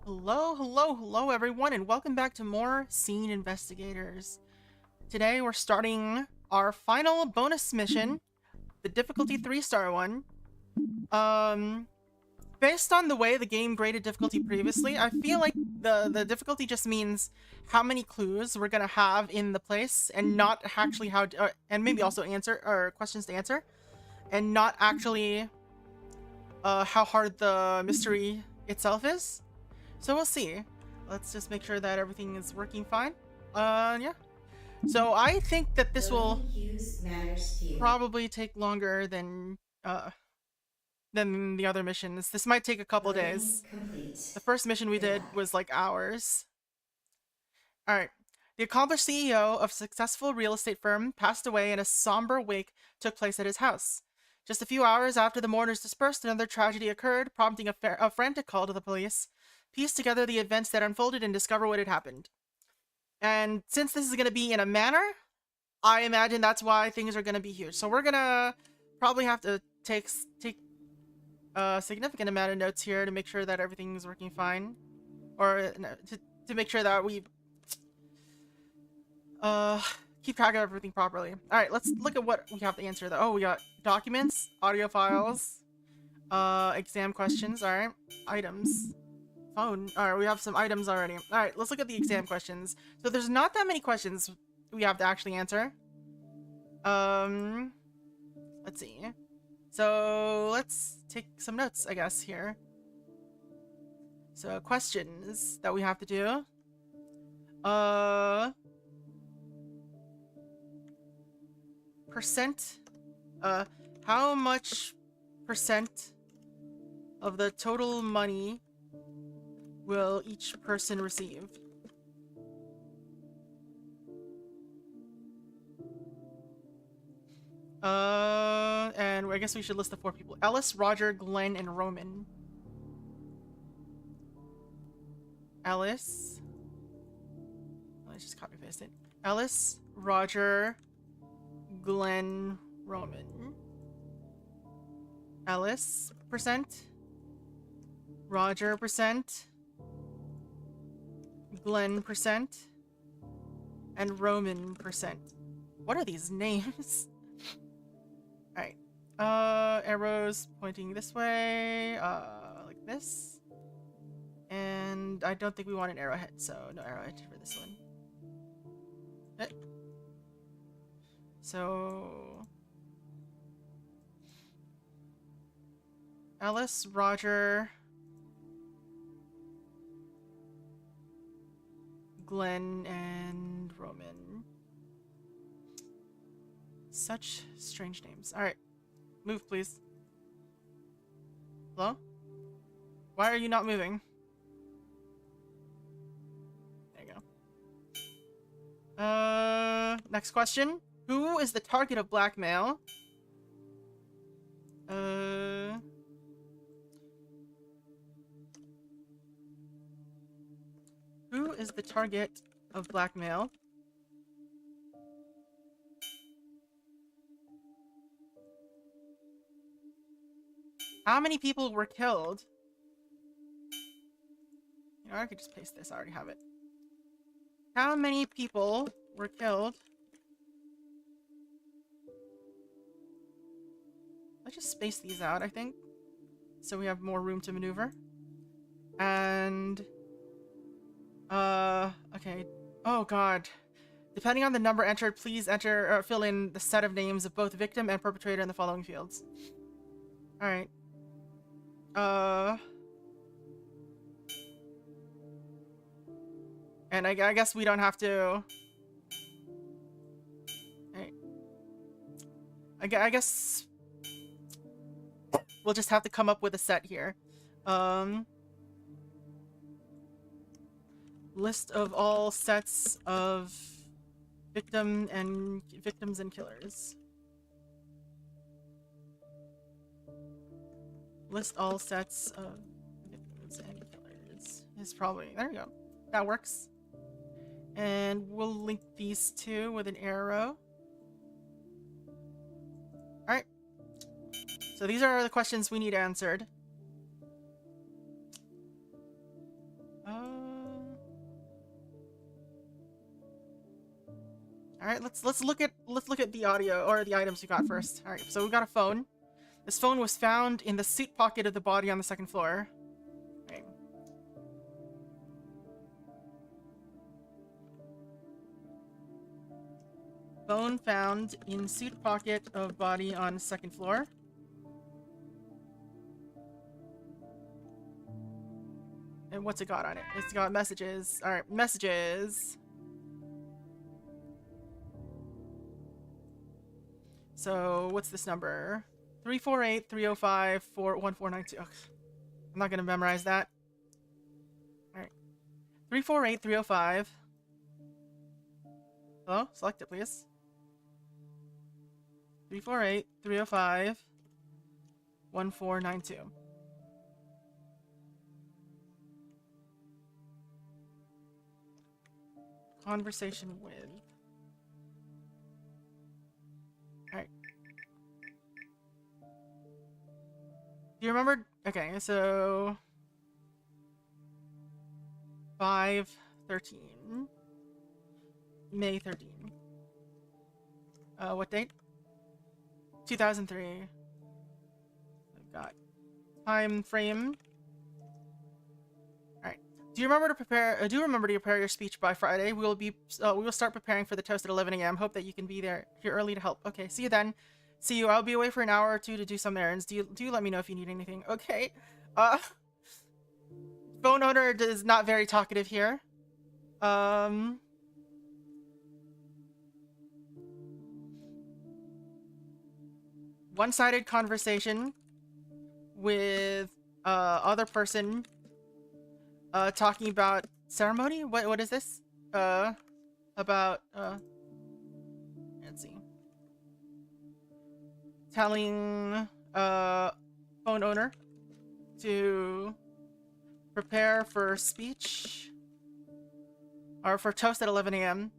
Hello everyone, and welcome back to more Scene Investigators. Today we're starting our final bonus mission, the difficulty 3-star one. Based on the way the game graded difficulty previously, I feel like the difficulty just means how many clues we're gonna have in the place, and not actually how to, and maybe also answer, or questions to answer, and not actually how hard the mystery itself is. So we'll see. Let's just make sure that everything is working fine. Yeah. So I think that this will probably take longer than the other missions. This might take a couple days. The first mission we did was like hours. Alright. The accomplished CEO of a successful real estate firm passed away, and a somber wake took place at his house. Just a few hours after the mourners dispersed, another tragedy occurred, prompting a frantic call to the police. Piece together the events that unfolded and discover what had happened. And since this is going to be in a manner, I imagine that's why things are going to be huge. So we're going to probably have to take a significant amount of notes here to make sure that everything's working fine. Or no, to make sure that we keep track of everything properly. Alright, let's look at what we have to answer though. Oh, we got documents, audio files, exam questions, alright, items. Phone. Alright, we have some items already. Alright, let's look at the exam questions. So there's not that many questions we have to actually answer. Let's see. So let's take some notes, I guess, here. So questions that we have to do. Percent. How much percent of the total money will each person receive? And I guess we should list the 4 people. Ellis, Roger, Glenn, and Roman. Ellis. Let's just copy paste it. Ellis, Roger, Glenn, Roman. Ellis %, Roger %, Glenn %, and Roman %. What are these names? Alright. Arrows pointing this way, like this. And I don't think we want an arrowhead, so no arrowhead for this one. So Ellis, Roger, Glenn, and Roman. Such strange names. Alright. Move, please. Hello? Why are you not moving? There you go. Next question. Who is the target of blackmail? Who is the target of blackmail? How many people were killed? You know, I could just paste this. I already have it. How many people were killed? Let's just space these out, I think, so we have more room to maneuver. And okay. Oh god. Depending on the number entered, please enter or fill in the set of names of both victim and perpetrator in the following fields. Alright. And I guess we don't have to... Alright. I guess... we'll just have to come up with a set here. List of all sets of victims and killers. List all sets of victims and killers is probably, there we go. That works. And we'll link these two with an arrow. Alright. So these are the questions we need answered. Alright, let's look at the audio or the items we got first. Alright, so we got a phone. This phone was found in the suit pocket of the body on the second floor. Okay. Phone found in suit pocket of body on second floor. And what's it got on it? It's got messages. Alright, messages. So, what's this number? 348-305-41492. I'm not gonna memorize that. Alright. 348-305. Hello? Select it, please. 348-305-1492. Conversation with. Alright. Do you remember? Okay, so 5/13. May 13. What date? 2003. I've got time frame. Alright. Do you remember to prepare your speech by Friday? We will start preparing for the toast at 11 a.m. Hope that you can be here early to help. Okay, see you then. See you. I'll be away for an hour or two to do some errands. Do you let me know if you need anything? Okay. Phone owner is not very talkative here. One-sided conversation with other person talking about ceremony. What is this? About let's see. Telling phone owner to prepare for speech Or for toast at 11 a.m.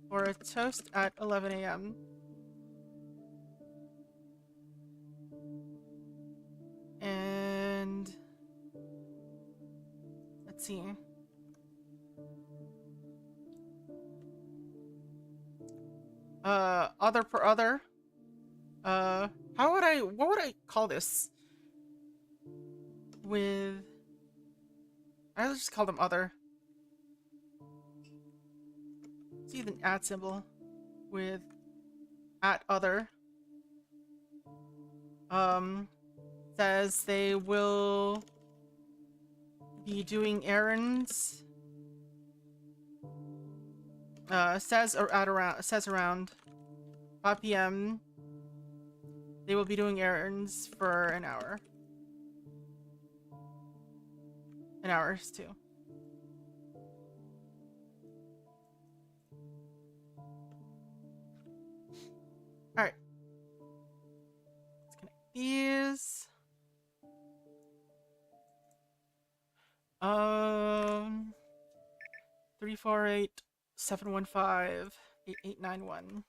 For a toast at 11 a.m. And let's see. Other per other. What would I call this? I'll just call them other. See the @ symbol with @other. Says they will be doing errands. Says around 5 p.m. They will be doing errands for an hour. An hour too. Alright. Let's connect these. 348-715-8891.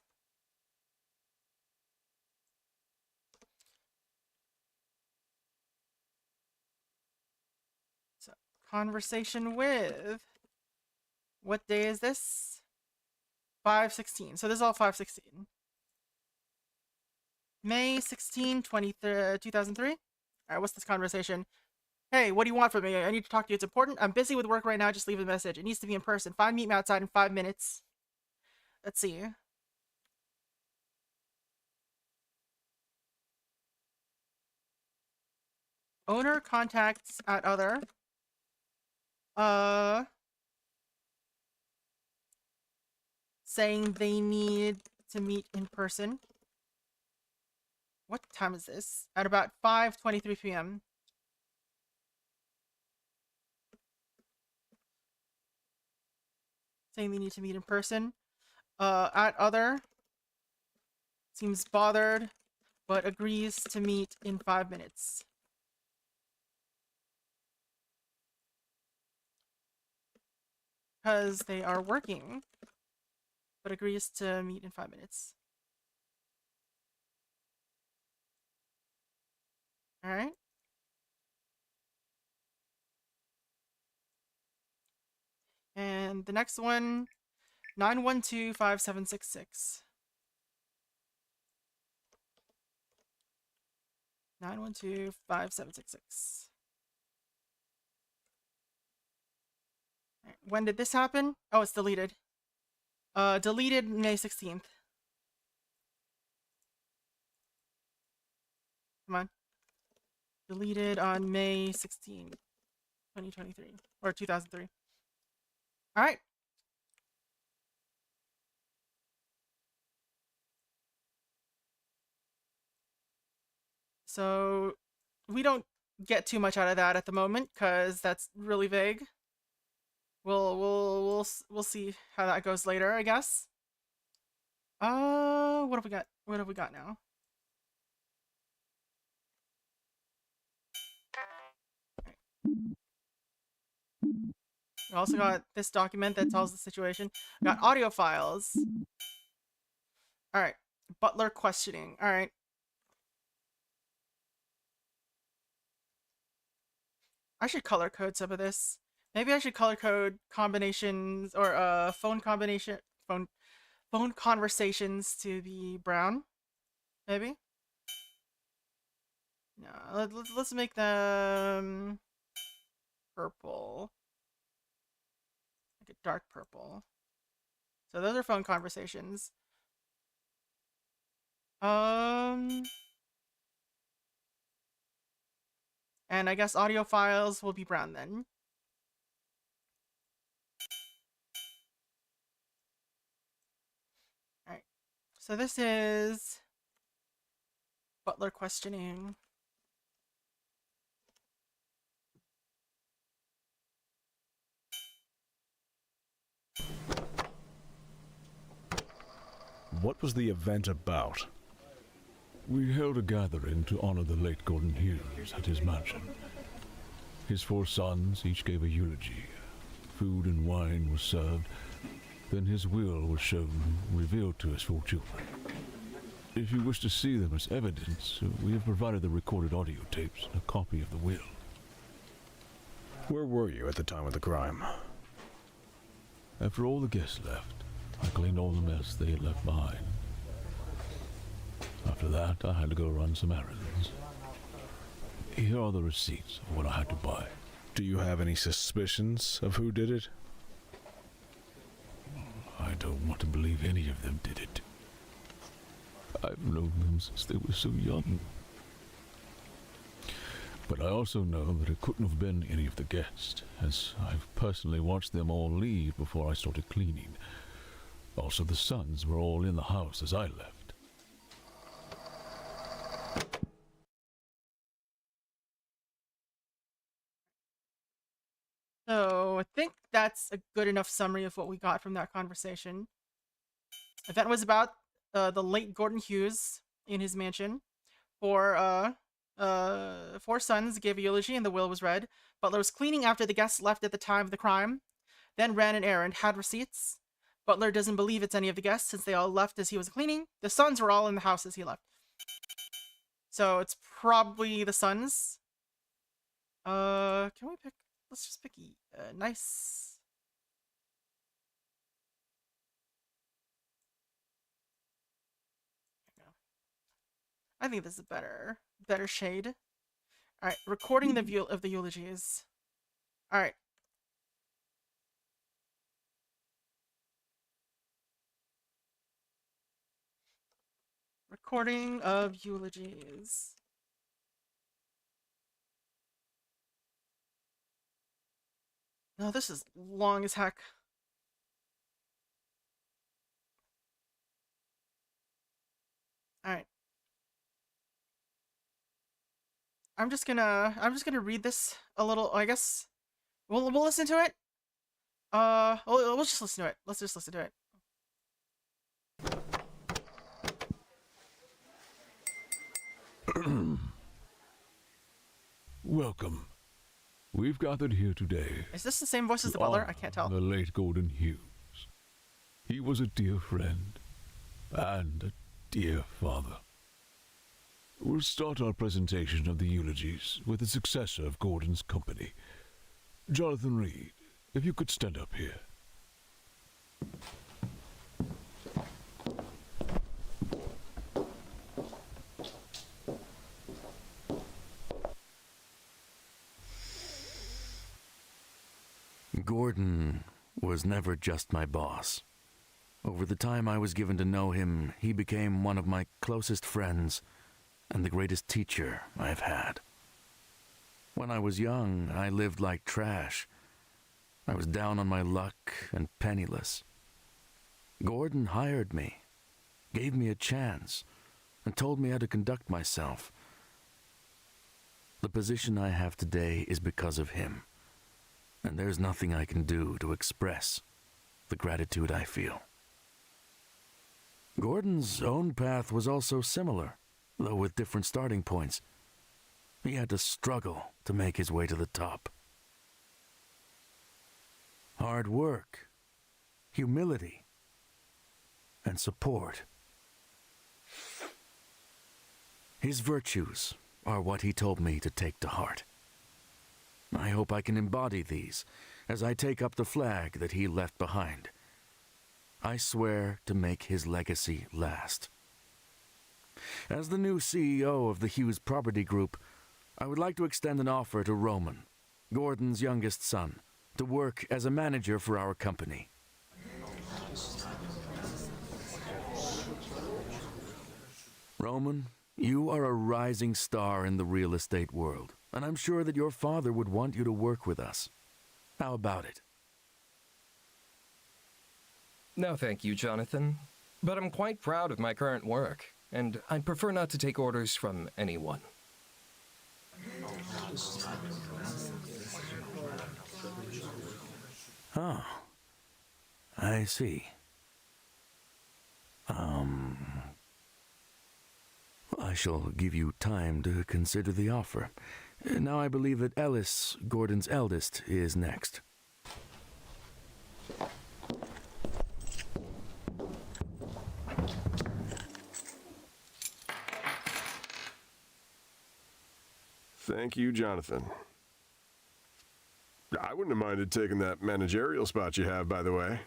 So, conversation with... What day is this? 5/16. So this is all 5/16. May 16, 2003. Alright, what's this conversation? Hey, what do you want from me? I need to talk to you. It's important. I'm busy with work right now. Just leave a message. It needs to be in person. Fine, meet me outside in 5 minutes. Let's see. Owner contacts @other. Saying they need to meet in person. What time is this? At about 5:23 p.m. Saying they need to meet in person. @other seems bothered, but agrees to meet in 5 minutes. Because they are working, but agrees to meet in 5 minutes. Alright. And the next one, 912-5766. 912-5766. Right. When did this happen? Oh, it's deleted. Deleted May 16th. Come on. Deleted on May 16th, 2023. Or 2003. Alright. So, we don't get too much out of that at the moment, because that's really vague. We'll see how that goes later, I guess. What have we got? What have we got now? We also got this document that tells the situation. We got audio files. Alright. Butler questioning. Alright. I should color code some of this. Maybe I should color code combinations or phone conversations to be brown. Maybe. No, let's make them purple. Like a dark purple. So those are phone conversations. And I guess audio files will be brown then. Alright. So this is Butler questioning. What was the event about? We held a gathering to honor the late Gordon Hughes at his mansion. His 4 sons each gave a eulogy. Food and wine was served. Then his will was shown, revealed to his 4 children. If you wish to see them as evidence, we have provided the recorded audio tapes and a copy of the will. Where were you at the time of the crime? After all the guests left, I cleaned all the mess they had left behind. After that, I had to go run some errands. Here are the receipts of what I had to buy. Do you have any suspicions of who did it? I don't want to believe any of them did it. I've known them since they were so young. But I also know that it couldn't have been any of the guests, as I've personally watched them all leave before I started cleaning. Also, the sons were all in the house as I left. So I think that's a good enough summary of what we got from that conversation. Event was about the late Gordon Hughes in his mansion. 4 sons gave a eulogy and the will was read. Butler was cleaning after the guests left at the time of the crime, then ran an errand, had receipts. Butler doesn't believe it's any of the guests since they all left as he was cleaning. The sons were all in the house as he left. So it's probably the sons. Can we pick? Let's just pick nice. I think this is better shade. All right, recording the view of the eulogies. All right. Recording of eulogies. No, this is long as heck. All right. I'm just gonna read this a little. I guess we'll listen to it. We'll just listen to it. Let's just listen to it. Welcome. We've gathered here today. Is this the same voice as the butler? I can't tell. The late Gordon Hughes. He was a dear friend and a dear father. We'll start our presentation of the eulogies with the successor of Gordon's company. Jonathan Reed, if you could stand up here. Gordon was never just my boss. Over the time I was given to know him, he became one of my closest friends and the greatest teacher I've had. When I was young, I lived like trash. I was down on my luck and penniless. Gordon hired me, gave me a chance, and told me how to conduct myself. The position I have today is because of him, and there's nothing I can do to express the gratitude I feel. Gordon's own path was also similar, though with different starting points. He had to struggle to make his way to the top. Hard work, humility, and support. His virtues are what he told me to take to heart. I hope I can embody these as I take up the flag that he left behind. I swear to make his legacy last. As the new CEO of the Hughes Property Group, I would like to extend an offer to Roman, Gordon's youngest son, to work as a manager for our company. Roman, you are a rising star in the real estate world, and I'm sure that your father would want you to work with us. How about it? No, thank you, Jonathan. But I'm quite proud of my current work, and I'd prefer not to take orders from anyone. Oh, I see. I shall give you time to consider the offer. Now I believe that Ellis, Gordon's eldest, is next. Thank you, Jonathan. I wouldn't have minded taking that managerial spot you have, by the way.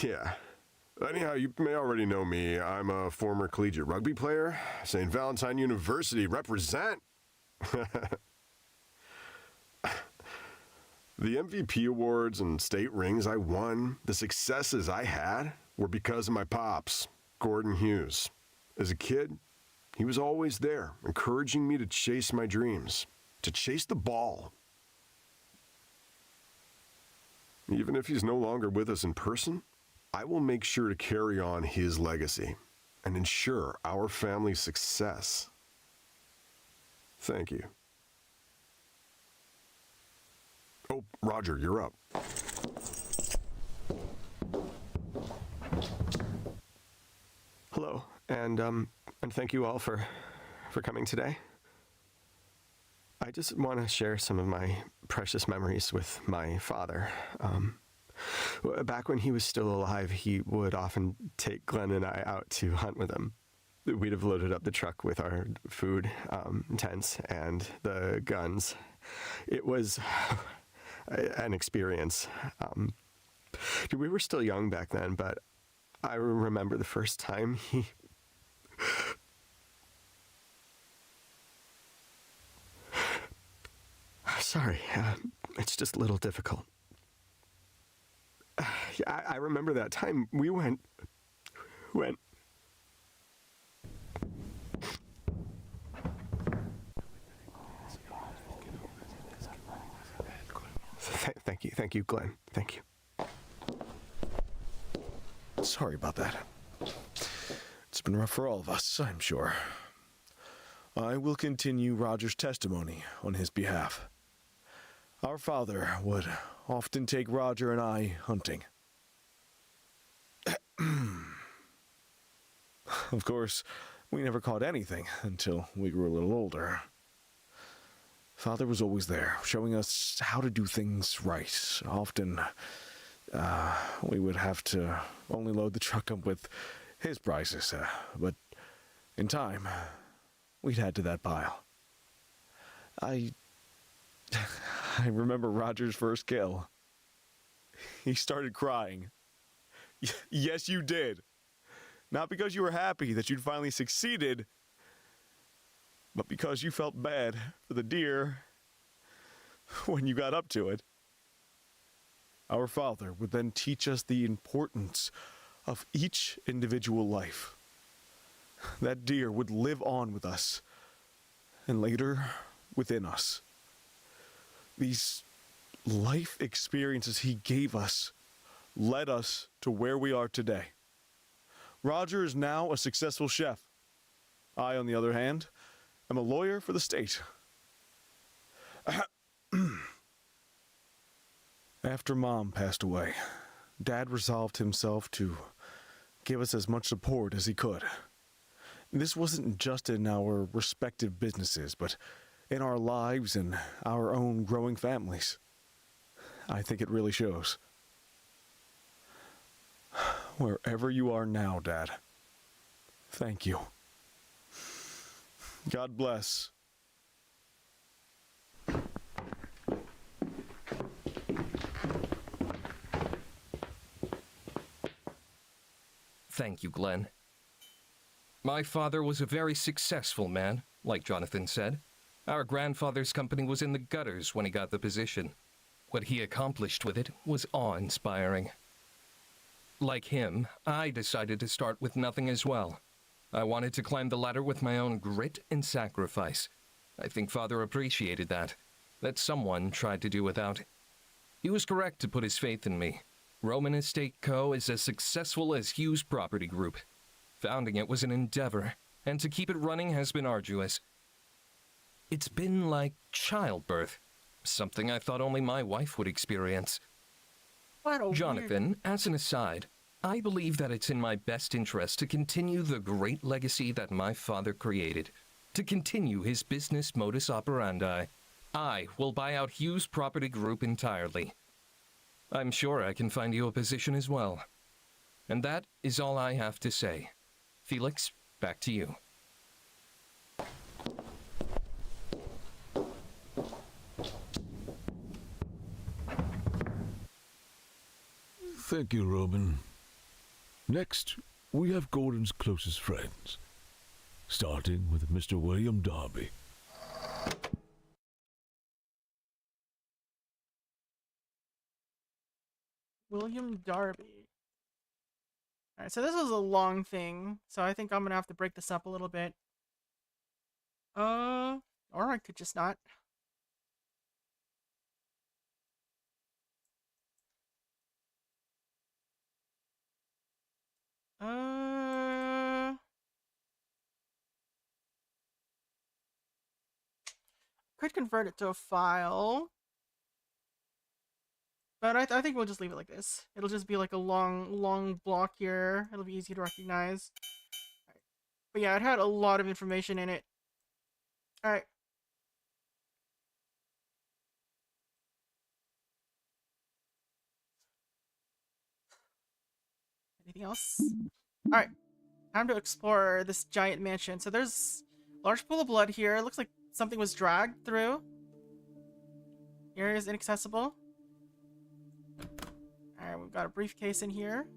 Yeah. Anyhow, you may already know me. I'm a former collegiate rugby player. St. Valentine University, represent! The MVP awards and state rings I won, the successes I had, were because of my pops, Gordon Hughes. As a kid, he was always there, encouraging me to chase my dreams, to chase the ball. Even if he's no longer with us in person, I will make sure to carry on his legacy and ensure our family's success. Thank you. Oh, Roger, you're up. Hello, and thank you all for coming today. I just want to share some of my precious memories with my father. Back when he was still alive, he would often take Glenn and I out to hunt with him. We'd have loaded up the truck with our food, tents, and the guns. It was an experience. We were still young back then, but I remember the first time he... Sorry, it's just a little difficult. I remember that time we went... Thank you, Glenn. Thank you. Sorry about that. It's been rough for all of us, I'm sure. I will continue Roger's testimony on his behalf. Our father would often take Roger and I hunting. Of course, we never caught anything until we grew a little older. Father was always there, showing us how to do things right. Often, we would have to only load the truck up with his prizes, but in time, we'd add to that pile. I remember Roger's first kill. He started crying. Yes, you did. Not because you were happy that you'd finally succeeded, but because you felt bad for the deer when you got up to it. Our father would then teach us the importance of each individual life. That deer would live on with us, and later within us. These life experiences he gave us led us to where we are today. Roger is now a successful chef. I, on the other hand, am a lawyer for the state. After Mom passed away, Dad resolved himself to give us as much support as he could. This wasn't just in our respective businesses, but in our lives and our own growing families. I think it really shows. Wherever you are now, Dad, thank you. God bless. Thank you, Glenn. My father was a very successful man, like Jonathan said. Our grandfather's company was in the gutters when he got the position. What he accomplished with it was awe-inspiring. Like him, I decided to start with nothing as well. I wanted to climb the ladder with my own grit and sacrifice. I think Father appreciated that someone tried to do without. He was correct to put his faith in me. Roman Estate Co. is as successful as Hughes Property Group. Founding it was an endeavor, and to keep it running has been arduous. It's been like childbirth, something I thought only my wife would experience. What a Jonathan, as an aside, I believe that it's in my best interest to continue the great legacy that my father created. to continue his business modus operandi. I will buy out Hugh's property group entirely. I'm sure I can find you a position as well. And that is all I have to say. Felix, back to you. Thank you, Roman. Next, we have Gordon's closest friends, starting with Mr. William Darby. William Darby. Alright, so this was a long thing, so I think I'm gonna have to break this up a little bit. Or I could just not. Could convert it to a file. But I think we'll just leave it like this. It'll just be like a long block here. It'll be easy to recognize. Alright. But yeah, it had a lot of information in it. Alright. Anything else? Alright. Time to explore this giant mansion. So there's a large pool of blood here. It looks like something was dragged through. Area is inaccessible. Alright, we've got a briefcase in here.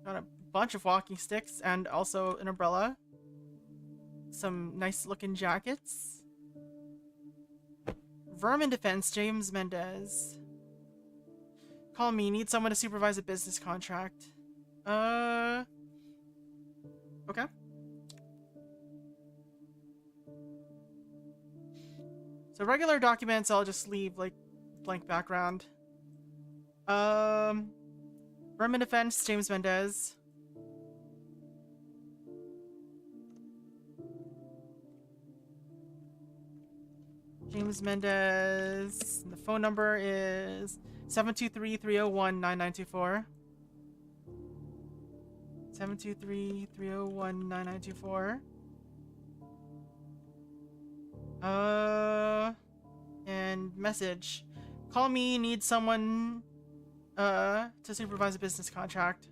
Got a bunch of walking sticks and also an umbrella. Some nice looking jackets. Vermin Defense, James Mendez. Call me, need someone to supervise a business contract. Okay. So regular documents, I'll just leave like blank background. Vermin Defense, James Mendez. James Mendez. The phone number is 723-301-9924. 723-301-9924. And message. Call me, need someone to supervise a business contract.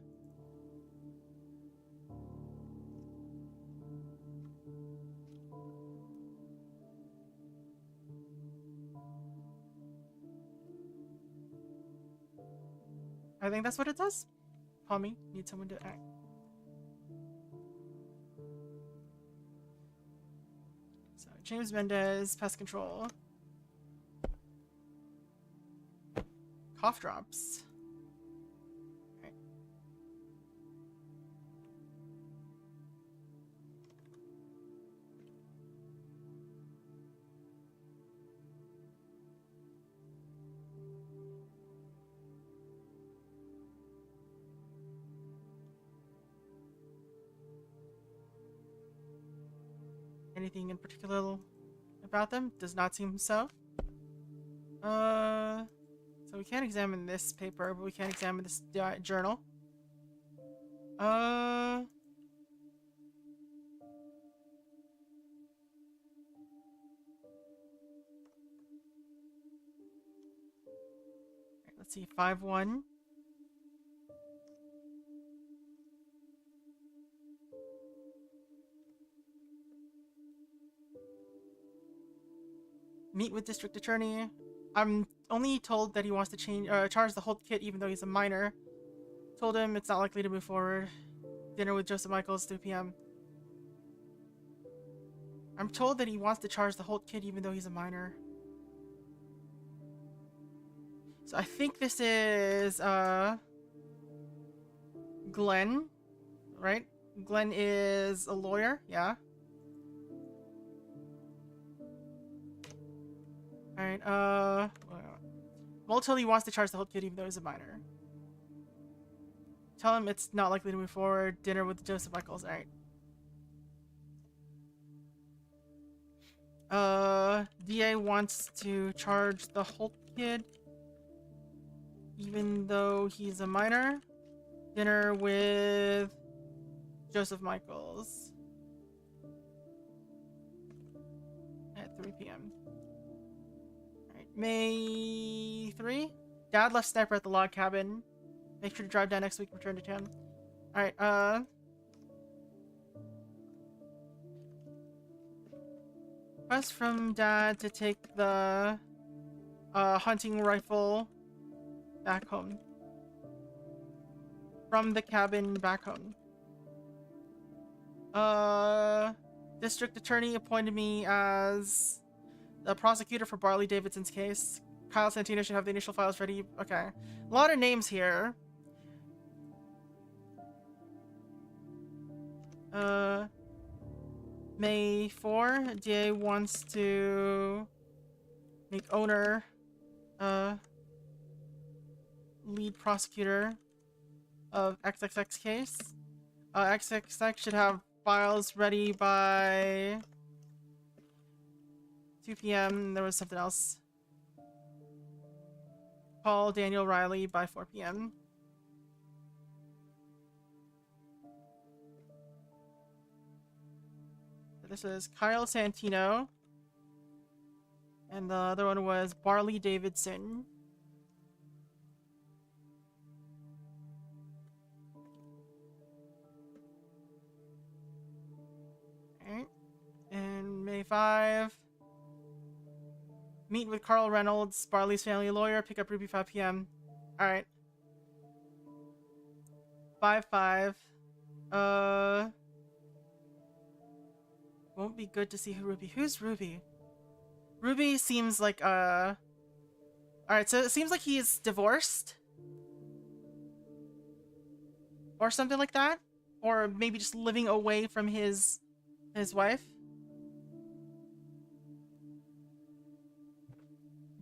I think that's what it does. Call me, need someone to act. So, James Mendez, pest control. Cough drops. Right. Anything in particular about them? Does not seem so. So we can't examine this paper, but we can examine this journal. Let's see, 5-1. Meet with district attorney. I'm only told that he wants to charge the whole kit even though he's a minor. Told him it's not likely to move forward. Dinner with Joseph Michaels, 2 p.m. I'm told that he wants to charge the whole kit even though he's a minor. So I think this is Glenn, right? Glenn is a lawyer, yeah. Alright, Well, he wants to charge the whole kid even though he's a minor. Tell him it's not likely to move forward. Dinner with Joseph Michaels, alright. DA wants to charge the whole kid even though he's a minor. Dinner with Joseph Michaels. 3 p.m. Alright, May 3? Dad left Sniper at the log cabin. Make sure to drive down next week and return to town. Alright, request from Dad to take the hunting rifle back home. From the cabin back home. District Attorney appointed me as the prosecutor for Barley Davidson's case. Kyle Santino should have the initial files ready. Okay. A lot of names here. May 4, DA wants to make owner, lead prosecutor of XXX case. XXX should have files ready by 2 p.m. There was something else. Call Daniel Riley by 4 p.m. This is Kyle Santino. And the other one was Barley Davidson. Alright. And May 5. Meet with Carl Reynolds, Barley's family lawyer. Pick up Ruby 5 p.m. Alright. 5-5. Won't be good to see Ruby. Who's Ruby? Ruby seems like, Alright, so it seems like he's divorced. Or something like that. Or maybe just living away from his wife.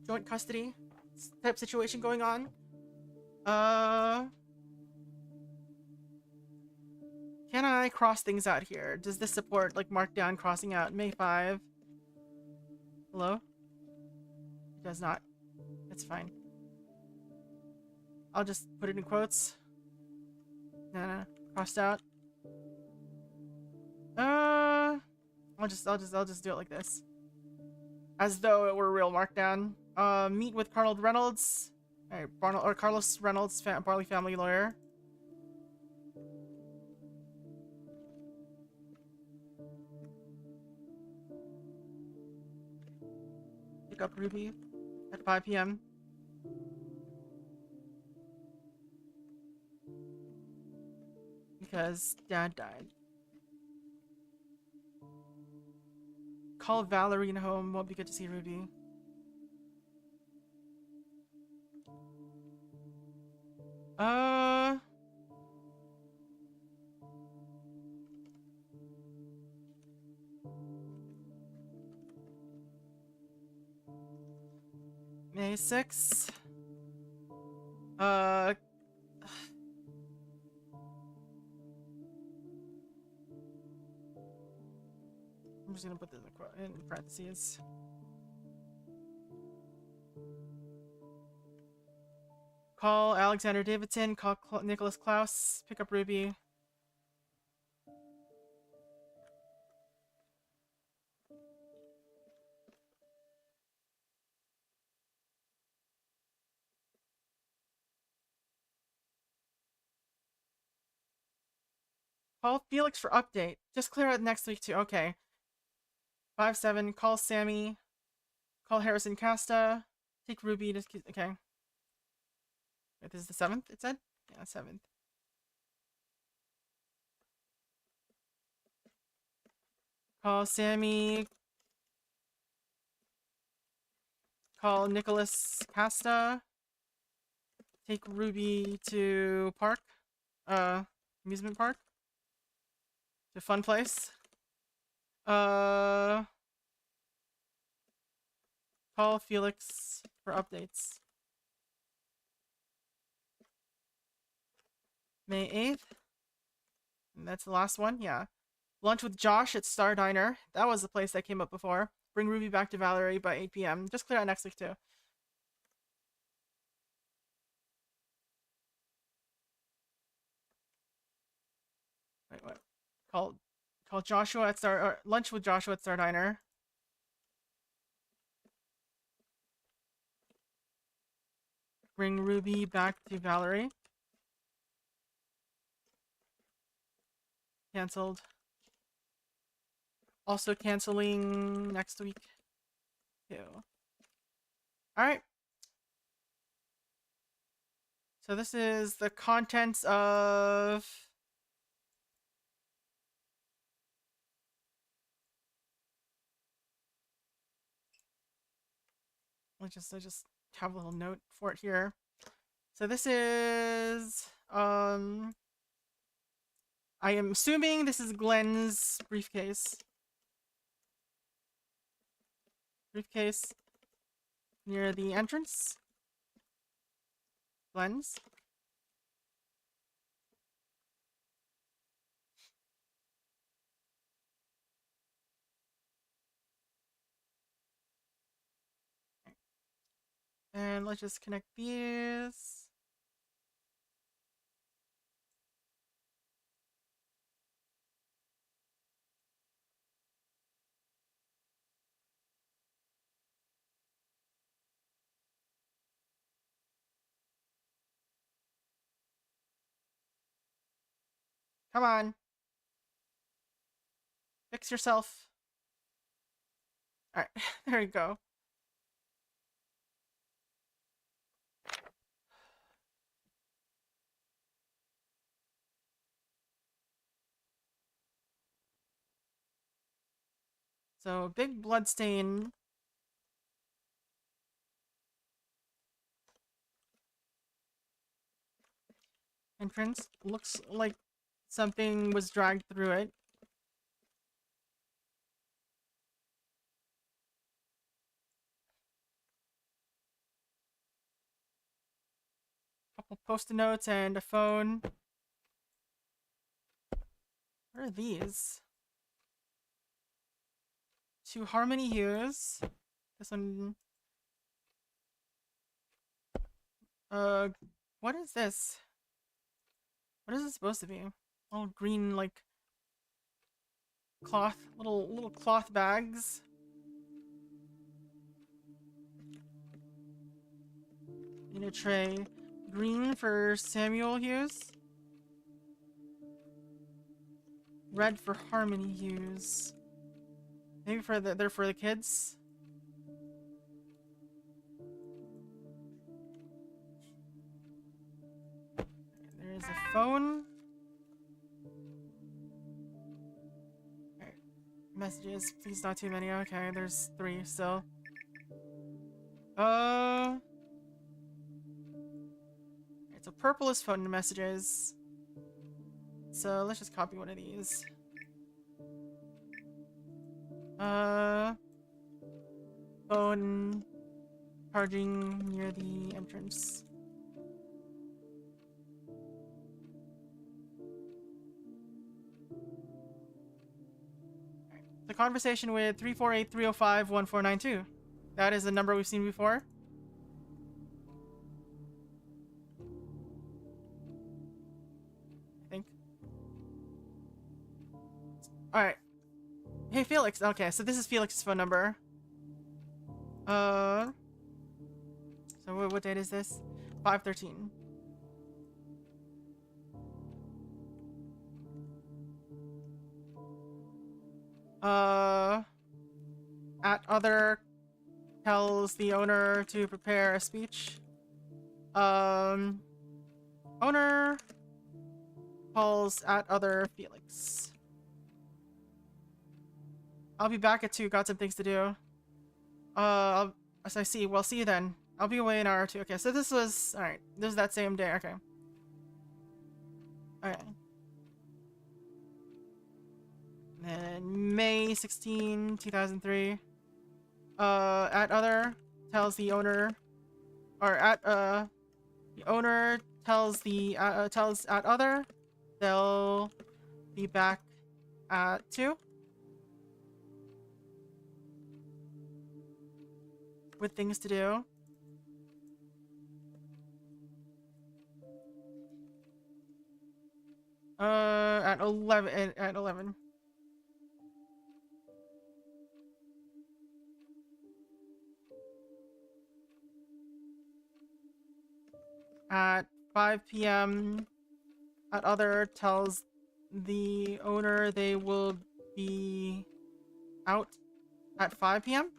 Joint custody type situation going on. Can I cross things out here? Does this support, like, markdown crossing out? May 5. Hello? It does not. It's fine. I'll just put it in quotes. No. Crossed out. I'll just do it like this. As though it were real markdown. Meet with Carl Reynolds. Alright, Carlos Reynolds, Barley family lawyer. Pick up Ruby at 5 p.m. Because Dad died. Call Valerie home. Won't be good to see Ruby. May 6. I'm just gonna put this in parentheses. Call Alexander Davidson. Call Nicholas Klaus. Pick up Ruby. Call Felix for update. Just clear out next week too. Okay. 5-7. Call Sammy. Call Harrison Casta. Take Ruby to... Okay. Wait, this is the 7th, it said? Yeah, 7th. Call Sammy. Call Nicholas Casta. Take Ruby to park. Amusement park. To fun place. Call Felix for updates. May 8th. And that's the last one, yeah. Lunch with Josh at Star Diner. That was the place that came up before. Bring Ruby back to Valerie by 8 p.m. Just clear out next week, too. Wait, what? Call Joshua at lunch with Joshua at Star Diner. bring Ruby back to Valerie. Cancelled. Also canceling next week too. Alright. So this is the contents of I just have a little note for it here. So this is I am assuming this is Glenn's briefcase. Briefcase near the entrance. Glenn's. And let's just connect these. Come on. Fix yourself. Alright, there you go. So, big blood stain. Entrance. Looks like something was dragged through it. Couple post-it notes and a phone. What are these? 2 harmony hues. This one. What is this? What is it supposed to be? All green, like cloth, little cloth bags. In a tray. Green for Samuel hues. Red for harmony hues. Maybe they're for the kids. There's a phone. Alright. Messages. Please not too many. Okay, there's 3 still. It's a purple is phone messages. So let's just copy one of these. Phone charging near the entrance. The conversation with 348-305-1492. That is a number we've seen before. I think. Alright. Hey, Felix. Okay, so this is Felix's phone number. So what date is this? 5/13. At other tells the owner to prepare a speech. Owner calls at other Felix. I'll be back at 2. Got some things to do. As I see. Well, see you then. I'll be away an hour or 2. Okay, so this was... Alright, this is that same day. Okay. Okay. Then May 16, 2003. At other tells the owner... Or at, the owner tells the, tells at other they'll be back at 2. With things to do. At 11. At 11. at 5 p.m. At other tells the owner they will be out at 5 p.m.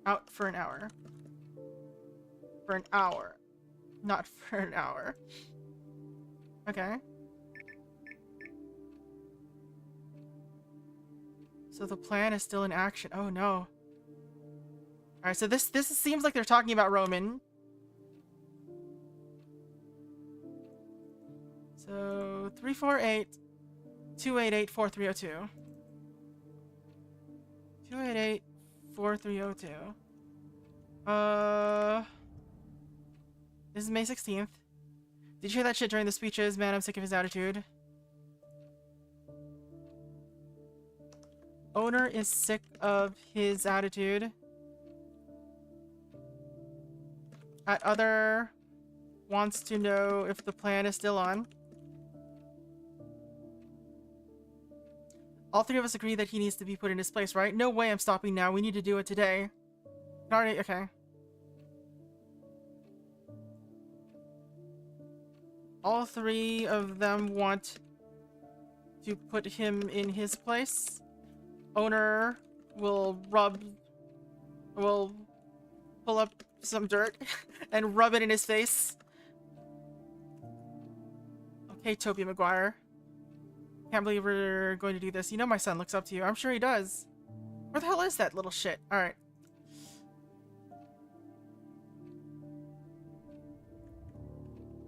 Out for an hour. For an hour. Not for an hour. Okay. So the plan is still in action. Oh no. Alright, so this seems like they're talking about Roman. So 348-288-4302. 288-4302. This is May 16th. Did you hear that shit during the speeches? Man, I'm sick of his attitude. Owner is sick of his attitude. At other wants to know if the plan is still on. All three of us agree that he needs to be put in his place, right? No way I'm stopping now. We need to do it today. Alright, okay. All three of them want to put him in his place. Owner will pull up some dirt and rub it in his face. Okay, Tobey Maguire. Can't believe we're going to do this. You know my son looks up to you. I'm sure he does. Where the hell is that little shit? Alright.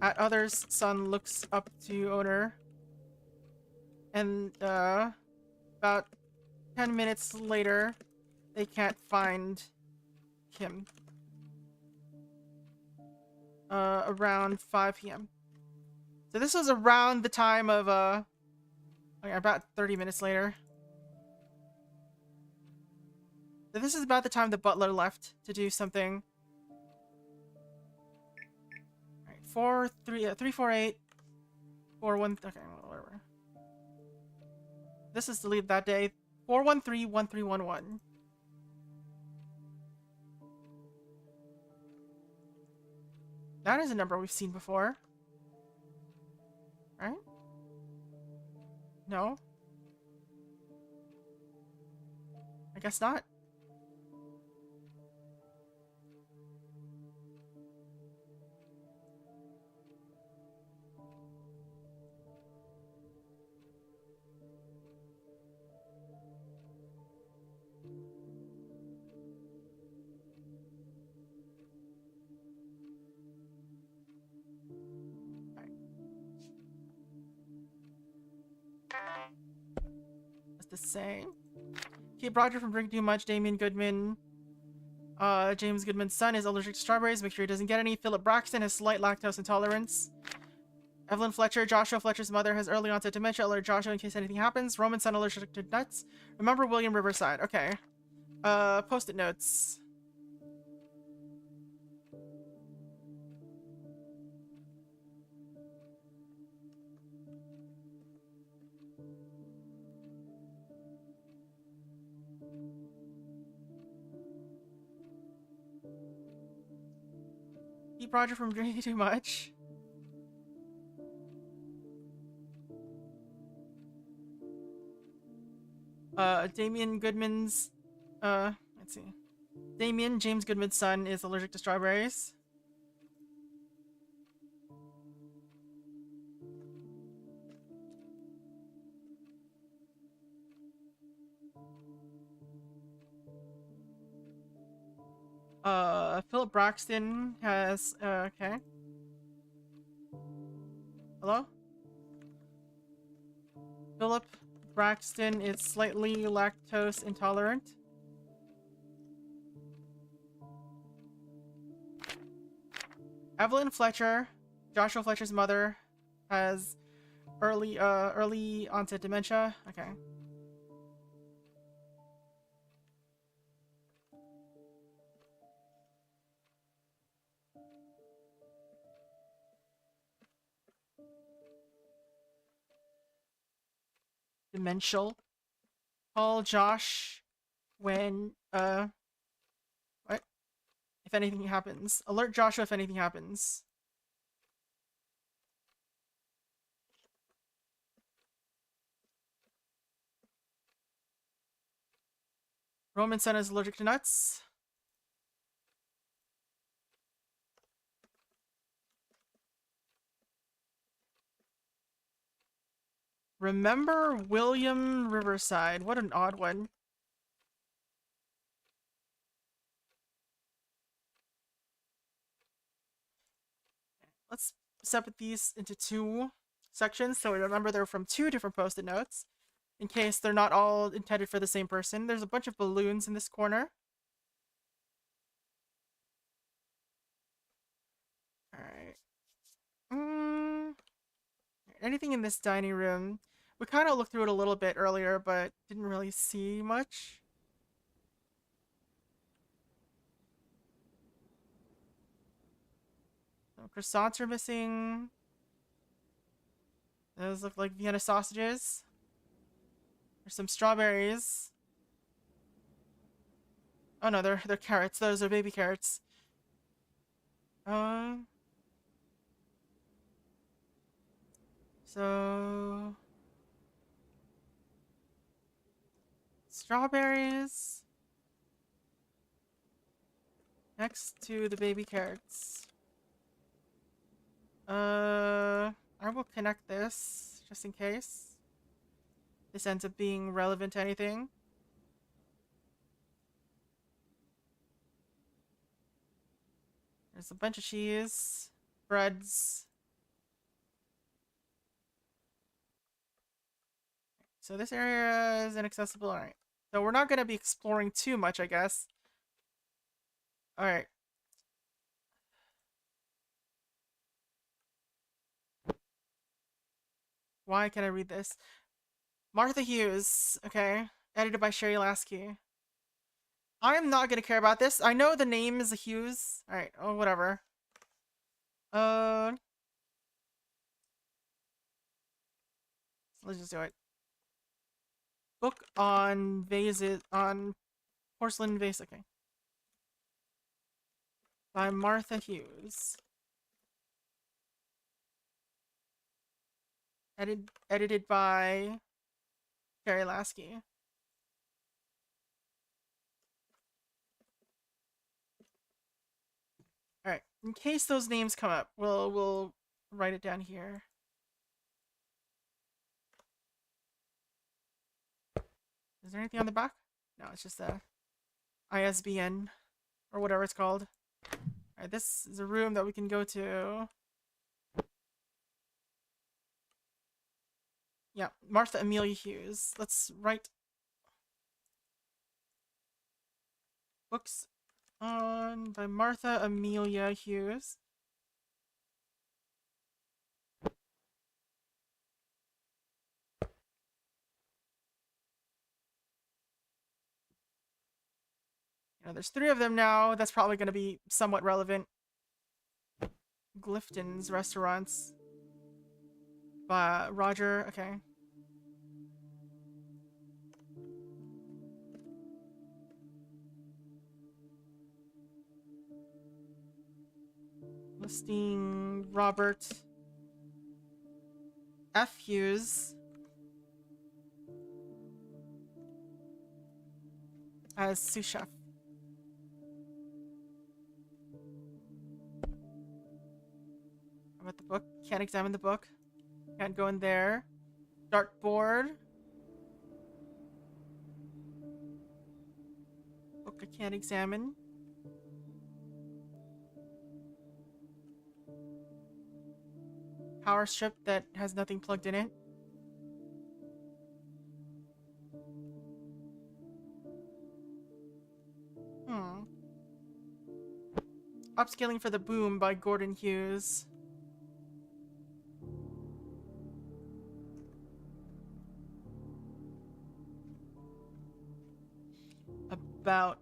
At others, son looks up to owner. And, about 10 minutes later, they can't find him. Around 5 p.m. So this was around the time of, okay, about 30 minutes later. So this is about the time the butler left to do something. Alright, 348, 41, okay, whatever. This is the lead that day. 413-1311. That is a number we've seen before. Right? No? I guess not. The same. Keep Roger from drinking too much. James Goodman's son is allergic to strawberries. Make sure he doesn't get any. Philip Braxton has slight lactose intolerance. Evelyn Fletcher, Joshua Fletcher's mother, has early onset dementia. Alert Joshua in case anything happens. Roman son allergic to nuts. Remember William Riverside. Okay. Post-it notes. Keep Roger from drinking too much. Damien Goodman's, let's see. Damien, James Goodman's son, is allergic to strawberries. Philip Braxton has, okay. Hello? Philip Braxton is slightly lactose intolerant. Evelyn Fletcher, Joshua Fletcher's mother, has early onset dementia. Okay. Demential. Call Josh when, if anything happens. Alert Joshua if anything happens. Roman's son is allergic to nuts. Remember William Riverside. What an odd one. Let's separate these into 2 sections so we remember they're from 2 different post-it notes in case they're not all intended for the same person. There's a bunch of balloons in this corner. Alright. Anything in this dining room? We kind of looked through it a little bit earlier, but didn't really see much. So croissants are missing. Those look like Vienna sausages. There's some strawberries. Oh no, they're carrots. Those are baby carrots. So strawberries next to the baby carrots. I will connect this just in case this ends up being relevant to anything. There's a bunch of cheese, breads. So this area is inaccessible. Alright. So we're not going to be exploring too much, I guess. Alright. Why can I read this? Martha Hughes. Okay. Edited by Sherlaya. I'm not going to care about this. I know the name is a Hughes. Alright. Oh, whatever. Let's just do it. Book on vases, on porcelain vase. Okay. By Martha Hughes. Edited by Sherlaya. Alright. In case those names come up, we'll write it down here. Is there anything on the back? No, it's just a ISBN or whatever it's called. Alright, this is a room that we can go to. Yeah, Martha Amelia Hughes. Let's write books on by Martha Amelia Hughes. You know, there's 3 of them now. That's probably going to be somewhat relevant. Clifton's Restaurants. By Roger. Okay. Listing Robert F. Hughes as sous chef. How about the book? Can't examine the book. Can't go in there. Dartboard. Book I can't examine. Power strip that has nothing plugged in it. Upscaling for the Boom by Gordon Hughes. About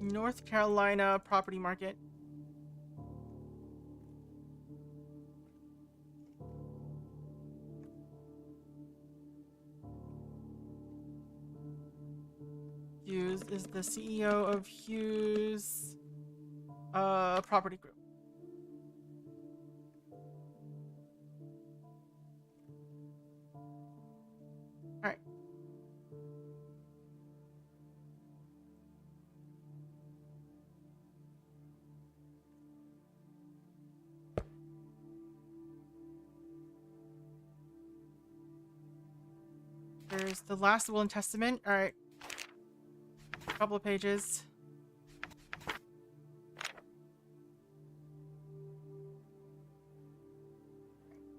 North Carolina property market. Hughes is the CEO of Hughes Property Group. All right. There's the last will and testament. All right. A couple of pages.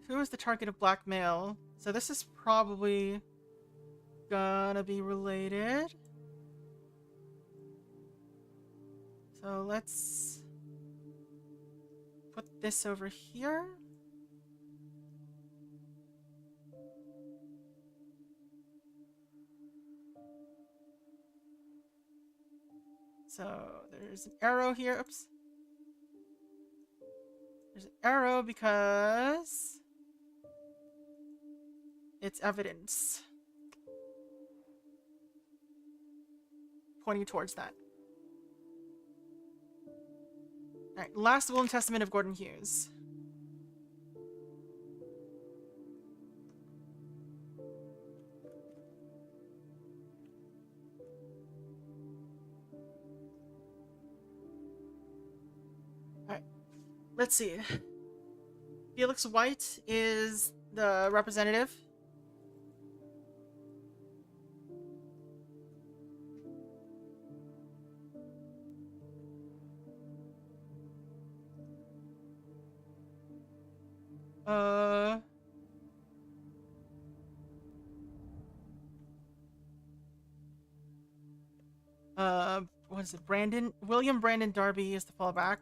Who is the target of blackmail? So this is probably gonna be related. So let's put this over here. So there's an arrow here. Oops. There's an arrow because it's evidence pointing towards that. Alright, last will and testament of Gordon Hughes. Alright, let's see. Felix White is the representative. What is it? William Brandon Darby is the fallback.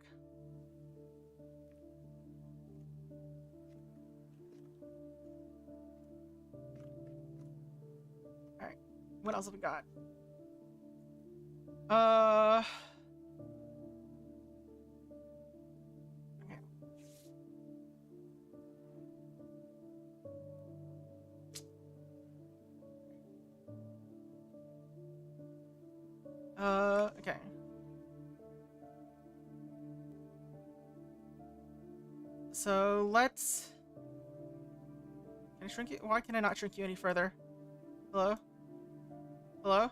Alright, what else have we got? Okay. Okay. So let's... Can I shrink you? Why can I not shrink you any further? Hello? Hello?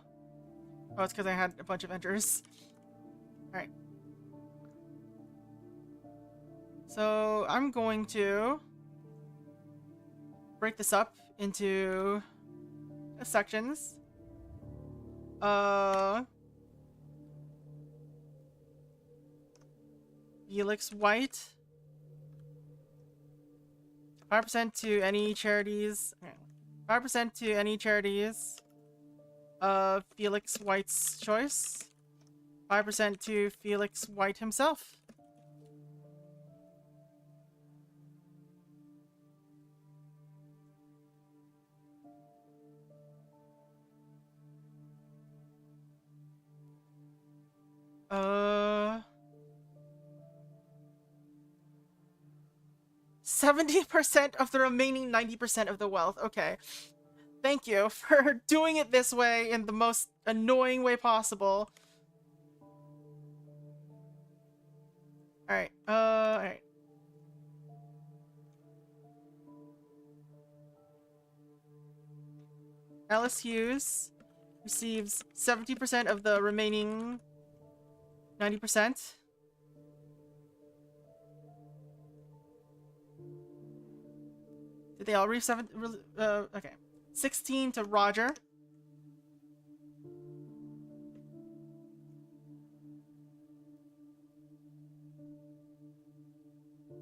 Oh, it's because I had a bunch of enters. Alright. So I'm going to break this up into sections. Felix White. 5% to any charities. Okay. 5% to any charities of Felix White's choice. 5% to Felix White himself. Uh... 70% of the remaining 90% of the wealth. Okay. Thank you for doing it this way in the most annoying way possible. Alright, alright. Alice Hughes receives 70% of the remaining 90%. Did they all reach 7? Okay. 16 to Roger.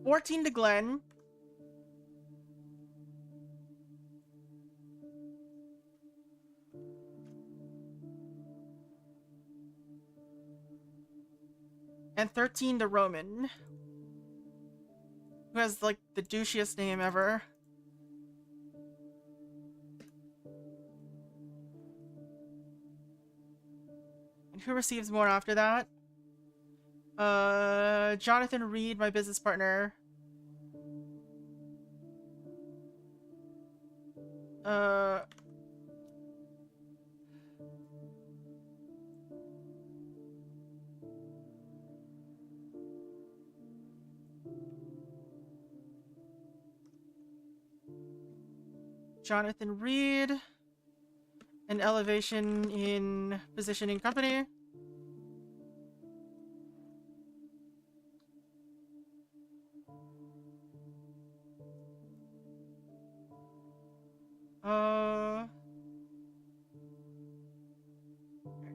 $14 to Glenn. And 13 to Roman. Who has, like, the douchiest name ever. And who receives more after that? Jonathan Reed, my business partner. Jonathan Reed. An elevation in position in company.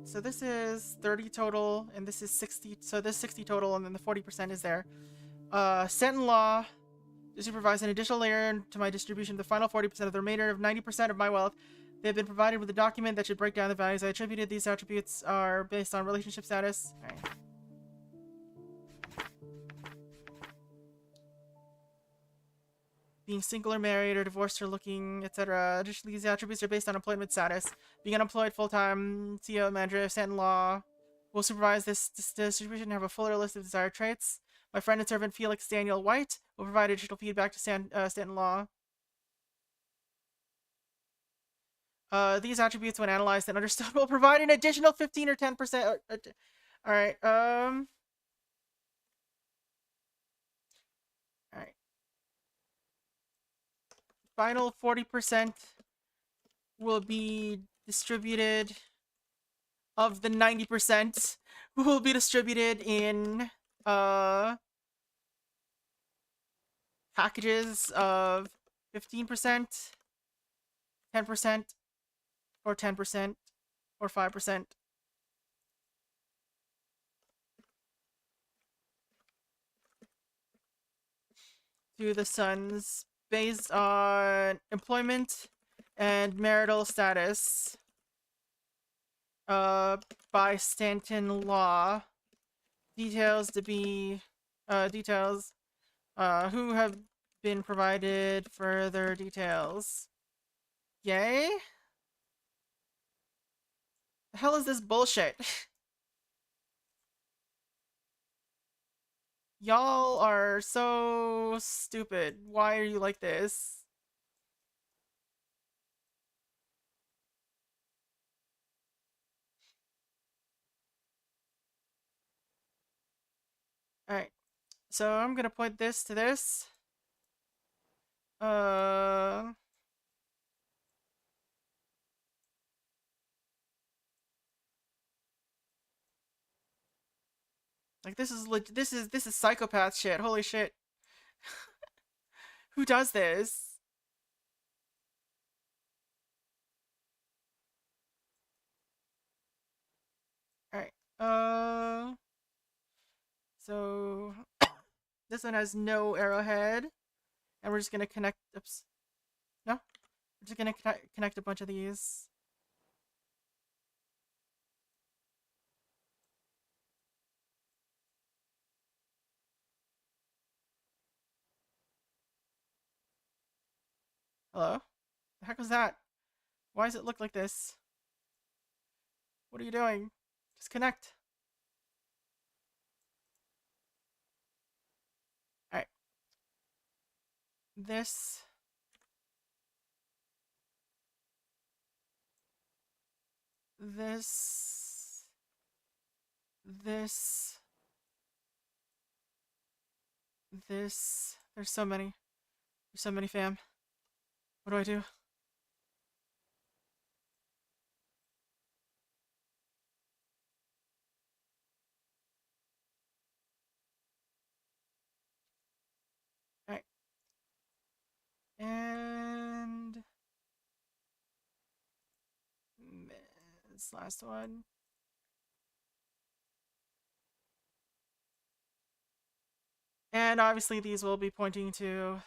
So this is 30 total, and this is 60. So this 60 total, and then the 40% is there. Set in law to supervise an additional layer to my distribution of the final 40% of the remainder of 90% of my wealth. They have been provided with a document that should break down the values I attributed. These attributes are based on relationship status. All right. Being single or married or divorced or looking, etc. Additionally, these attributes are based on employment status. Being unemployed, full-time, CEO, manager, Stanton-Law will supervise this distribution and have a fuller list of desired traits. My friend and servant Felix Daniel White will provide additional feedback to Stanton-Law. These attributes, when analyzed and understood, will provide an additional 15 or 10%. Alright, Alright. Final 40% will be distributed of the 90% will be distributed in packages of 15%, 10%, or 10%, or 5%. To the sons based on employment and marital status by Stanton Law. Details to be who have been provided further details. Yay? The hell is this bullshit? Y'all are so stupid. Why are you like this? Alright. So I'm gonna point this to this. Like this is psychopath shit. Holy shit. Who does this? Alright. So this one has no arrowhead. And we're just gonna connect, oops. No? We're just gonna connect a bunch of these. Hello? The heck was that? Why does it look like this? What are you doing? Just connect. Alright. This. This. This. This. There's so many. There's so many, fam. What do I do? Alright. And this last one. And obviously these will be pointing to...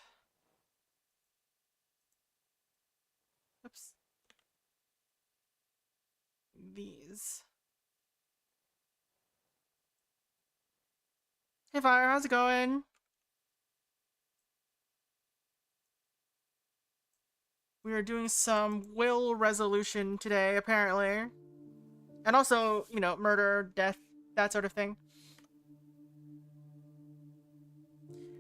Oops. These. Hey Fire, how's it going? We are doing some will resolution today, apparently. And also, you know, murder, death, that sort of thing.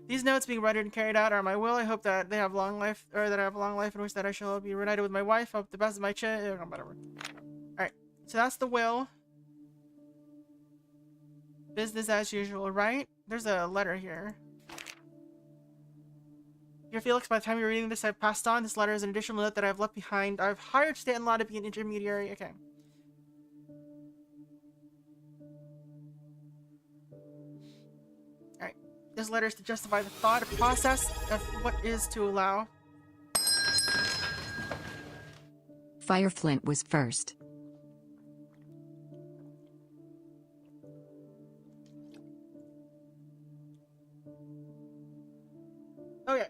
These notes being rendered and carried out are my will. I hope that they have long life, or that I have a long life, and wish that I shall be reunited with my wife. I hope the best of my whatever. Alright, so that's the will. Business as usual, right? There's a letter here. Dear Felix, by the time you're reading this, I've passed on. This letter is an additional note that I've left behind. I've hired Stan-Law to be an intermediary. Okay. Alright. This letter is to justify the thought, a process of what is to allow. Fireflint was first. Okay.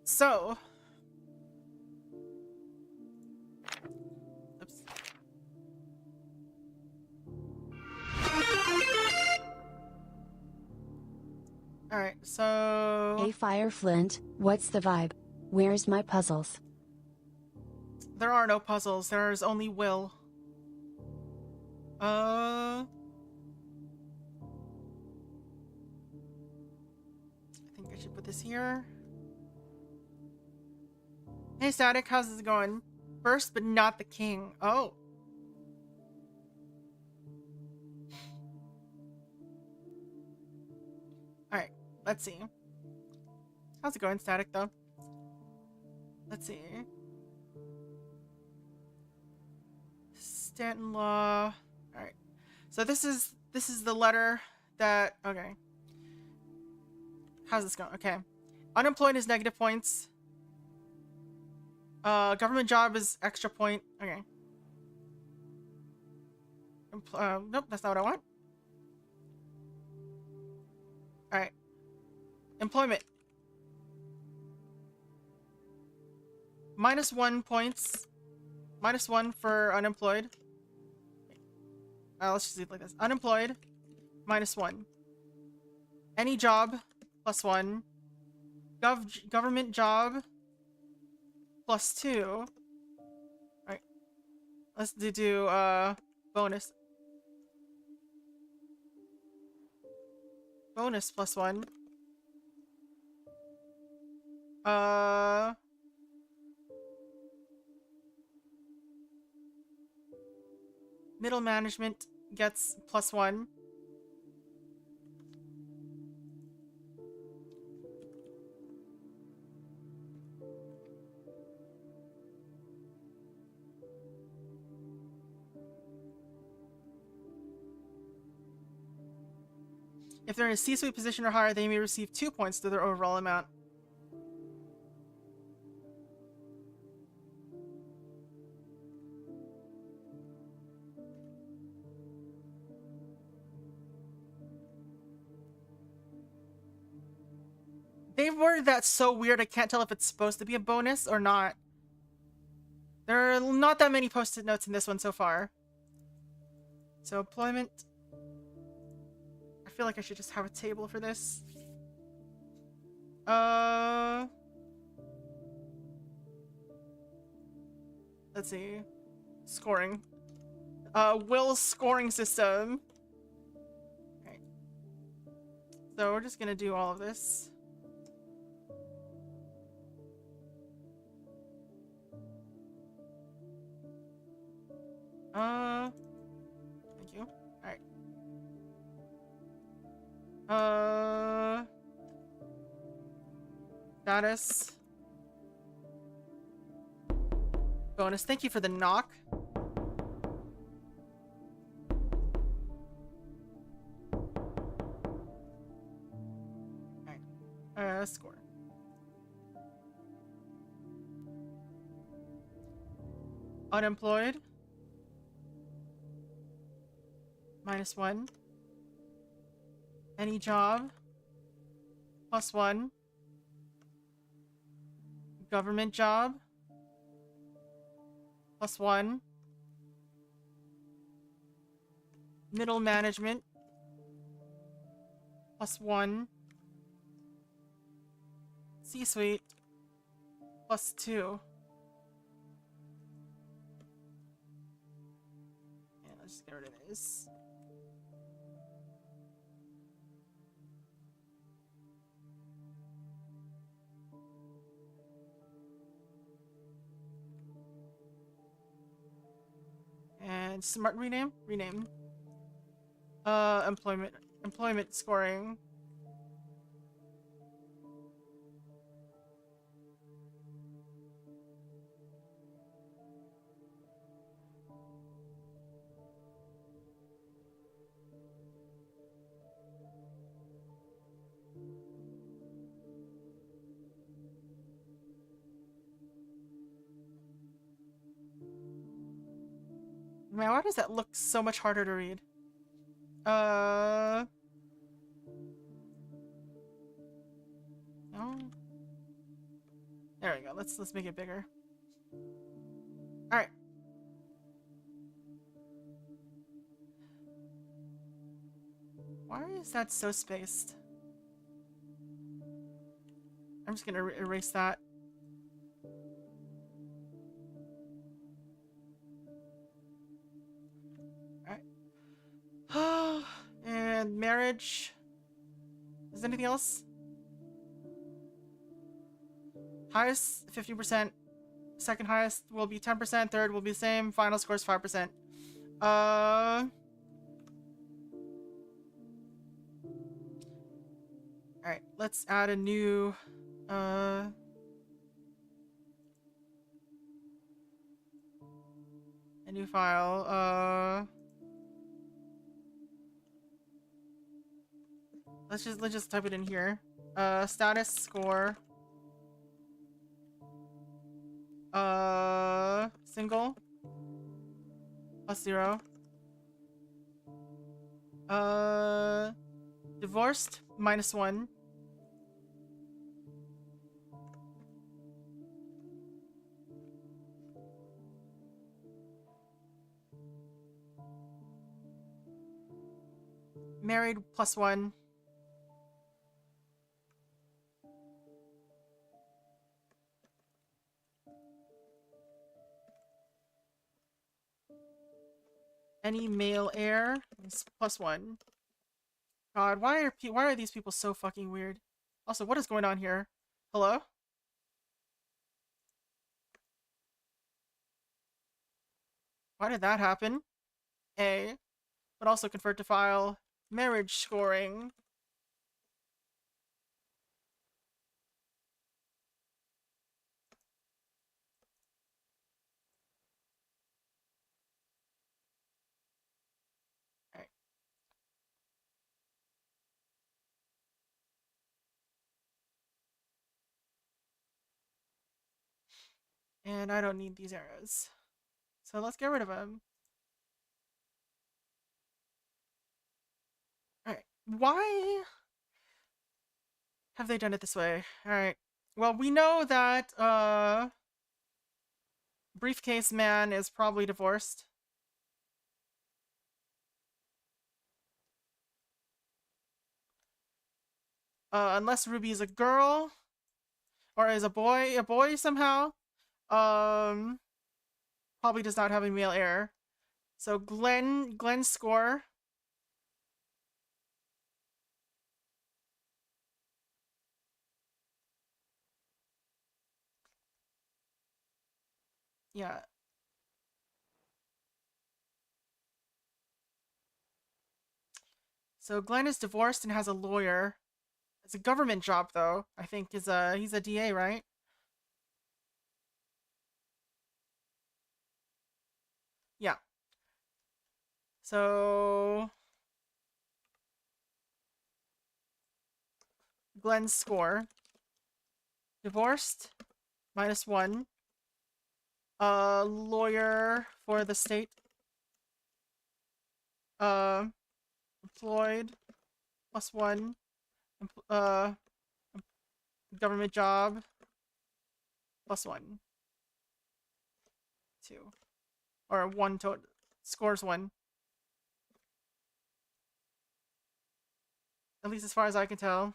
So. Oops. Alright, so. Hey Fireflint, what's the vibe? Where's my puzzles? There are no puzzles. There is only will. I think I should put this here. Hey Static, how's this going? First, but not the king. Oh. Alright, let's see. How's it going, Static, though? Let's see. Stanton-Law. Alright. So this is the letter that... Okay. How's this going? Okay. Unemployed is negative points. Government job is extra point. Okay. Nope, that's not what I want. Alright. Employment. -1 points. -1 for unemployed. Let's just leave it like this. Unemployed. -1. Any job. +1. Government job. +2. Alright. Let's do bonus. Bonus +1. Middle management gets +1. If they're in a C-suite position or higher, they may receive 2 points to their overall amount. They've worded that so weird I can't tell if it's supposed to be a bonus or not. There are not that many post-it notes in this one so far. So employment... I feel like I should just have a table for this. Let's see. Scoring. Will's scoring system. Okay. So we're just gonna do all of this. Thank you. Alright. Status. Bonus. Thank you for the knock. Alright. Score. Unemployed. -1. Any job. +1. Government job. +1. Middle management. +1. C-suite. +2. Yeah, let's just get rid of this. And smart rename? Rename. Employment scoring. Man, why does that look so much harder to read? No. There we go. Let's make it bigger. All right. Why is that so spaced? I'm just gonna erase that. Alright. And marriage. Is there anything else? Highest, 50%. Second highest will be 10%. Third will be the same. Final score is 5%. Alright, let's add a new file. Let's just type it in here. Status score. Single +0. Divorced -1. Married +1. Any male heir is +1. God, why are these people so fucking weird? Also, what is going on here? Hello? Why did that happen? A. But also convert to file. Marriage scoring. Alright. And I don't need these arrows. So let's get rid of them. Alright. Why have they done it this way? Alright. Well, we know that, Briefcase Man is probably divorced. Unless Ruby is a girl. Or is a boy somehow. Probably does not have a male heir. So Glenn's score. Yeah. So Glenn is divorced and has a lawyer. It's a government job though. I think he's a DA, right? Yeah. So Glenn's score. Divorced -1. Lawyer for the state. Employed +1. Government job +1. 2. Or 1 total. Scores 1. At least as far as I can tell.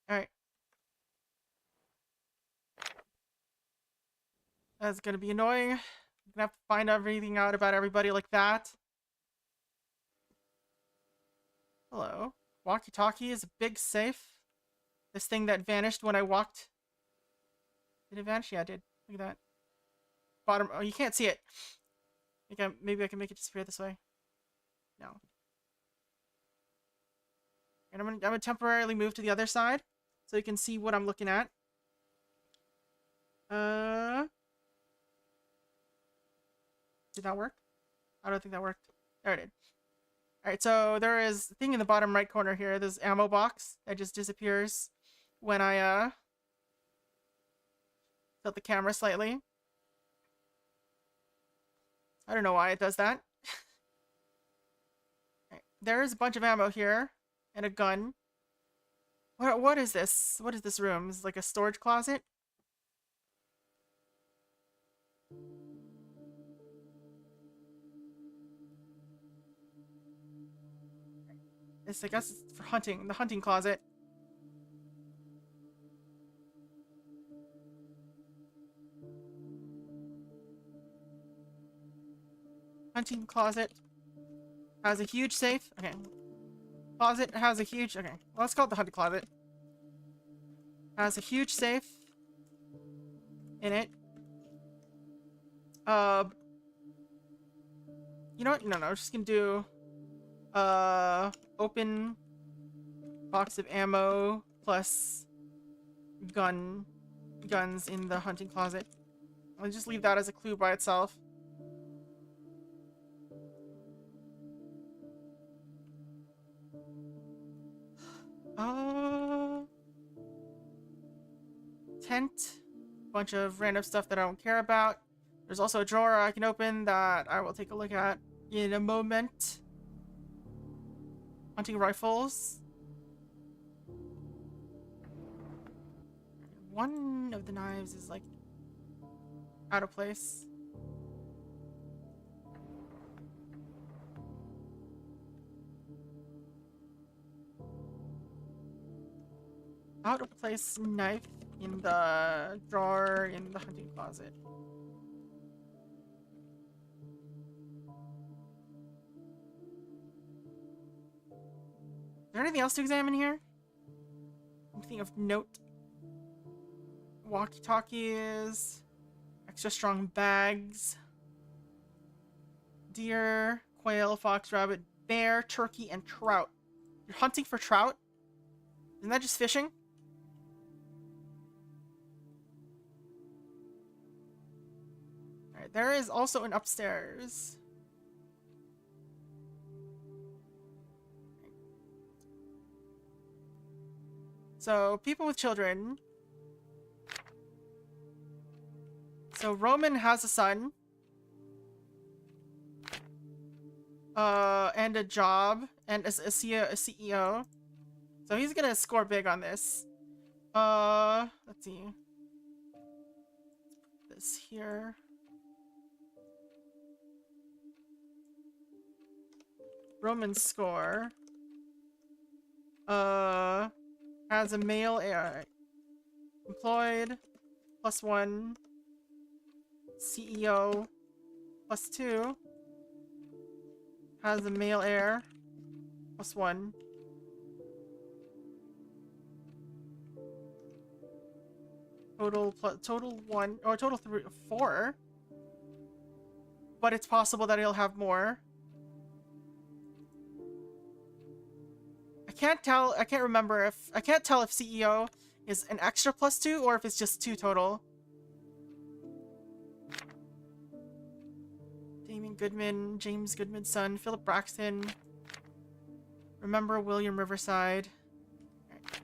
Alright. That's gonna be annoying. I'm gonna have to find everything out about everybody like that. Hello. Walkie-talkie is a big safe. This thing that vanished when I walked. Did it vanish? Yeah, it did. Look at that. Bottom. Oh, you can't see it. Maybe I can make it disappear this way. No. And I'm gonna temporarily move to the other side so you can see what I'm looking at. Did that work? I don't think that worked. There it did. Alright, so there is a thing in the bottom right corner here. There's ammo box that just disappears when I tilt the camera slightly. I don't know why it does that. Right. There's a bunch of ammo here and a gun. What is this? What is this room? Is it like a storage closet? I guess it's for hunting. The hunting closet. Hunting closet has a huge safe. Okay. Closet has a huge. Okay. Well, let's call it the hunting closet. Has a huge safe in it. You know what? No, I'm just gonna do open box of ammo plus guns in the hunting closet. I'll just leave that as a clue by itself. Tent. Bunch of random stuff that I don't care about. There's also a drawer I can open that I will take a look at in a moment. Hunting rifles. One of the knives is like out of place. Out of place knife in the drawer in the hunting closet. Is there anything else to examine here? Anything of note? Walkie-talkies, extra strong bags, deer, quail, fox, rabbit, bear, turkey, and trout. You're hunting for trout? Isn't that just fishing? Alright, there is also an upstairs. So, people with children. So, Roman has a son. And a job. And a CEO. So, he's gonna score big on this. Let's see. Put this here. Roman's score. Has a male heir. Employed. +1. CEO. +2. Has a male heir. +1. Total 1 or total 3 4. But it's possible that he'll have more. I can't remember if I can't tell if CEO is an extra +2 or if it's just 2 total. Damien Goodman, James Goodman's son, Philip Braxton. Remember William Riverside. Right.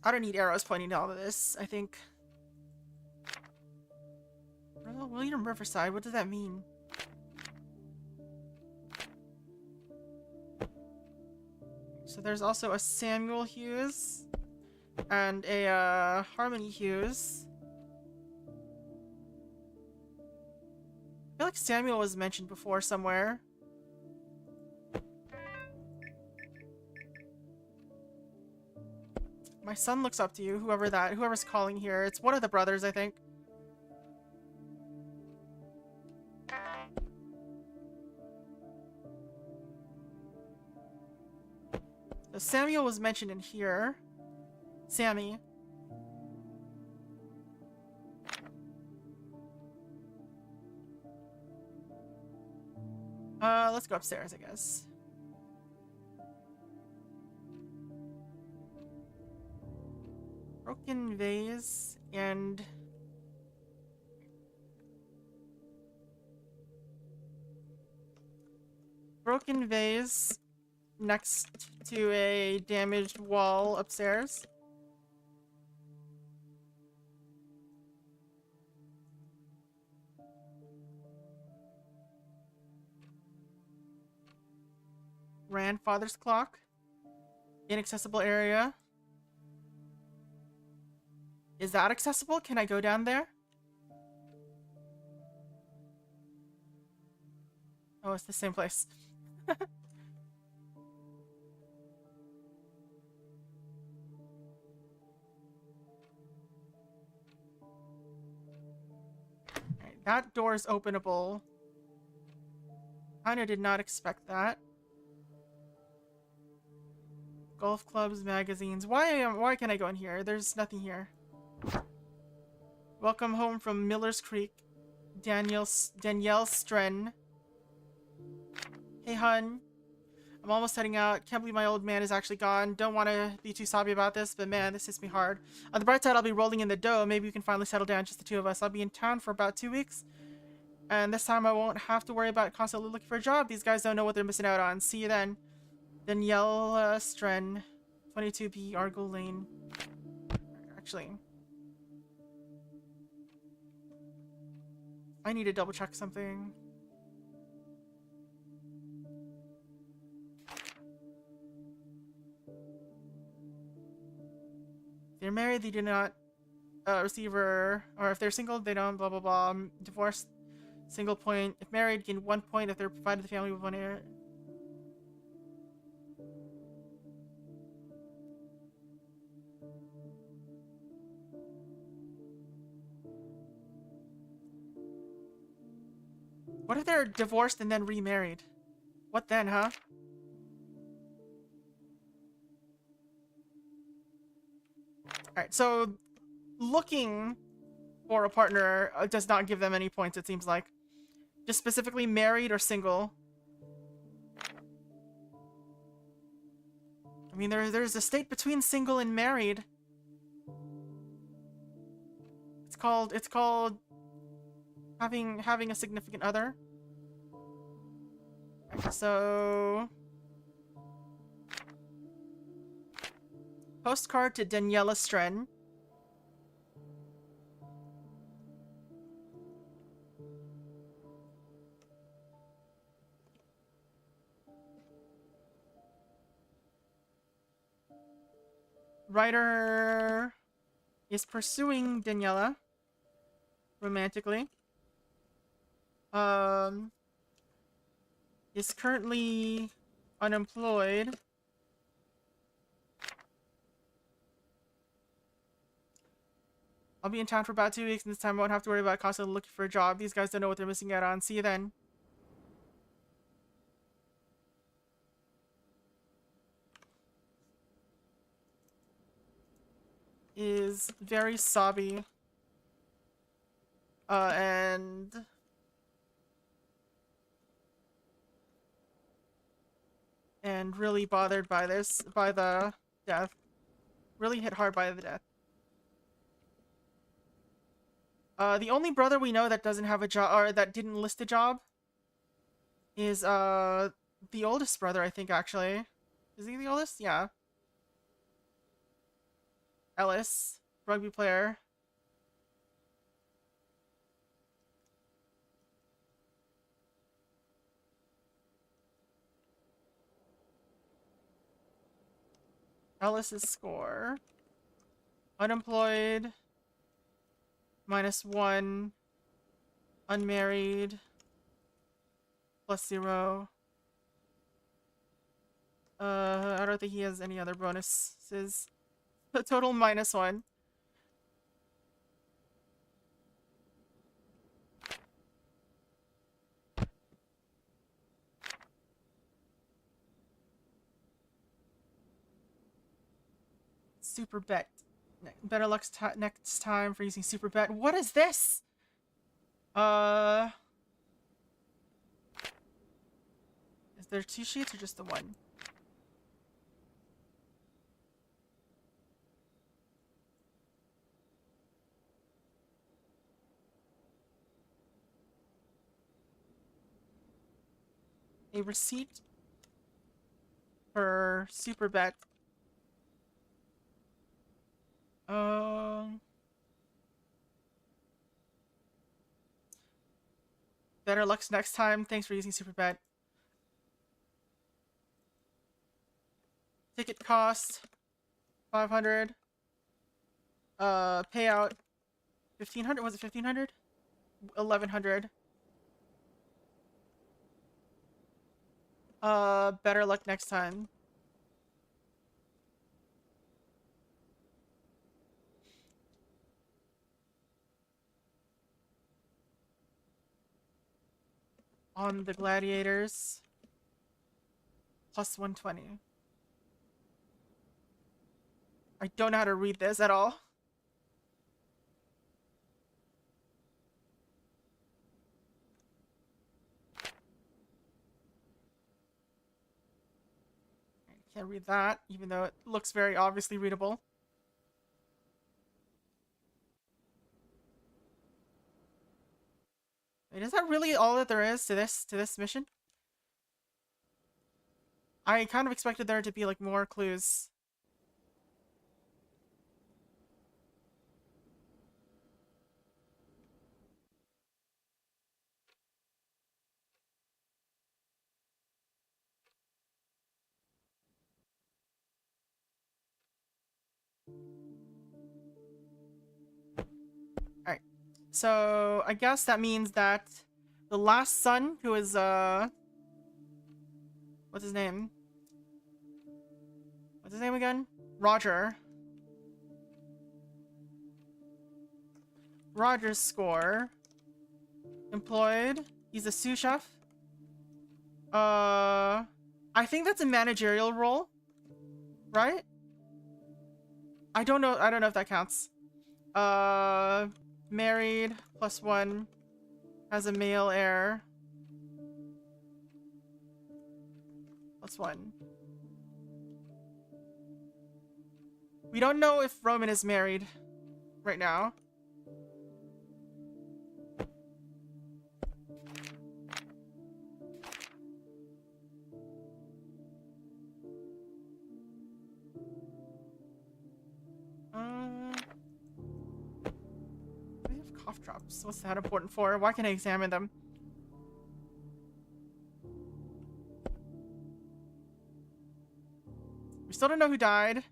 I don't need arrows pointing to all of this, I think. Well, William Riverside, what does that mean? So there's also a Samuel Hughes and a Harmony Hughes. I feel like Samuel was mentioned before somewhere. My son looks up to you, whoever's calling here. It's one of the brothers, I think. So Samuel was mentioned in here. Sammy. Let's go upstairs, I guess. Broken vase and Broken vase next to a damaged wall upstairs. Grandfather's clock. Inaccessible area. Is that accessible? Can I go down there? Oh, it's the same place. Alright, that door is openable. Kinda did not expect that. Golf clubs, magazines. Why can't I go in here? There's nothing here. Welcome home from Miller's Creek. Danielle Stren. Hey, hun. I'm almost heading out. Can't believe my old man is actually gone. Don't want to be too sobby about this, but man, this hits me hard. On the bright side, I'll be rolling in the dough. Maybe we can finally settle down, just the two of us. I'll be in town for about 2 weeks. And this time I won't have to worry about constantly looking for a job. These guys don't know what they're missing out on. See you then. Danielle Stren. 22B Argo Lane. Actually, I need to double check something. If they're married, they do not receive or if they're single, they don't, blah blah blah. Divorced, single point. If married, gain 1 point if they're provided the family with 1 heir. What if they're divorced and then remarried? What then, huh? Alright, so looking for a partner does not give them any points, it seems like. Just specifically married or single. I mean, there's a state between single and married. It's called having a significant other. Okay, so postcard to Daniela Stren. Writer is pursuing Daniela romantically. Is currently unemployed. I'll be in town for about 2 weeks, and this time I won't have to worry about constantly looking for a job. These guys don't know what they're missing out on. See you then. Is very sobby. And really bothered by the death. Really hit hard by the death. The only brother we know that doesn't have a job, or that didn't list a job, is the oldest brother, I think, actually. Is he the oldest? Yeah. Ellis, rugby player. Ellis's score. Unemployed. -1. Unmarried. +0. I don't think he has any other bonuses. Total -1. Super bet. Better luck next time for using super bet. What is this? Is there 2 sheets or just the one? a receipt for super bet. Better luck next time. Thanks for using super bet. Ticket cost 500. Payout 1500. Was it 1500? 1100. Better luck next time. On the gladiators. Plus 120. I don't know how to read this at all. I can't read that, even though it looks very obviously readable. Wait, is that really all that there is to this mission? I kind of expected there to be like more clues. Alright. So I guess that means that the last son, who is what's his name? What's his name again? Roger. Roger's score. Employed. He's a sous chef. I think that's a managerial role, right? I don't know if that counts. Married, +1, has a male heir, +1. We don't know if Roman is married right now. We have cough drops. What's that important for? Why can't I examine them? We still don't know who died.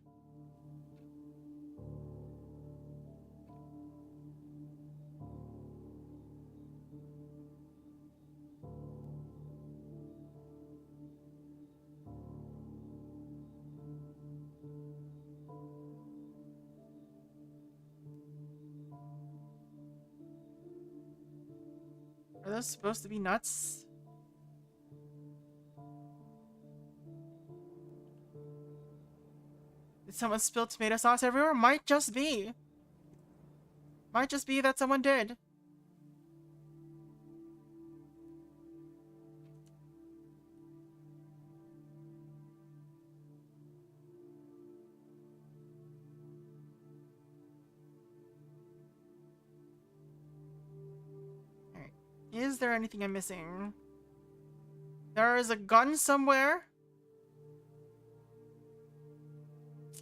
Are those supposed to be nuts? Did someone spill tomato sauce everywhere? Might just be. Might just be that someone did. Alright. Is there anything I'm missing? There is a gun somewhere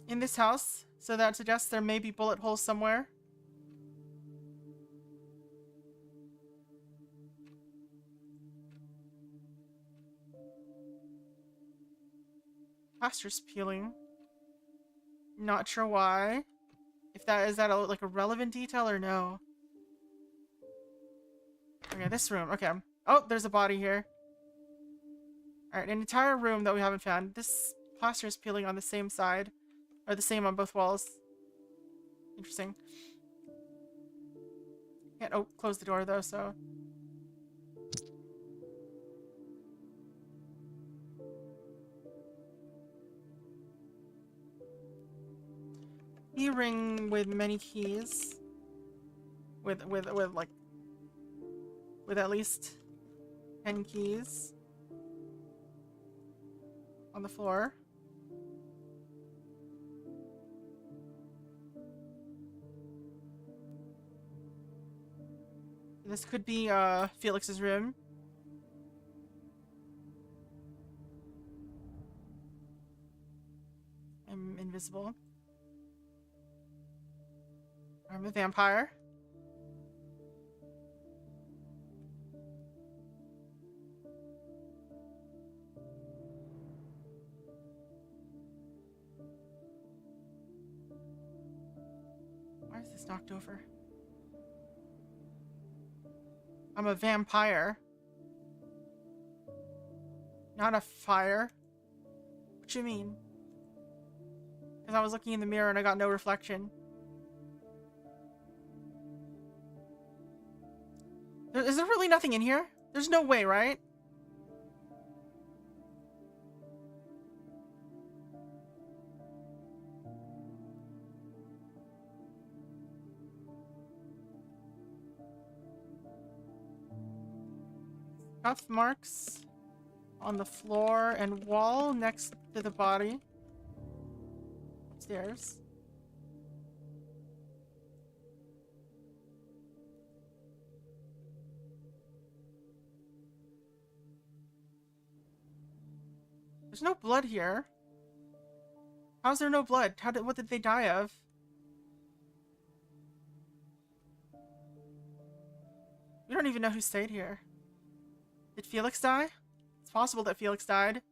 in this house, so that suggests there may be bullet holes somewhere. Plaster's peeling. Not sure why. If that is that like a relevant detail or no. Okay, this room. Okay. Oh, there's a body here. Alright, an entire room that we haven't found. This plaster is peeling on the same side. Or the same on both walls. Interesting. Can't close the door though, so. Key ring with many keys. With at least 10 keys. On the floor. This could be Felix's room. invisible. I'm a vampire. Why is this knocked over? I'm a vampire. Not a fire. What you mean? Because I was looking in the mirror and I got no reflection. Is there really nothing in here? There's no way, right? Cuff marks on the floor and wall next to the body. Upstairs. There's no blood here. How's there no blood? What did they die of? We don't even know who stayed here. Did Felix die? It's possible that Felix died.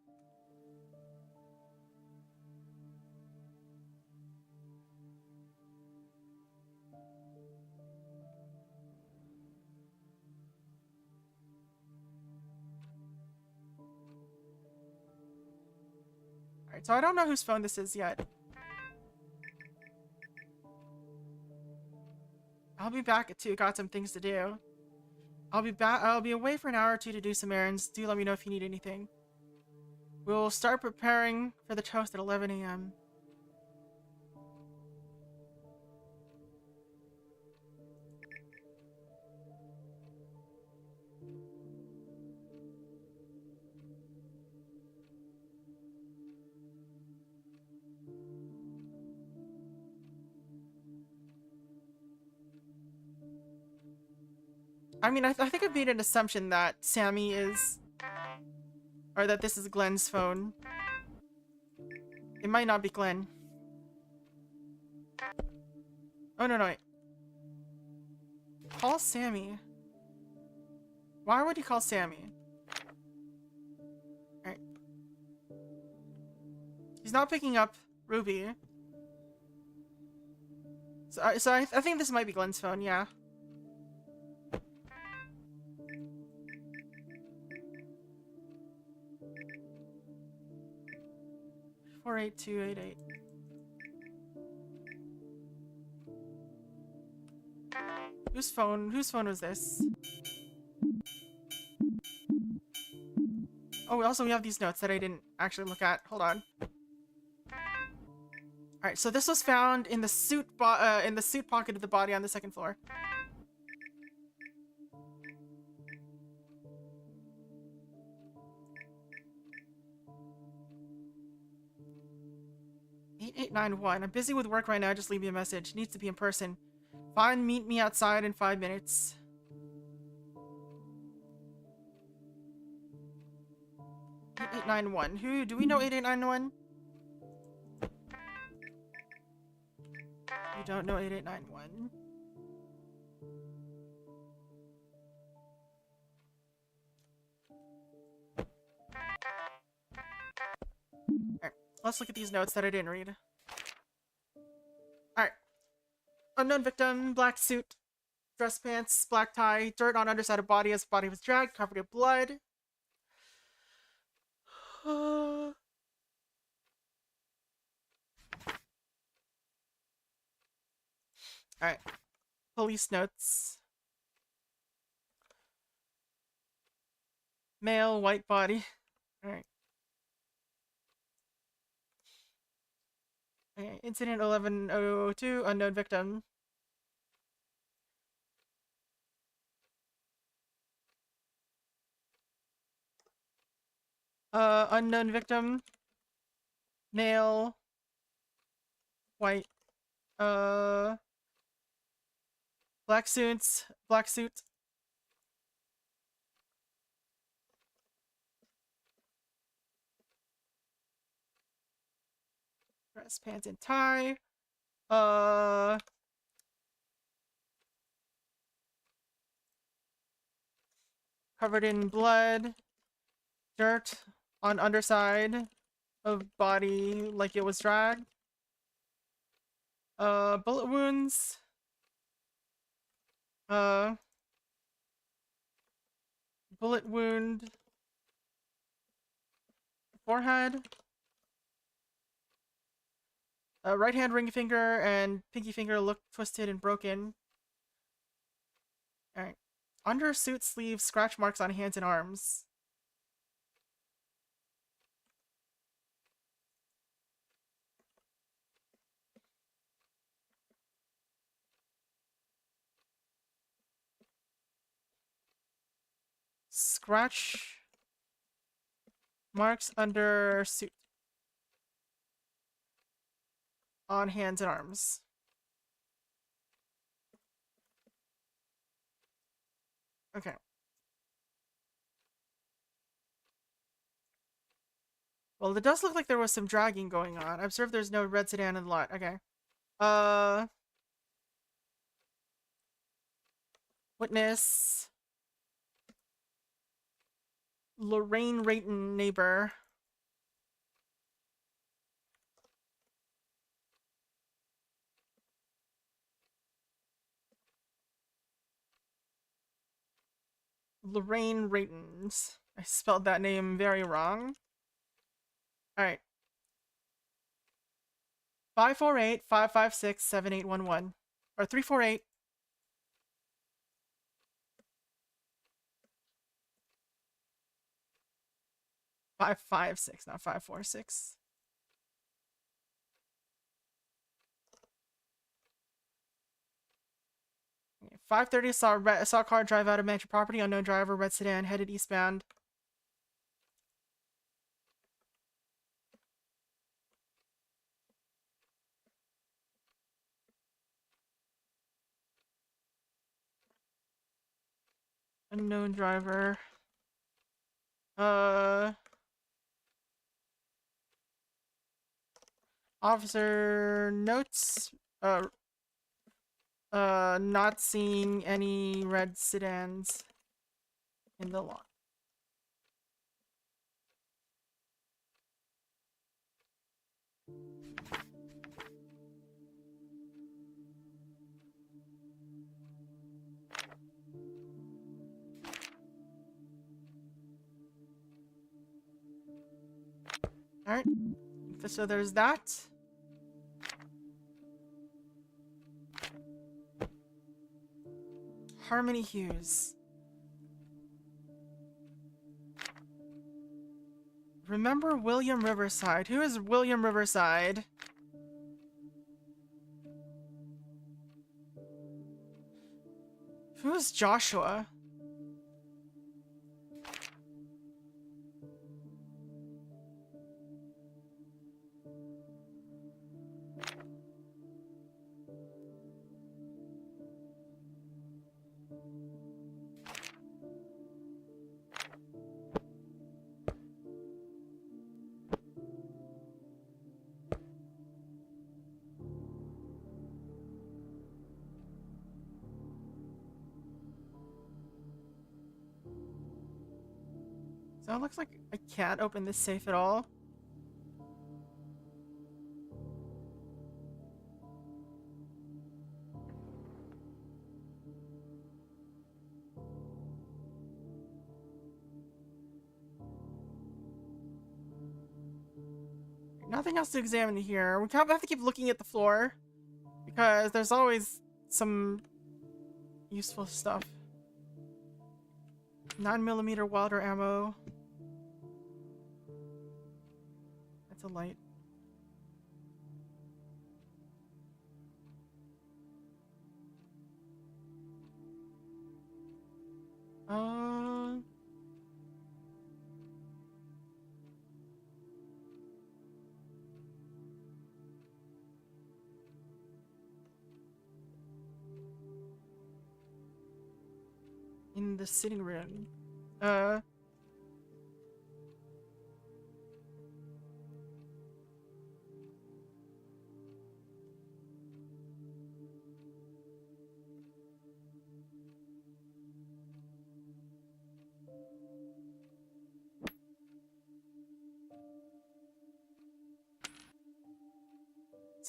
Alright, so I don't know whose phone this is yet. I'll be back at 2. Got some things to do. I'll be away for an hour or 2 to do some errands. Do let me know if you need anything. We'll start preparing for the toast at 11 a.m. I mean, I think I've made an assumption that Sammy is... Or that this is Glenn's phone. It might not be Glenn. Oh, no, wait. Call Sammy. Why would he call Sammy? Alright. He's not picking up Ruby. So I think this might be Glenn's phone, yeah. Four 8288. Whose phone was this? Oh, we have these notes that I didn't actually look at. Hold on. Alright, so this was found in the suit pocket of the body on the 2nd floor. I'm busy with work right now. Just leave me a message. Needs to be in person. Fine, meet me outside in 5 minutes. Who? Do we know 8891? We don't know 8891. Alright, let's look at these notes that I didn't read. Alright. Unknown victim, black suit, dress pants, black tie, dirt on underside of body as body was dragged, covered in blood. Alright. Police notes. Male, white body. Alright. Okay, incident 1102, unknown victim. Unknown victim. Male. White. Black suits. Black suit. dress, pants, and tie. Covered in blood, dirt on underside of body like it was dragged. Bullet wounds. Bullet wound. Forehead. Right hand ring finger and pinky finger look twisted and broken. Alright. Under suit sleeve, scratch marks on hands and arms. Scratch marks under suit. On hands and arms. Okay. Well, it does look like there was some dragging going on. I observed there's no red sedan in the lot. Okay. Witness. Lorraine Rayton, neighbor. Lorraine Raytons. I spelled that name very wrong. Alright. 548-556-7811. Or 348. Five five six, not 546. Okay, 5:30 saw a car drive out of mansion property. Unknown driver, red sedan, headed eastbound. Unknown driver. Officer notes. Not seeing any red sedans in the lot. Alright. So there's that. Harmony Hughes. Remember William Riverside. Who is William Riverside? Who is Joshua? So it looks like I can't open this safe at all. Nothing else to examine here. We kind of have to keep looking at the floor because there's always some useful stuff. 9mm welder ammo. That's a light. In the sitting room.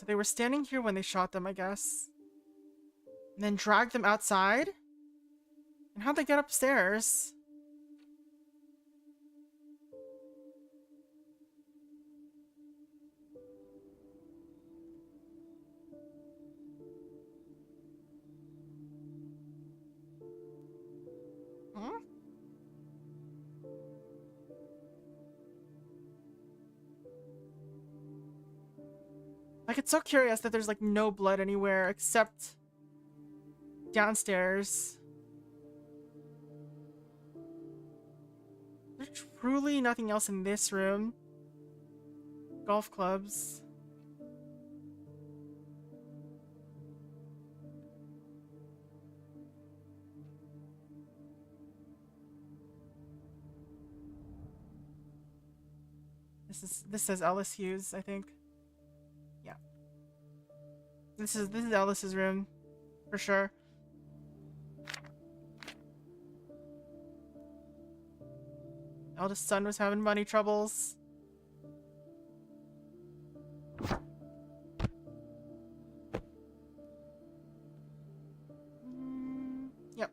So they were standing here when they shot them, I guess. And then dragged them outside? And how'd they get upstairs? Huh? Like, it's so curious that there's, like, no blood anywhere except downstairs. There's truly nothing else in this room. Golf clubs. This says Ellis Hughes, I think. Yeah. This is Ellis's room, for sure. Eldest son was having money troubles. Yep.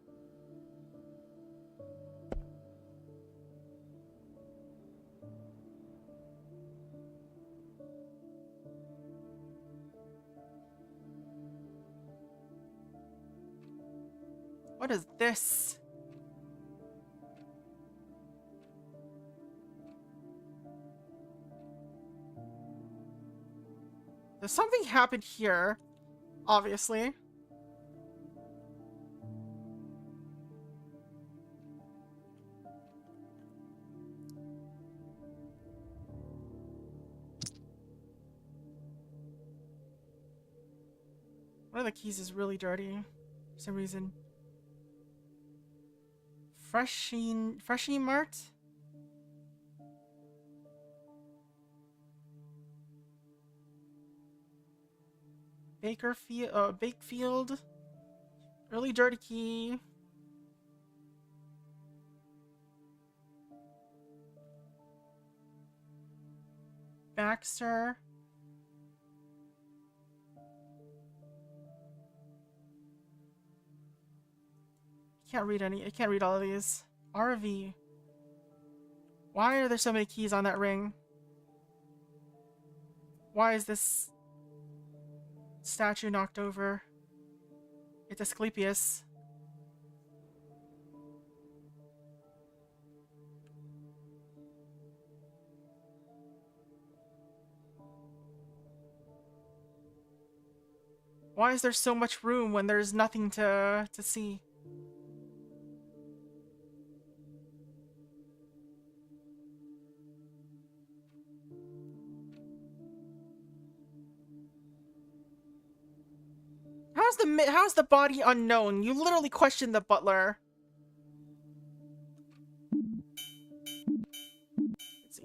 What is this? There's something happened here, obviously. One of the keys is really dirty for some reason. Freshie Mart? Bakefield. Really dirty key. Baxter. I can't read all of these. RV. Why are there so many keys on that ring? Why is this statue knocked over? It's Asclepius. Why is there so much room when there's nothing to see? How's the body unknown? You literally questioned the butler. Let's see.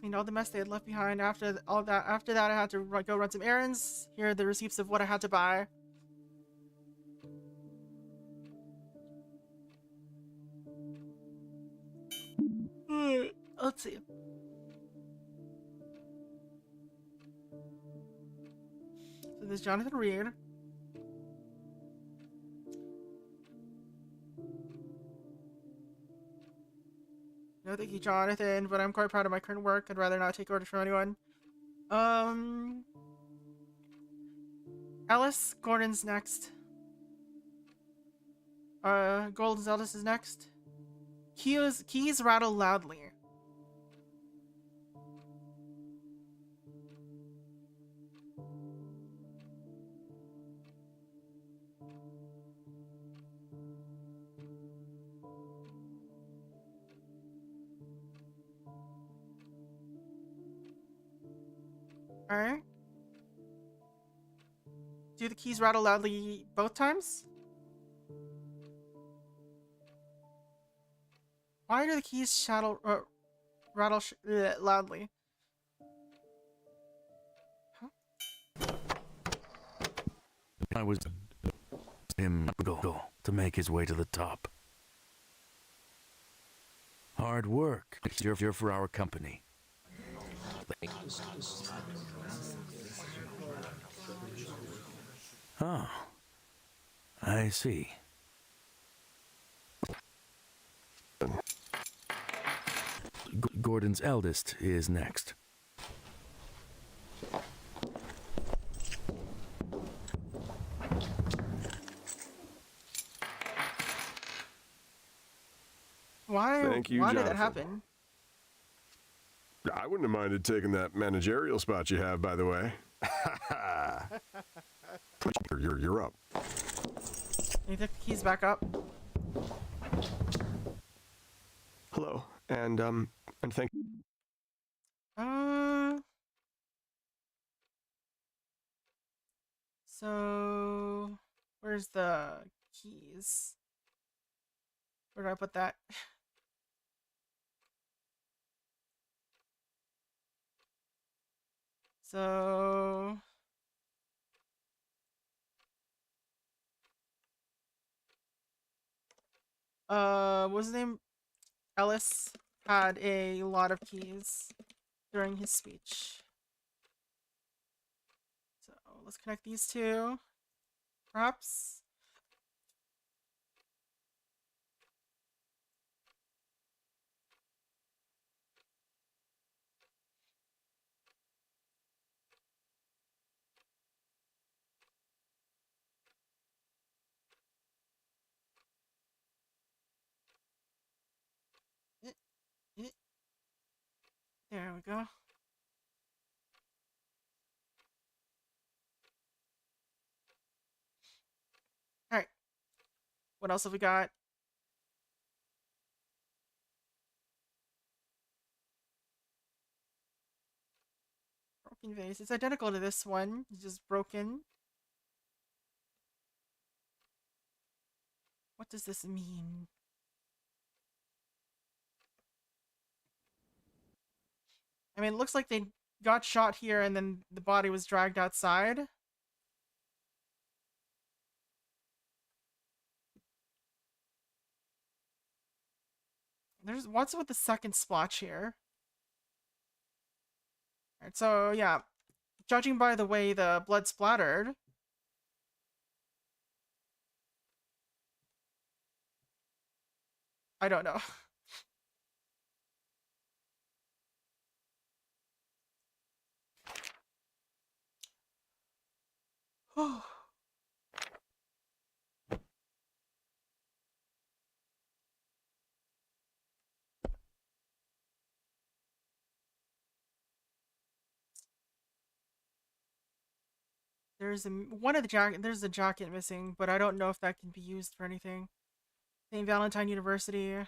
Cleaned all the mess they had left behind. After that, I had to go run some errands. Here are the receipts of what I had to buy. Let's see. So there's Jonathan Reed. No, thank you, Jonathan, but I'm quite proud of my current work. I'd rather not take orders from anyone. Alice Gordon's next. Golden Zeldis is next. Keys rattle loudly. Alright. Do the keys rattle loudly both times? Why do the keys rattle loudly? I was him go to make his way to the top. Hard work here for our company. Oh, I see. Gordon's eldest is next. Why? Thank you, Why did that Jonathan. happen? I wouldn't have minded taking that managerial spot you have, by the way. You're up. You pick the keys back up. Hello, and thank. So where's the keys? Where do I put that? So what's his name? Ellis had a lot of keys during his speech. So let's connect these two. Perhaps. There we go. Alright. What else have we got? Broken vase. It's identical to this one. It's just broken. What does this mean? I mean, it looks like they got shot here and then the body was dragged outside. What's with the second splotch here? Alright, so yeah. Judging by the way the blood splattered, I don't know. There's there's a jacket missing, but I don't know if that can be used for anything. St. Valentine University.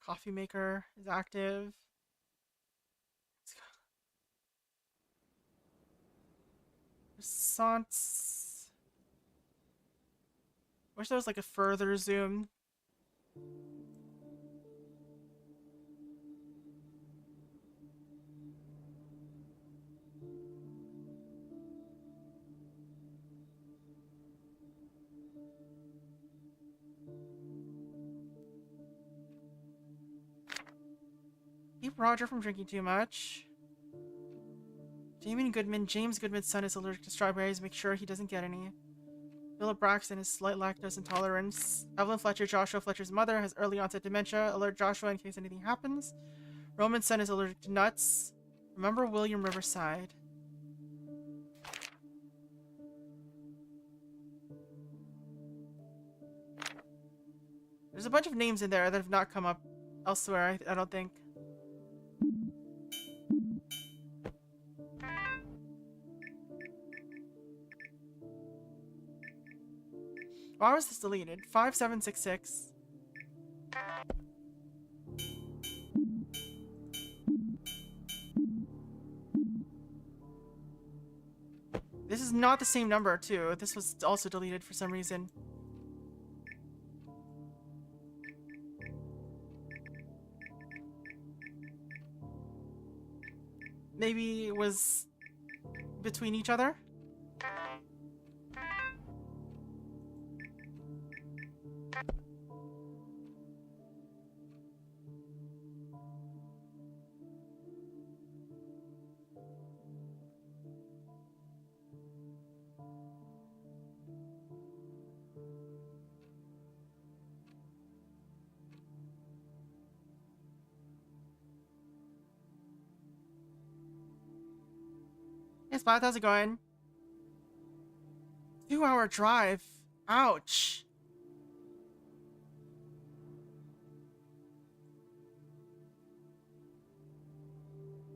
Coffee maker is active. Croissants. Wish there was like a further zoom. Keep Roger from drinking too much. James Goodman's son is allergic to strawberries. Make sure he doesn't get any. Philip Braxton has slight lactose intolerance. Evelyn Fletcher, Joshua Fletcher's mother, has early onset dementia. Alert Joshua in case anything happens. Roman's son is allergic to nuts. Remember William Riverside. There's a bunch of names in there that have not come up elsewhere, I don't think. Why was this deleted? 5766. This is not the same number, too. This was also deleted for some reason. maybe was between each other. Hey Spot, how's it going? 2-hour drive. Ouch.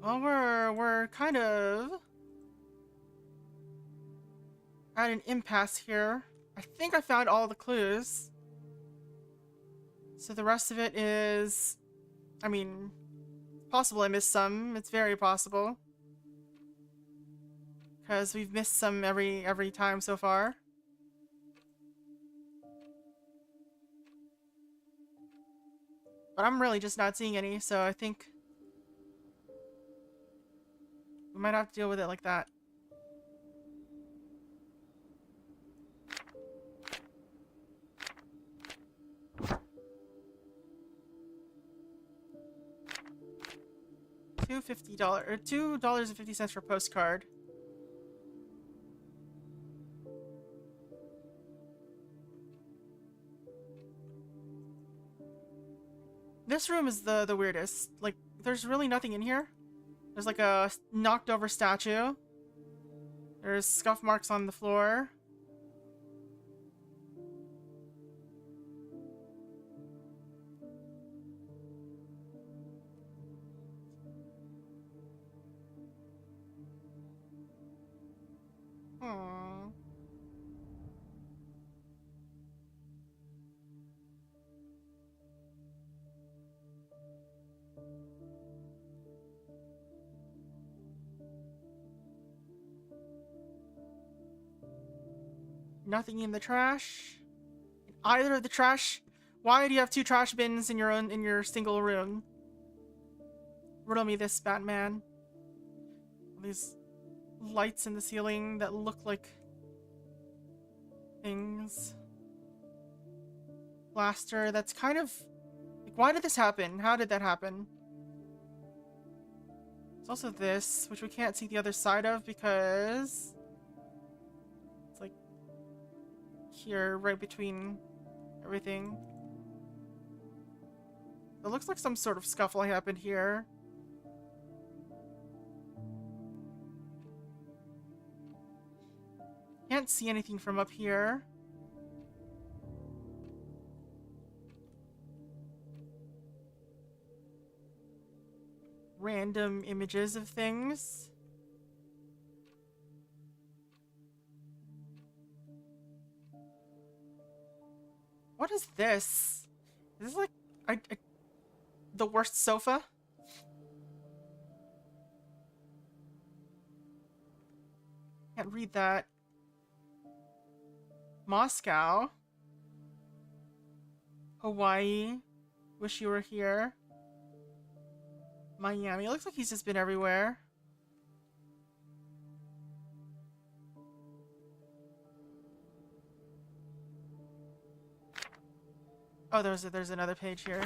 Well, we're kind of at an impasse here. I think I found all the clues. So the rest of it is, I mean, it's possible I missed some. It's very possible. Because we've missed some every time so far. But I'm really just not seeing any, so I think we might have to deal with it like that. $2.50 or $2.50 for postcard. This room is the weirdest. Like, there's really nothing in here. There's like a knocked over statue. There's scuff marks on the floor. Hmm. Nothing in the trash. In either of the trash. Why do you have two trash bins in your single room? Riddle me this, Batman. All these lights in the ceiling that look like things. Blaster that's kind of like, why did this happen? How did that happen? There's also this, which we can't see the other side of because it's like here, right between everything. It looks like some sort of scuffle happened here. Can't see anything from up here. Random images of things. What is this? Is this like the worst sofa? Can't read that. Moscow. Hawaii. Wish you were here. Miami. It looks like he's just been everywhere. Oh, there's another page here.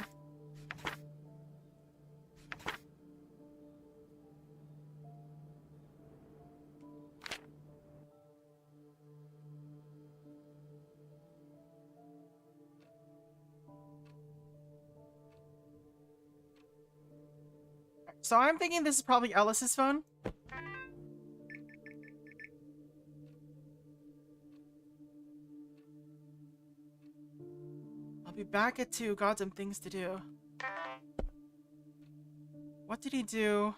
So I'm thinking this is probably Ellis's phone. I'll be back at 2. Got some things to do. What did he do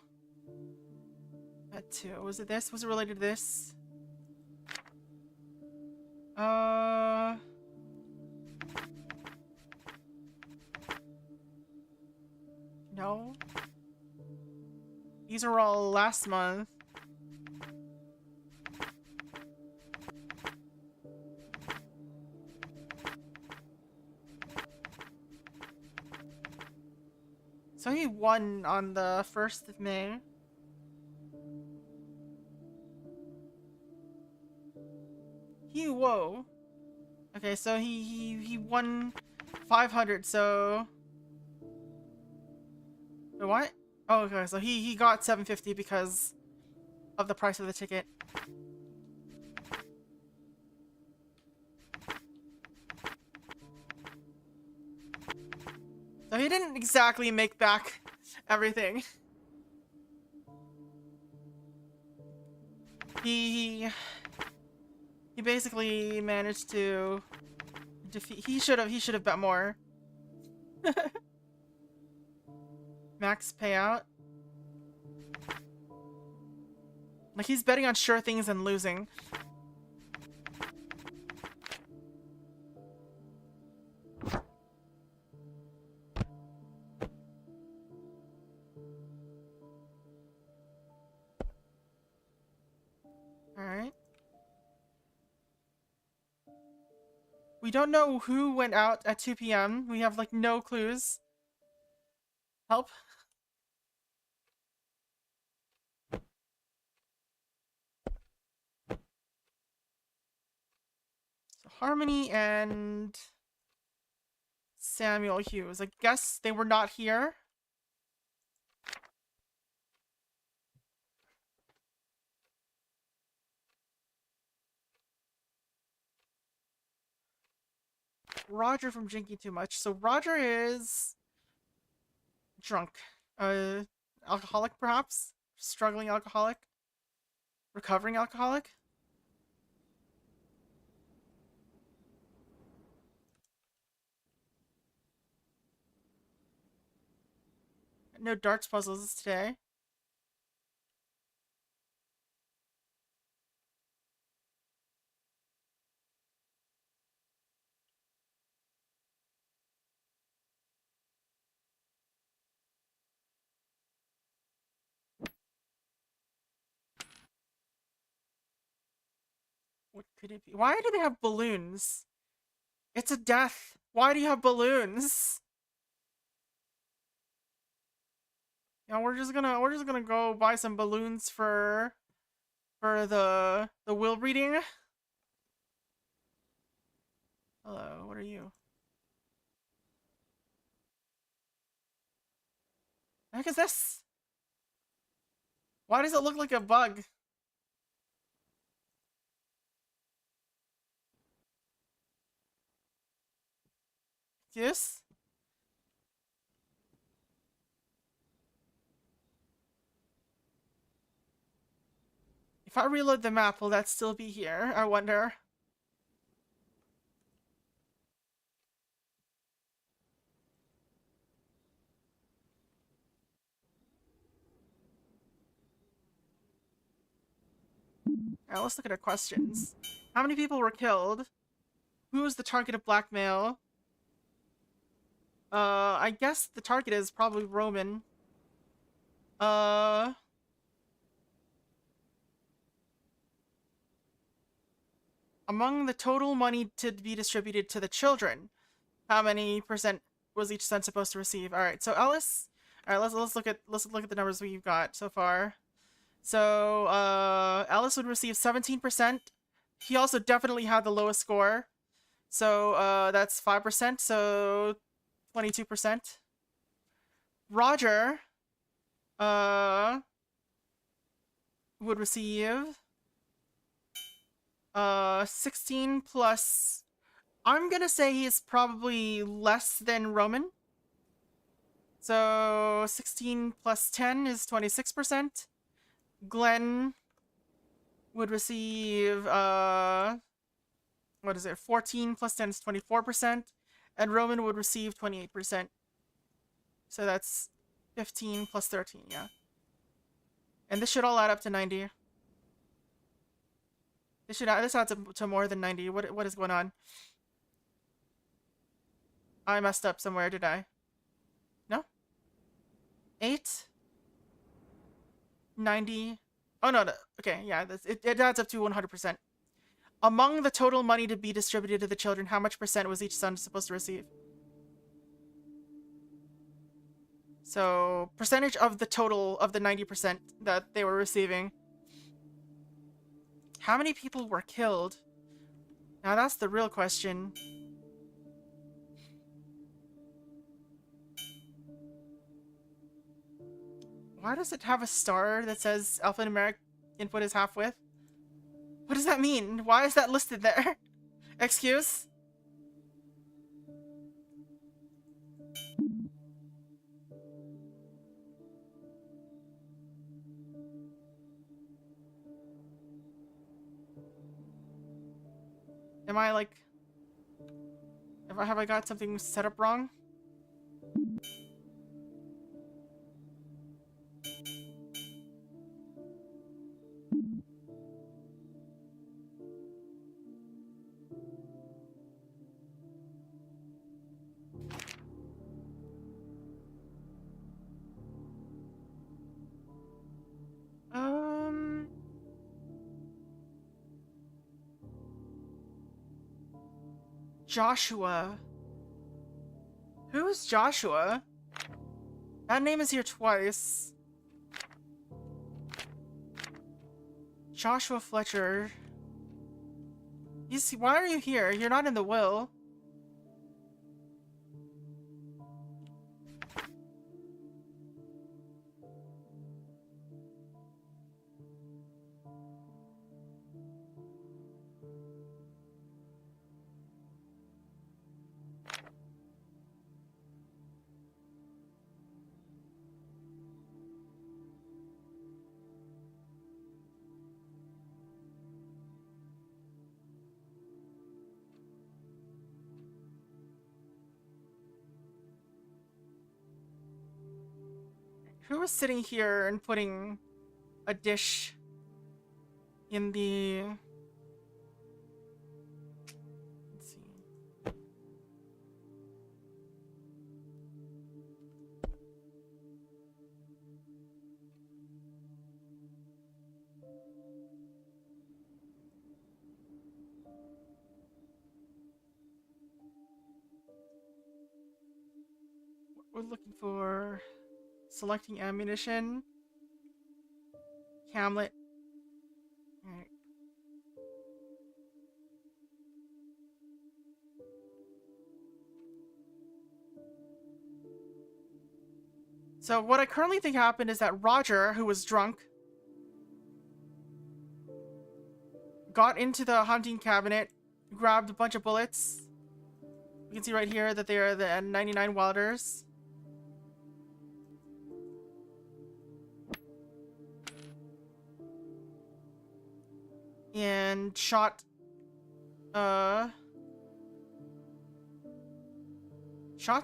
at 2? Was it this? Was it related to this? No. These are all last month. So he won on the 1st of May. Whoa. Okay, so he won 500, so... Wait, what? Oh, okay, so he got 750 because of the price of the ticket. So he didn't exactly make back everything. He basically managed to defeat. He should have bet more. Max payout. Like, he's betting on sure things and losing. Alright. We don't know who went out at 2 p.m. We have, like, no clues. Help. So Harmony and Samuel Hughes. I guess they were not here. Roger from drinking too much. So Roger is drunk. Alcoholic, perhaps? Struggling alcoholic? Recovering alcoholic? No darts puzzles today. What could it be? Why do they have balloons? It's a death. Why do you have balloons? Yeah, we're just gonna go buy some balloons for the will reading. Hello, what are you? The heck is this? Why does it look like a bug? Yes? If I reload the map, will that still be here? I wonder. Alright, let's look at our questions. How many people were killed? Who was the target of blackmail? I guess the target is probably Roman. Among the total money to be distributed to the children, how many percent was each son supposed to receive? All right, so Ellis. All right, let's look at the numbers we've got so far. So Ellis would receive 17%. He also definitely had the lowest score. So that's 5%. So 22%. Roger would receive 16 plus. I'm gonna say he's probably less than Roman. So 16 plus 10 is 26%. Glenn would receive what is it? 14 plus 10 is 24%. And Roman would receive 28%. So that's 15 plus 13, yeah. And this should all add up to 90. This adds up to more than 90. What is going on? I messed up somewhere, did I? No? 8? 90? Oh, no. Okay, yeah. It adds up to 100%. Among the total money to be distributed to the children, how much percent was each son supposed to receive? So, percentage of the total of the 90% that they were receiving. How many people were killed? Now that's the real question. Why does it have a star that says alphanumeric input is half width? What does that mean? Why is that listed there? Excuse? Am I like... Have I got something set up wrong? Joshua. Who's Joshua? That name is here twice. Joshua Fletcher. Why are you here? You're not in the will. Who was sitting here and putting a dish in the... Let's see. We're looking for... Selecting ammunition. Hamlet. Alright. So what I currently think happened is that Roger, who was drunk, got into the hunting cabinet, grabbed a bunch of bullets. You can see right here that they are the 99 Wilders. And shot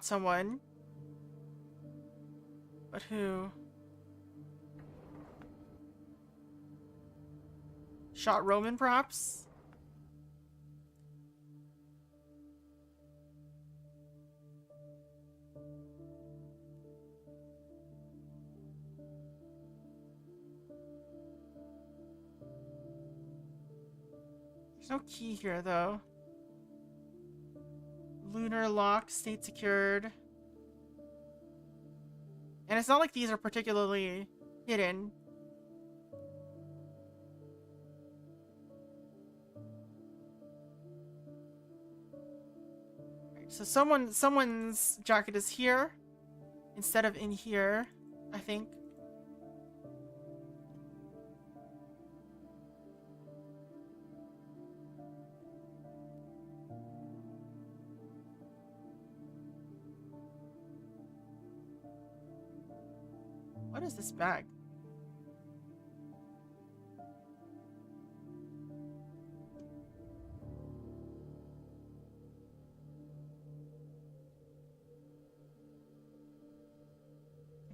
someone. But who? Shot Roman, perhaps? There's no key here, though. Lunar locked, state secured. And it's not like these are particularly hidden. Right, so someone's jacket is here instead of in here, I think. What is this bag?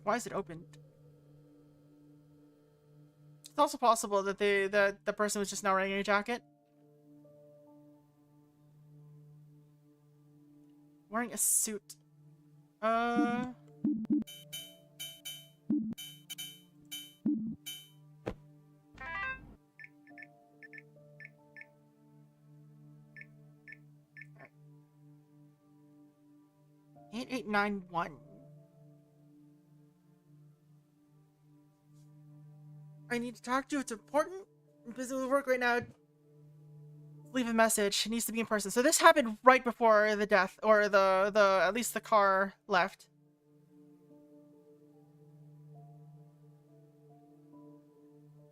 Why is it opened? It's also possible that the person was just not wearing a jacket. Wearing a suit. 8891. I need to talk to you. It's important. I'm busy with work right now. Leave a message. It needs to be in person. So this happened right before the death, or the at least the car left.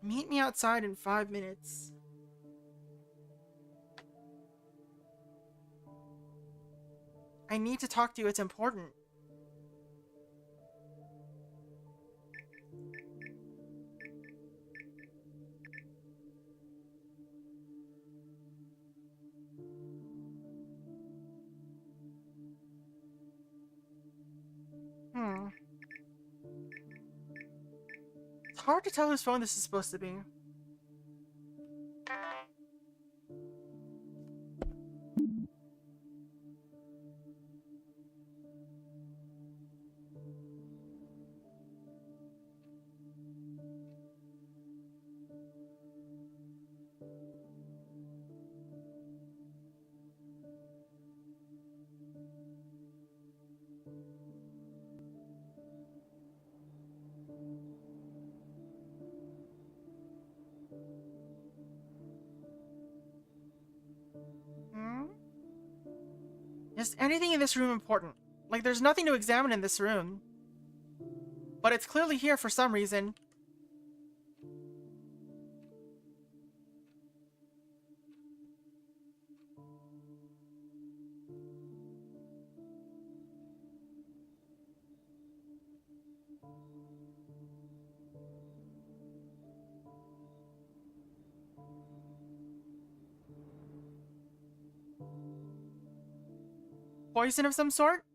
Meet me outside in 5 minutes. I need to talk to you. It's important. It's hard to tell whose phone this is supposed to be. Is anything in this room important? Like, there's nothing to examine in this room. But it's clearly here for some reason. Poison of some sort?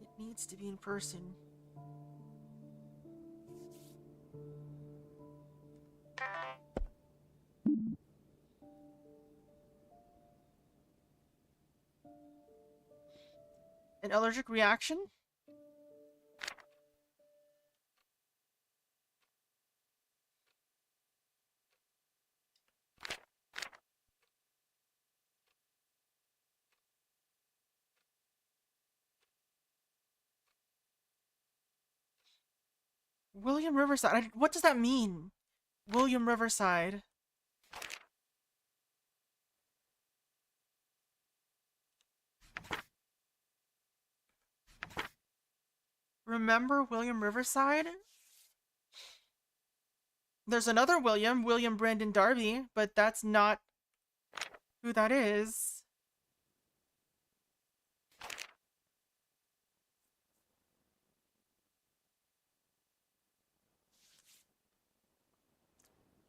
It needs to be in person. An allergic reaction? William Riverside. What does that mean? William Riverside. Remember William Riverside? There's another William, William Brandon Darby, but that's not who that is.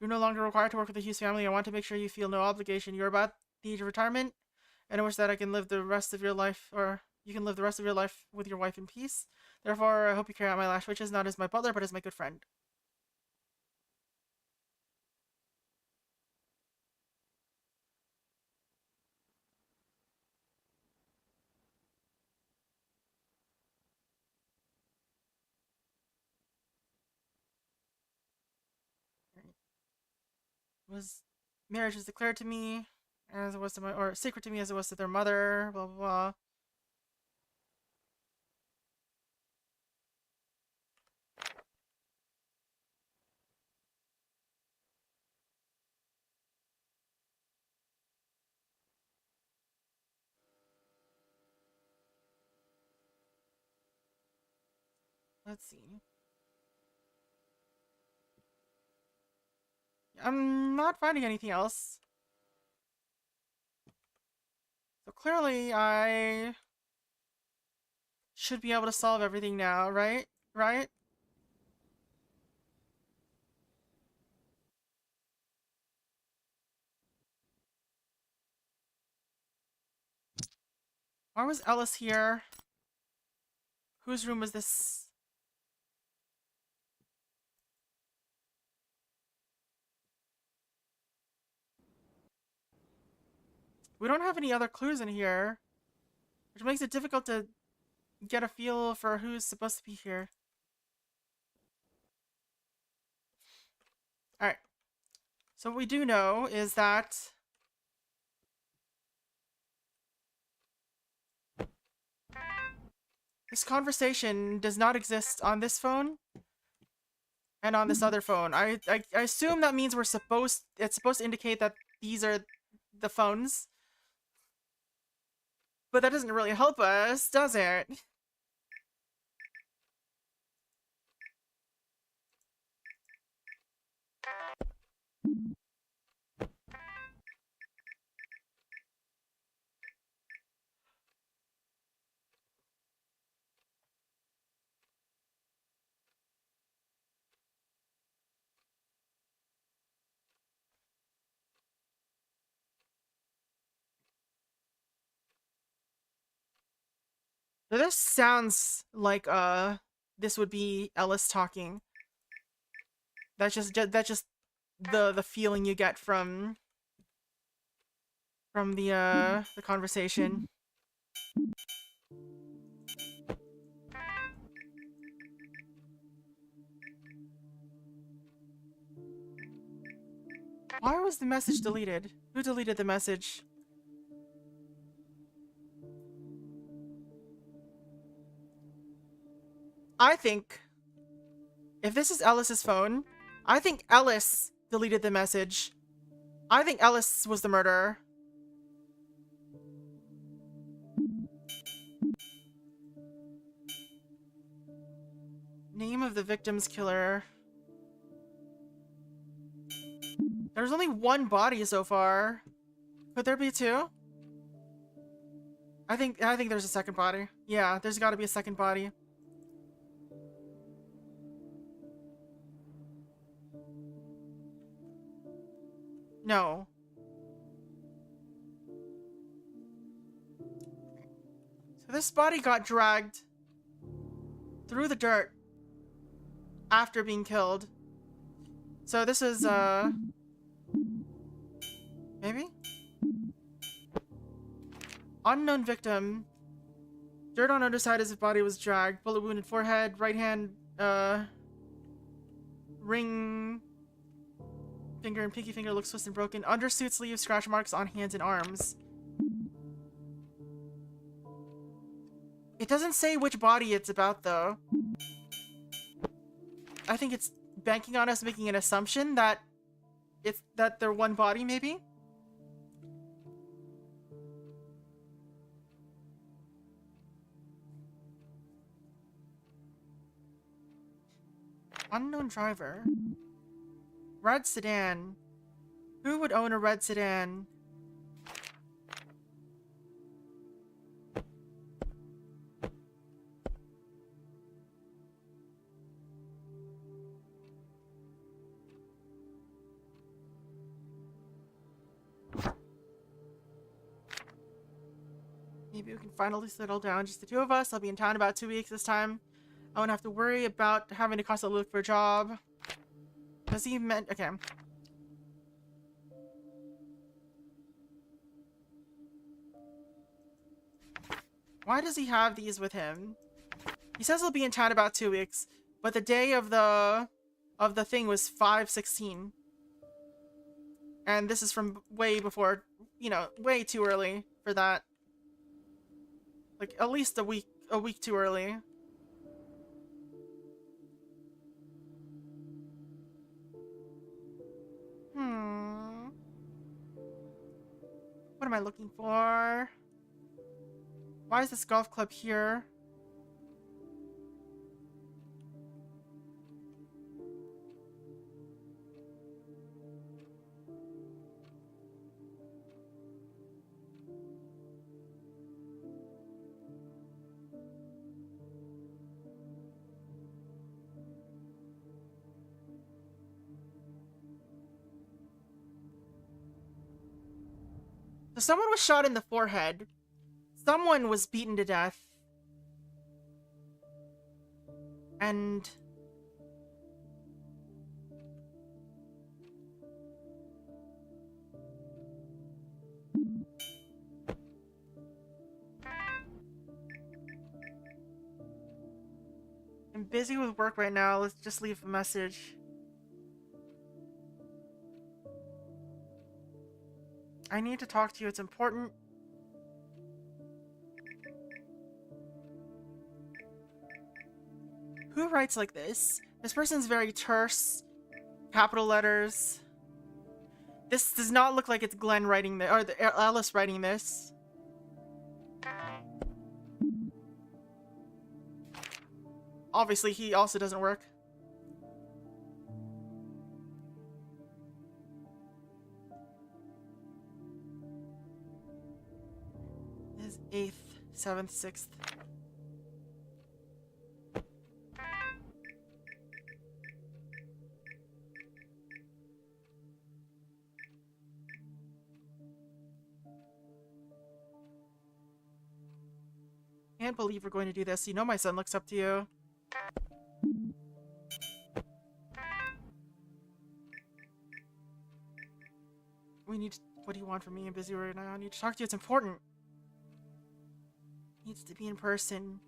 You're no longer required to work with the Hughes family. I want to make sure you feel no obligation. You're about the age of retirement, and I wish that I can live the rest of your life, or you can live the rest of your life with your wife in peace. Therefore, I hope you carry out my last wishes, not as my butler, but as my good friend. Was marriage was declared to me as it was to my, or sacred to me as it was to their mother, blah blah blah. Let's see. I'm not finding anything else. So clearly I should be able to solve everything now, right? Right? Why was Ellis here? Whose room was this? We don't have any other clues in here, which makes it difficult to get a feel for who's supposed to be here. Alright. So what we do know is that This conversation does not exist on this phone and on this other phone. I assume that means it's supposed to indicate that these are the phones. But that doesn't really help us, does it? So this sounds like this would be Ellis talking. That's just the feeling you get from the conversation. Why was the message deleted? Who deleted the message? I think if this is Ellis's phone, I think Ellis deleted the message. I think Ellis was the murderer. Name of the victim's killer. There's only one body so far. Could there be two? I think there's a second body. Yeah, there's got to be a second body. No. So this body got dragged through the dirt after being killed. So this is, maybe? Unknown victim. Dirt on underside as if body was dragged. Bullet wounded forehead, right hand, ring, finger and pinky finger looks twisted and broken. Undersuit sleeve, scratch marks on hands and arms. It doesn't say which body it's about, though. I think it's banking on us making an assumption that they're one body, maybe? Unknown driver. Red sedan. Who would own a red sedan? Maybe we can finally settle down, just the two of us. I'll be in town about 2 weeks this time. I won't have to worry about having to constantly look for a job. Does he meant okay. Why does he have these with him? He says he'll be in town about 2 weeks, but the day of the thing was 5/16. And this is from way before, you know, way too early for that. Like at least a week too early. What am I looking for? Why is this golf club here? So someone was shot in the forehead. Someone was beaten to death. And I'm busy with work right now. Let's just leave a message. I need to talk to you. It's important. Who writes like this? This person's very terse. Capital letters. This does not look like it's Glenn writing this, or Alice writing this. Obviously, he also doesn't work. His 8th, 7th, 6th. Can't believe we're going to do this. You know my son looks up to you. We need to, what do you want from me? I'm busy right now. I need to talk to you. It's important. Needs to be in person.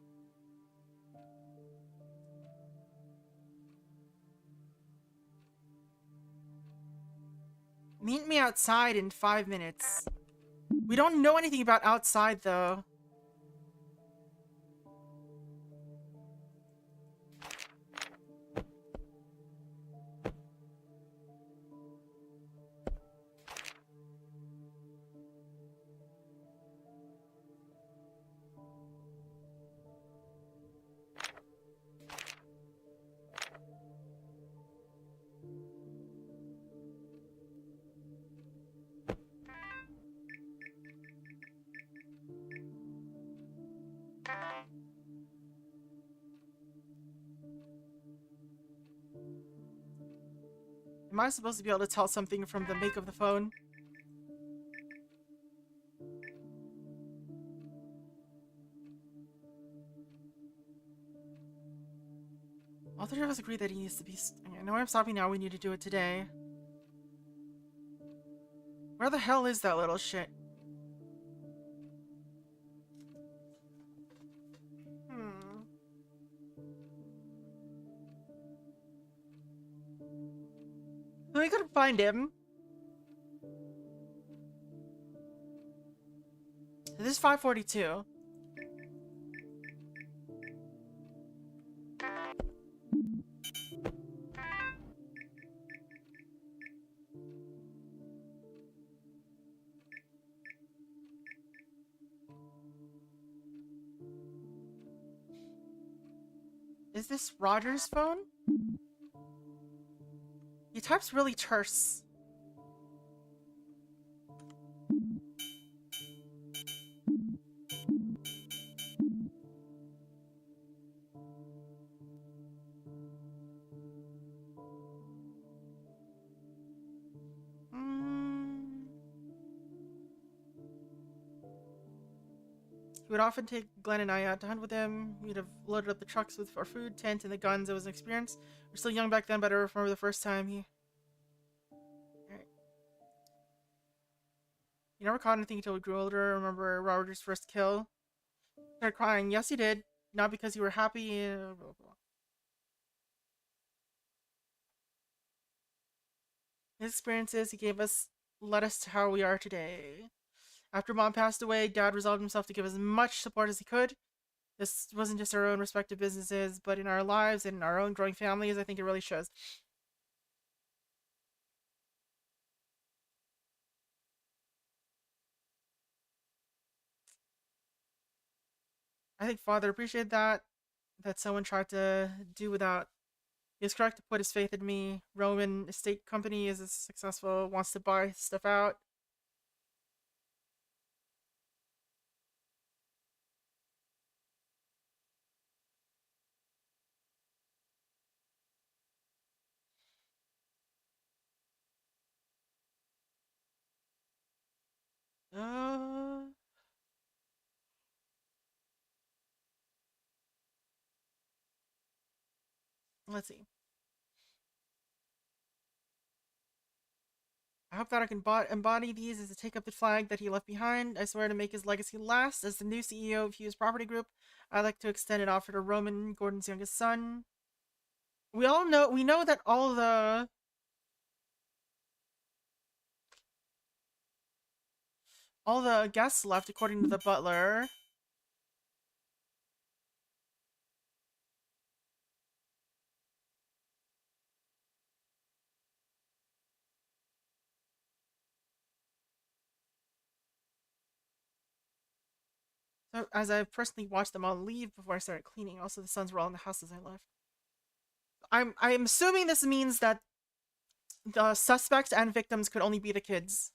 Meet me outside in 5 minutes. We don't know anything about outside, though. Am I supposed to be able to tell something from the make of the phone? All three of us agree that he needs to be. I know I'm stopping now. We need to do it today. Where the hell is that little shit? We couldn't find him. This is 542. Is this Roger's phone? He types really terse. He would often take Glenn and I out to hunt with him. We'd have loaded up the trucks with our food, tent, and the guns. It was an experience. We were still young back then, but I remember the first time he... Alright. He never caught anything until we grew older. I remember Roger's first kill. Started crying. Yes, he did. Not because you were happy. Blah, blah, blah. His experiences he gave us led us to how we are today. After Mom passed away, Dad resolved himself to give as much support as he could. This wasn't just our own respective businesses, but in our lives and in our own growing families. I think it really shows. I think Father appreciated that someone tried to do without. He is correct to put his faith in me. Roman estate company is successful, wants to buy stuff out. Let's see. I hope that I can embody these as to take up the flag that he left behind. I swear to make his legacy last. As the new CEO of Hughes Property Group, I'd like to extend an offer to Roman, Gordon's youngest son. We know that all the guests left, according to the butler. So, as I personally watched them all leave before I started cleaning. Also, the sons were all in the house as I left. I'm assuming this means that the suspects and victims could only be the kids.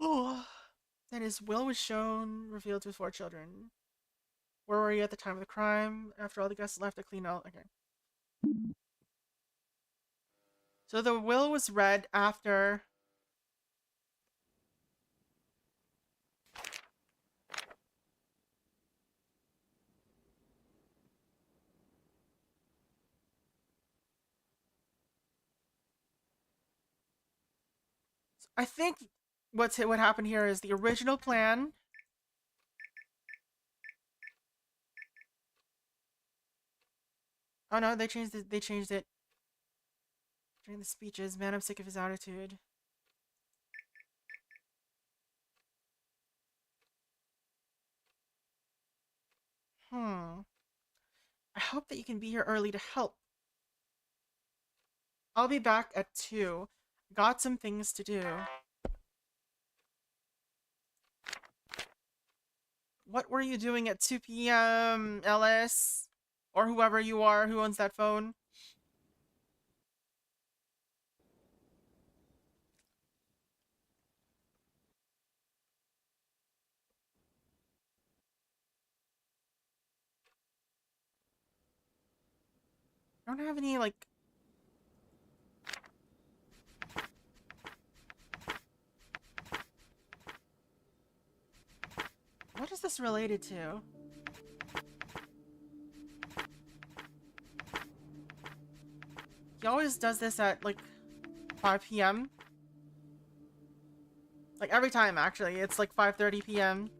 Oh. Then his will was shown, revealed to his 4 children. Where were you at the time of the crime? After all the guests left to clean out. Okay. So the will was read after. I think what happened here is the original plan. Oh no, they changed it. They changed it during the speeches. Man, I'm sick of his attitude. I hope that you can be here early to help. I'll be back at 2. Got some things to do. What were you doing at 2 p.m., Ellis? Or whoever you are who owns that phone? I don't have any, like... What is this related to? He always does this at, like, 5 p.m. Like, every time, actually. It's, like, 5:30 p.m.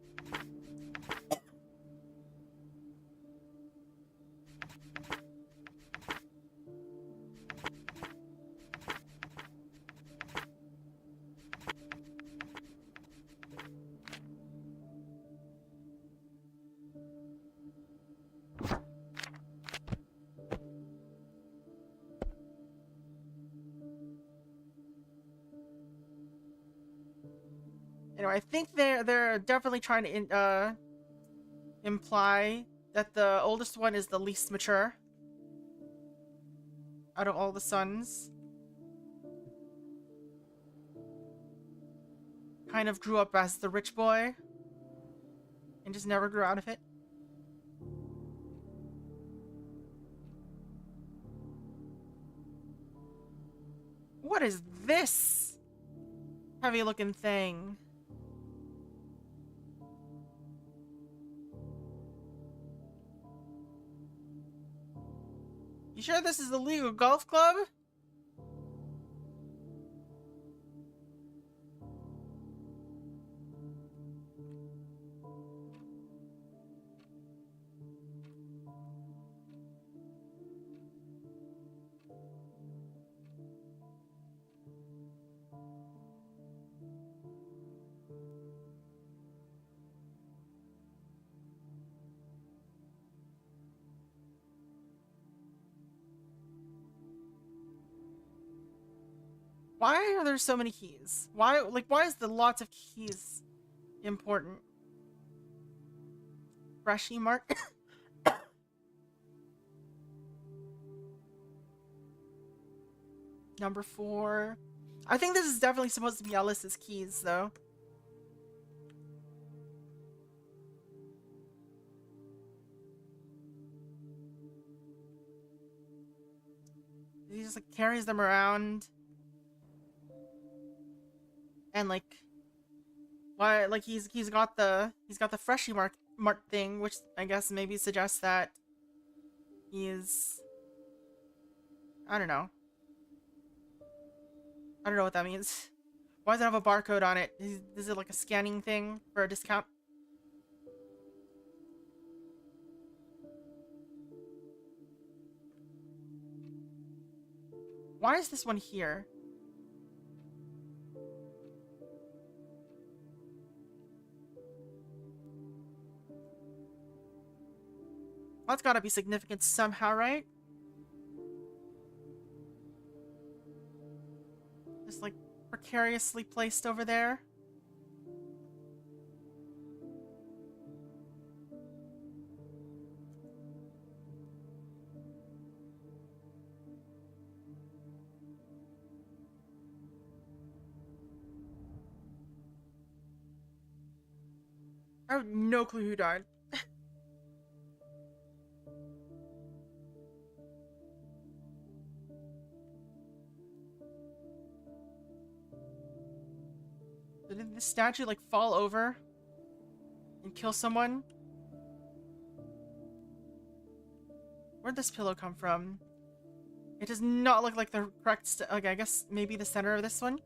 Anyway, I think they're definitely trying to imply that the oldest one is the least mature out of all the sons. Kind of grew up as the rich boy and just never grew out of it. What is this heavy looking thing? You sure this is the legal golf club? Why are there so many keys? Why is the lots of keys important? Freshie mark? Number 4. I think this is definitely supposed to be Alice's keys, though. He just, like, carries them around. And, like, why, like, he's got the freshie mark thing, which I guess maybe suggests that he's, I don't know. I don't know what that means. Why does it have a barcode on it? Is it like a scanning thing for a discount? Why is this one here? That's gotta be significant somehow, right? Just like precariously placed over there. I have no clue who died. Did the statue like fall over and kill someone? Where'd this pillow come from? It does not look like the correct okay, I guess maybe the center of this one?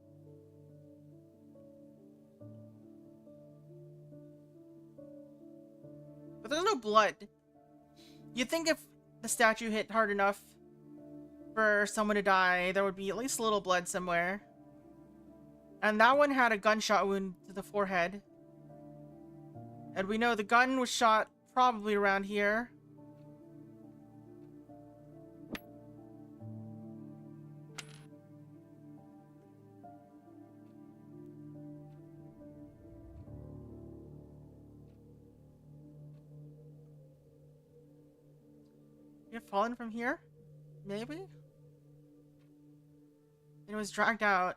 But there's no blood. You'd think if the statue hit hard enough for someone to die, there would be at least a little blood somewhere. And that one had a gunshot wound to the forehead. And we know the gun was shot probably around here. You have fallen from here? Maybe? And it was dragged out.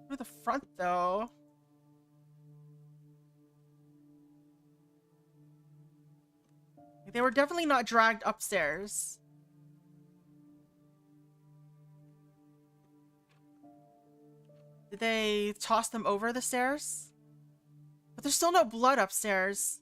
Through the front, though. They were definitely not dragged upstairs. Did they toss them over the stairs? But there's still no blood upstairs.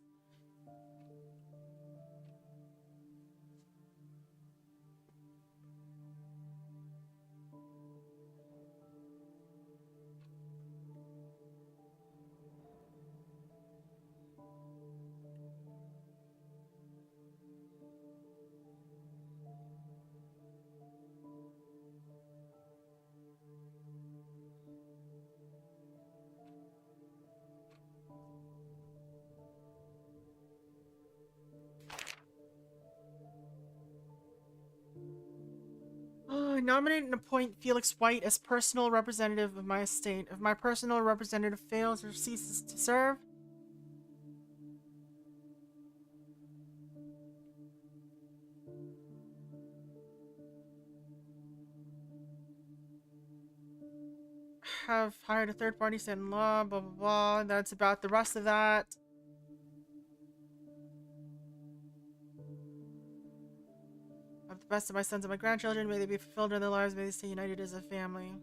I nominate and appoint Felix White as personal representative of my estate. If my personal representative fails or ceases to serve, have hired a third party, stand in law, blah blah blah. That's about the rest of that. Of the best of my sons and my grandchildren, may they be fulfilled in their lives, may they stay united as a family.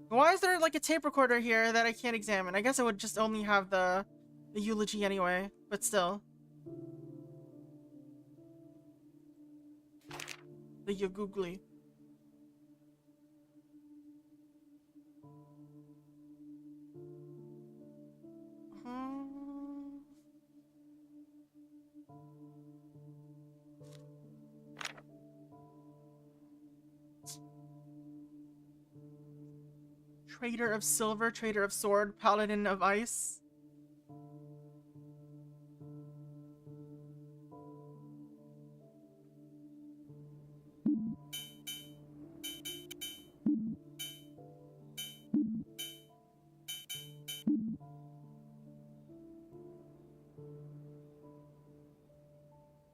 Why is there like a tape recorder here that I can't examine? I guess I would just only have the eulogy anyway, but still. The Yagugli. Trader of silver, trader of sword, paladin of ice.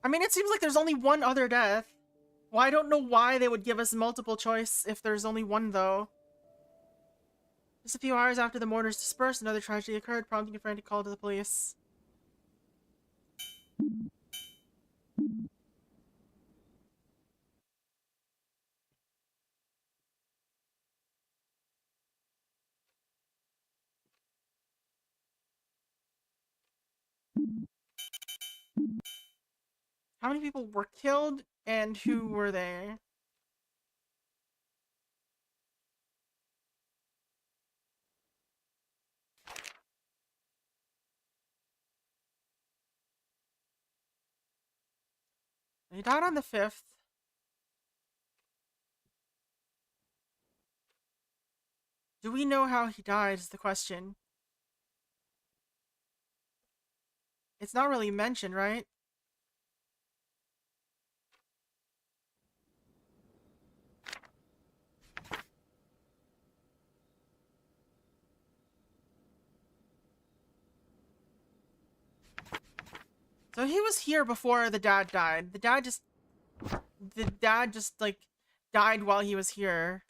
I mean, it seems like there's only one other death. Well, I don't know why they would give us multiple choice if there's only one, though. Just a few hours after the mourners dispersed, another tragedy occurred, prompting a frantic call to the police. How many people were killed, and who were they? He died on the 5th. Do we know how he died is the question. It's not really mentioned, right? So he was here before the dad died. The dad just like died while he was here.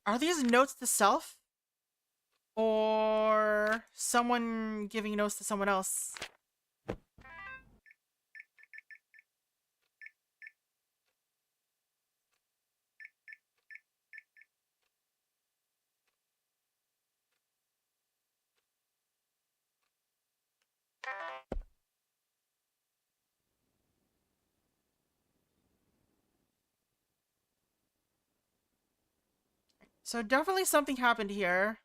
Are these notes to self? Or someone giving notes to someone else? So definitely something happened here.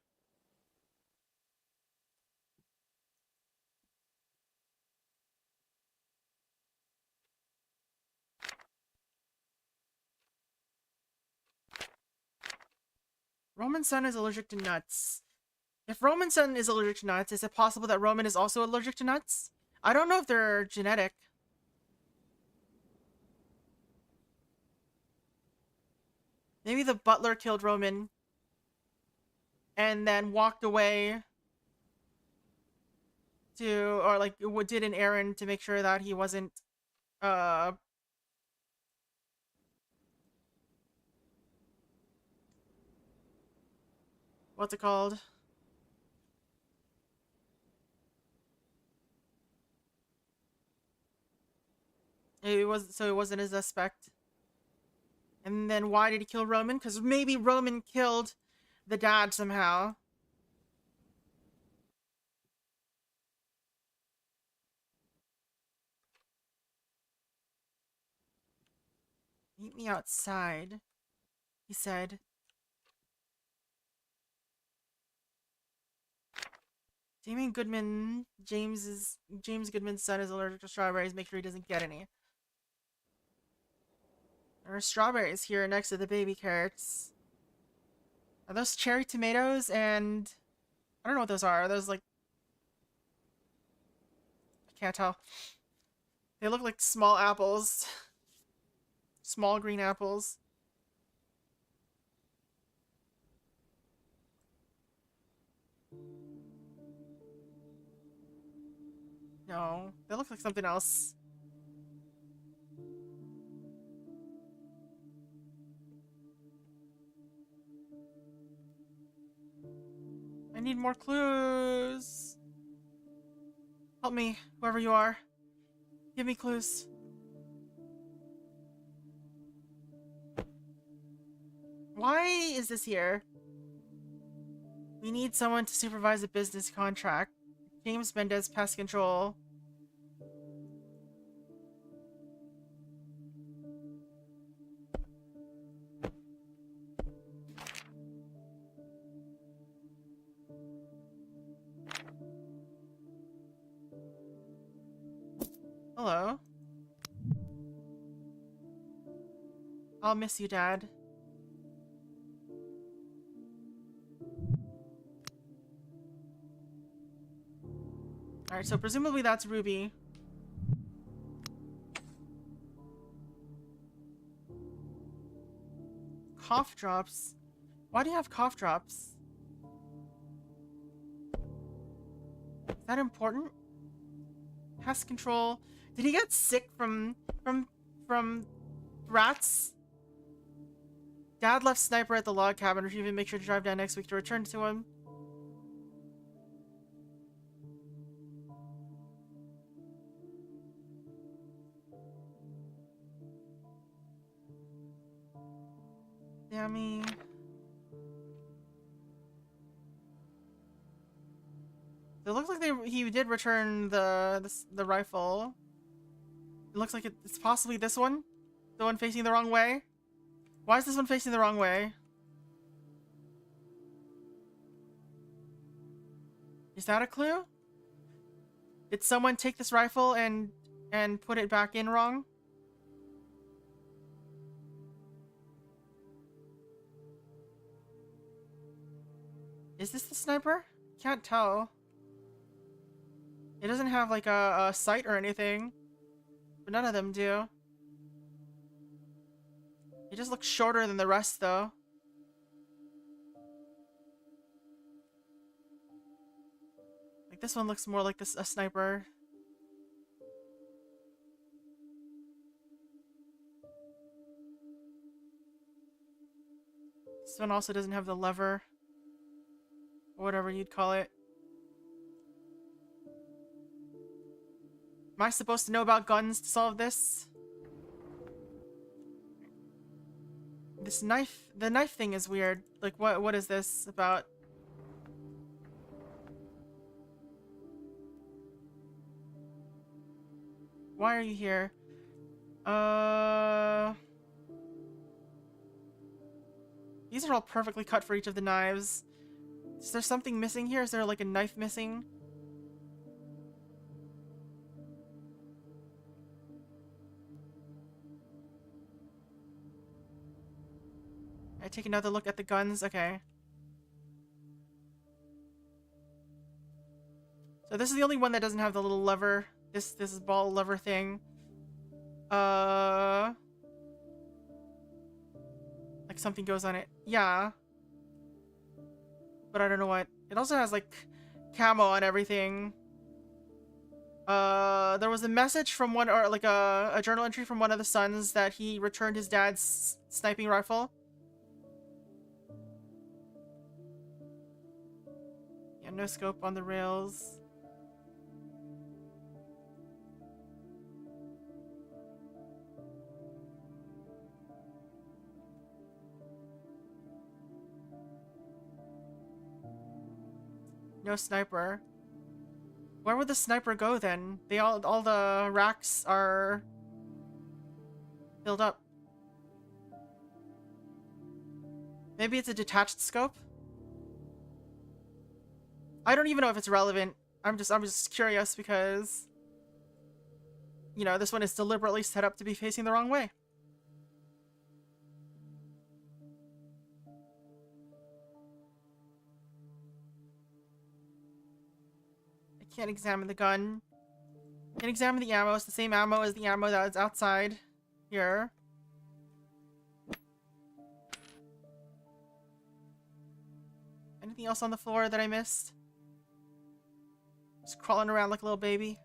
Roman's son is allergic to nuts. If Roman's son is allergic to nuts, is it possible that Roman is also allergic to nuts? I don't know if they're genetic. Maybe the butler killed Roman and then walked away to, or like did an errand to make sure that he wasn't, what's it called? It wasn't a suspect. And then why did he kill Roman? Because maybe Roman killed the dad somehow. Meet me outside, he said. James Goodman's son is allergic to strawberries. Make sure he doesn't get any. There are strawberries here next to the baby carrots. Are those cherry tomatoes? And I don't know what those are. Are those like, I can't tell. They look like small apples. Small green apples. No, they look like something else. I need more clues. Help me, whoever you are. Give me clues. Why is this here? We need someone to supervise a business contract. James Mendez, pest control. Hello. I'll miss you, Dad. Alright, so presumably that's Ruby. Cough drops? Why do you have cough drops? Is that important? Pest control. Did he get sick from rats? Dad left Sniper at the log cabin. Retrieve and make sure to drive down next week to return to him. Dammy. It looks like he did return the rifle. It looks like it's possibly this one, the one facing the wrong way. Why is this one facing the wrong way? Is that a clue? Did someone take this rifle and put it back in wrong? Is this the sniper? Can't tell. It doesn't have like a sight or anything, but none of them do. He just looks shorter than the rest though. Like this one looks more like a sniper. This one also doesn't have the lever. Or whatever you'd call it. Am I supposed to know about guns to solve this? This knife, the knife thing is weird. Like what is this about? Why are you here? These are all perfectly cut for each of the knives. Is there something missing here? Is there like a knife missing? I take another look at the guns. Okay. So this is the only one that doesn't have the little lever. This is ball lever thing. Like something goes on it. Yeah. But I don't know what. It also has like camo on everything. There was a message from one, or like a journal entry from one of the sons that he returned his dad's sniping rifle. Yeah, no scope on the rails. No sniper. Where would the sniper go then? They all the racks are filled up. Maybe it's a detached scope? I don't even know if it's relevant. I'm just curious because, you know, this one is deliberately set up to be facing the wrong way. Can't examine the gun. Can't examine the ammo. It's the same ammo as the ammo that is outside here. Anything else on the floor that I missed? Just crawling around like a little baby.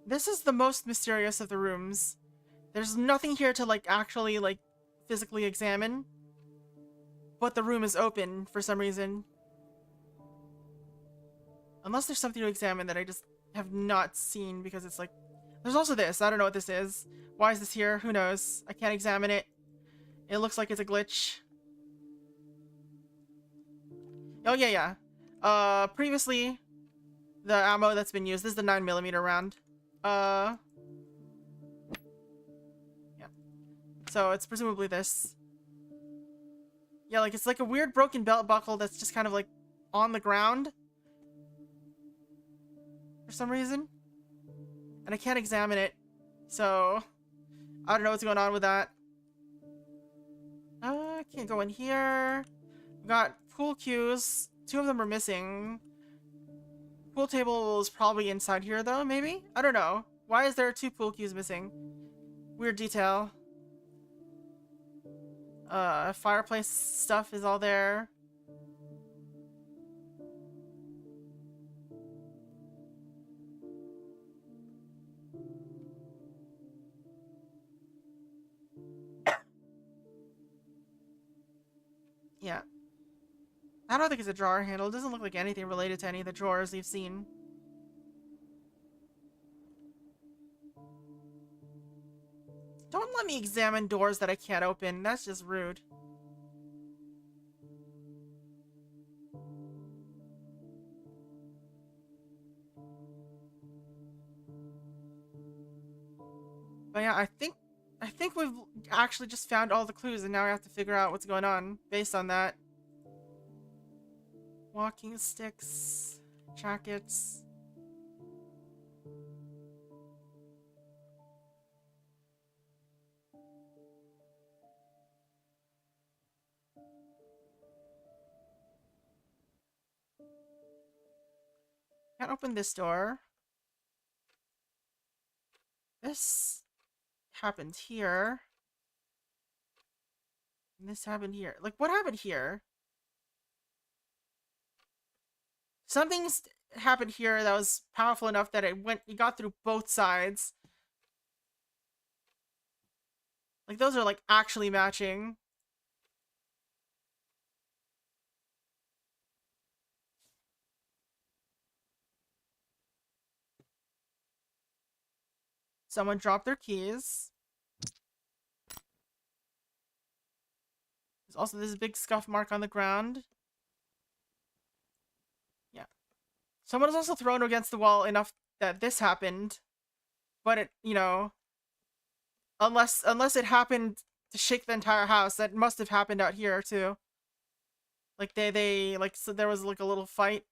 This is the most mysterious of the rooms. There's nothing here to like actually like physically examine. But the room is open for some reason. Unless there's something to examine that I just have not seen because it's like... There's also this. I don't know what this is. Why is this here? Who knows? I can't examine it. It looks like it's a glitch. Oh, yeah. Previously, the ammo that's been used. This is the 9mm round. Yeah. So it's presumably this. Yeah, like it's like a weird broken belt buckle that's just kind of like on the ground. For some reason. And I can't examine it. So I don't know what's going on with that. I can't go in here. We got pool cues. 2 of them are missing. Pool table is probably inside here though, maybe? I don't know. Why is there 2 pool cues missing? Weird detail. Fireplace stuff is all there. Yeah. I don't think it's a drawer handle. It doesn't look like anything related to any of the drawers you've seen. Don't let me examine doors that I can't open. That's just rude. But yeah, I think we've actually just found all the clues, and now we have to figure out what's going on based on that. Walking sticks, jackets. Can't open this door. This happened here. And this happened here. Like, what happened here? Something's happened here that was powerful enough that it got through both sides. Like, those are, like, actually matching. Someone dropped their keys. There's also this big scuff mark on the ground. Yeah. Someone was also thrown against the wall enough that this happened. But it, you know, unless it happened to shake the entire house, that must have happened out here too. Like they like, so there was like a little fight.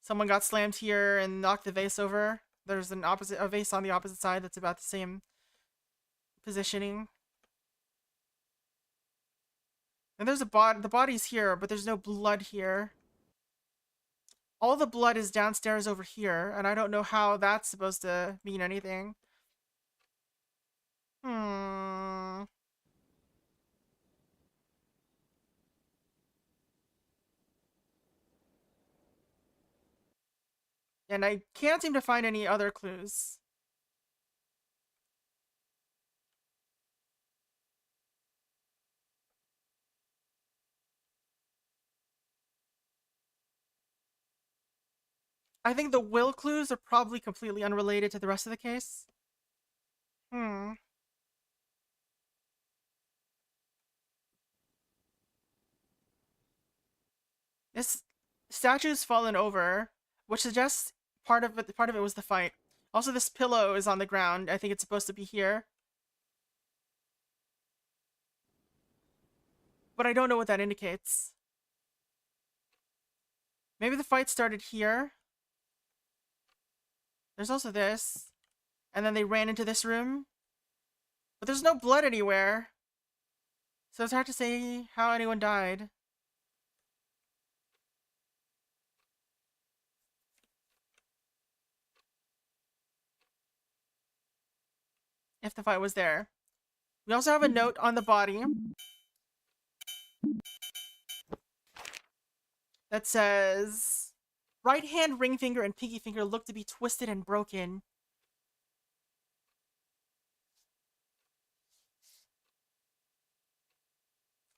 Someone got slammed here and knocked the vase over. There's a vase on the opposite side that's about the same positioning. And there's the body's here, but there's no blood here. All the blood is downstairs over here, and I don't know how that's supposed to mean anything. And I can't seem to find any other clues. I think the will clues are probably completely unrelated to the rest of the case. This statue's fallen over, which suggests part of it was the fight. Also, this pillow is on the ground. I think it's supposed to be here. But I don't know what that indicates. Maybe the fight started here. There's also this. And then they ran into this room. But there's no blood anywhere. So it's hard to say how anyone died. If the fight was there. We also have a note on the body that says, right hand ring finger and pinky finger look to be twisted and broken.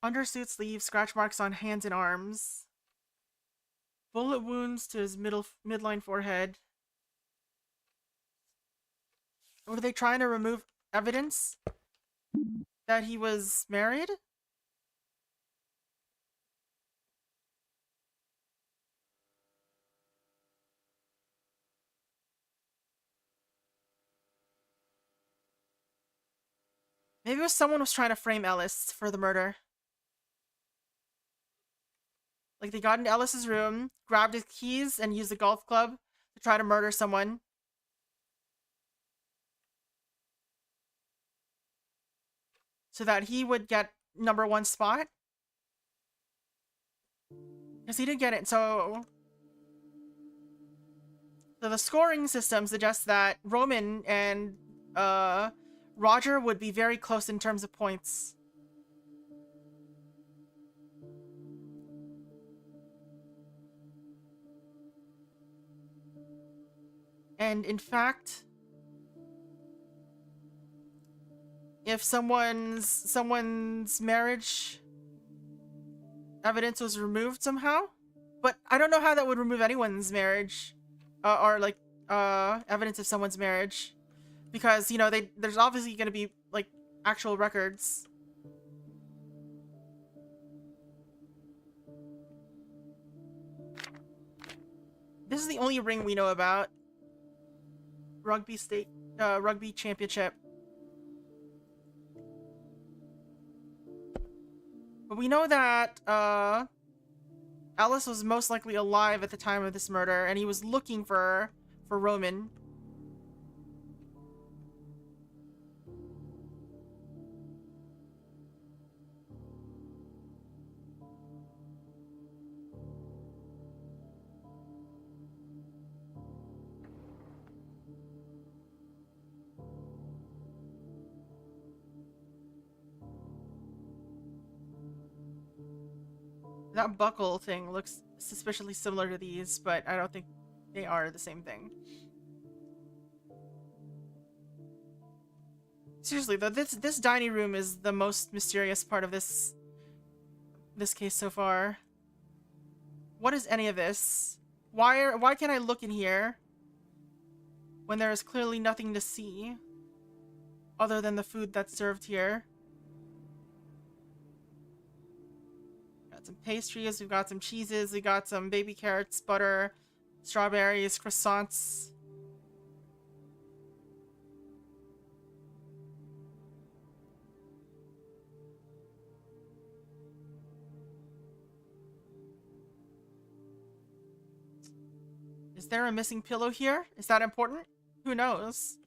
Undersuit sleeve, scratch marks on hands and arms. Bullet wounds to his midline forehead. Were they trying to remove evidence that he was married? Maybe it was someone was trying to frame Ellis for the murder. Like, they got into Ellis's room, grabbed his keys, and used the golf club to try to murder someone. So that he would get #1 spot. Because he didn't get it, so the scoring system suggests that Roman and Roger would be very close in terms of points. And in fact, if someone's marriage evidence was removed somehow, but I don't know how that would remove anyone's marriage, or like evidence of someone's marriage, because you know there's obviously going to be like actual records. This is the only ring we know about. Rugby championship. But we know that Ellis was most likely alive at the time of this murder, and he was looking for Roman. That buckle thing looks suspiciously similar to these, but I don't think they are the same thing. Seriously though, this dining room is the most mysterious part of this case so far. What is any of this? Why can't I look in here when there is clearly nothing to see other than the food that's served here? Got some pastries, we've got some cheeses, we got some baby carrots, butter, strawberries, croissants. Is there a missing pillow here? Is that important? Who knows?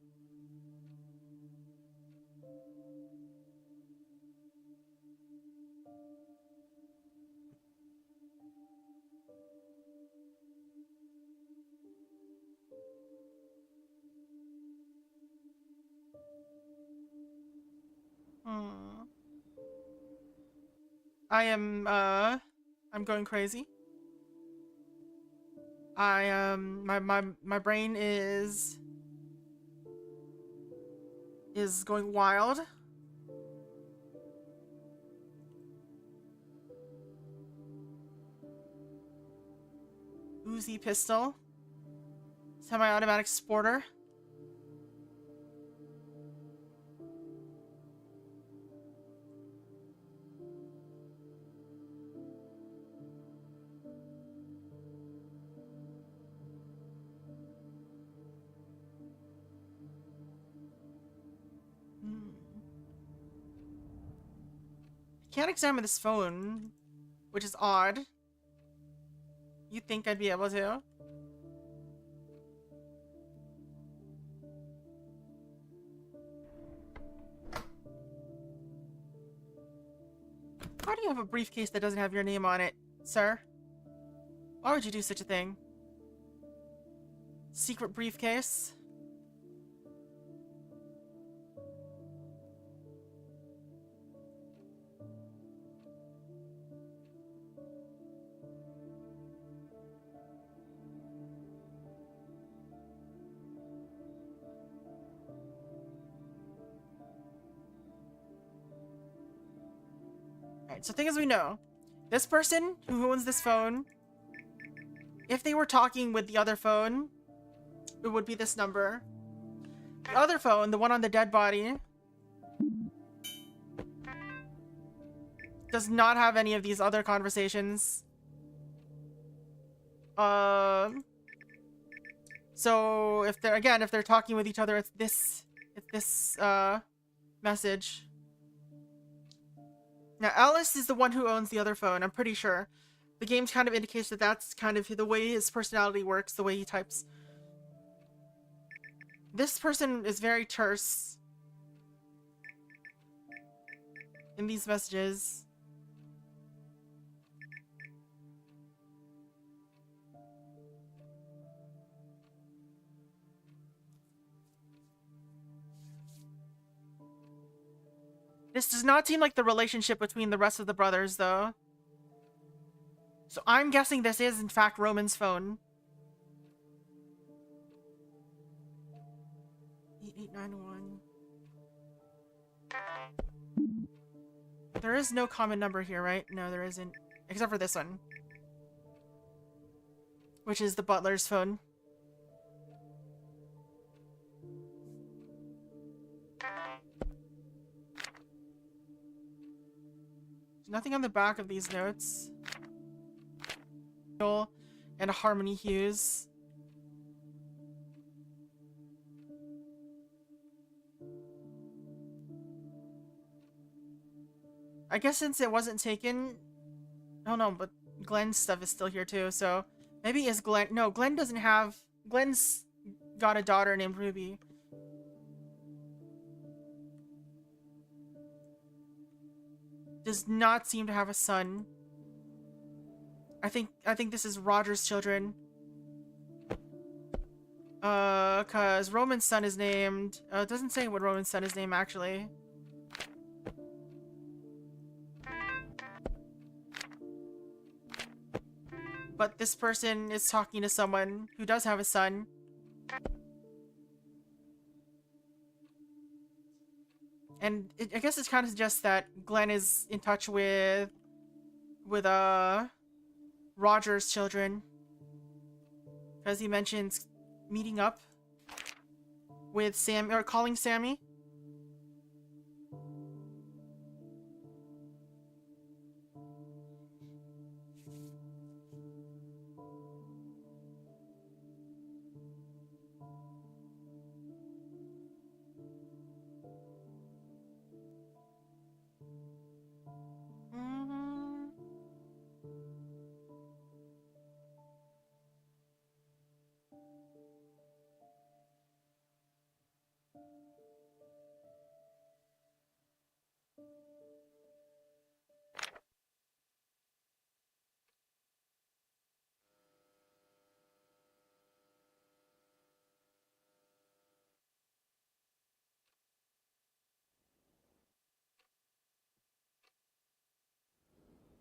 I'm going crazy. My brain is going wild. Uzi pistol. Semi-automatic sporter. Can't examine this phone, which is odd. You'd think I'd be able to. How do you have a briefcase that doesn't have your name on it, sir? Why would you do such a thing? Secret briefcase? Alright, so thing is, we know this person who owns this phone, if they were talking with the other phone, it would be this number. The other phone, the one on the dead body, does not have any of these other conversations. So if they're talking with each other, it's this message. Now, Alice is the one who owns the other phone, I'm pretty sure. The game kind of indicates that that's kind of the way his personality works, the way he types. This person is very terse in these messages. This does not seem like the relationship between the rest of the brothers, though. So I'm guessing this is, in fact, Roman's phone. 8891. There is no common number here, right? No, there isn't. Except for this one. Which is the butler's phone. There's nothing on the back of these notes. And harmony hues. I guess since it wasn't taken... Oh no, but Glenn's stuff is still here too, so... Maybe is Glenn... No, Glenn doesn't have... Glenn's got a daughter named Ruby. Does not seem to have a son. I think this is Roger's children. Cause Roman's son is named... it doesn't say what Roman's son is named, actually. But this person is talking to someone who does have a son. And I guess it kind of suggests that Glenn is in touch with Roger's children. Because he mentions meeting up with Sam, or calling Sammy.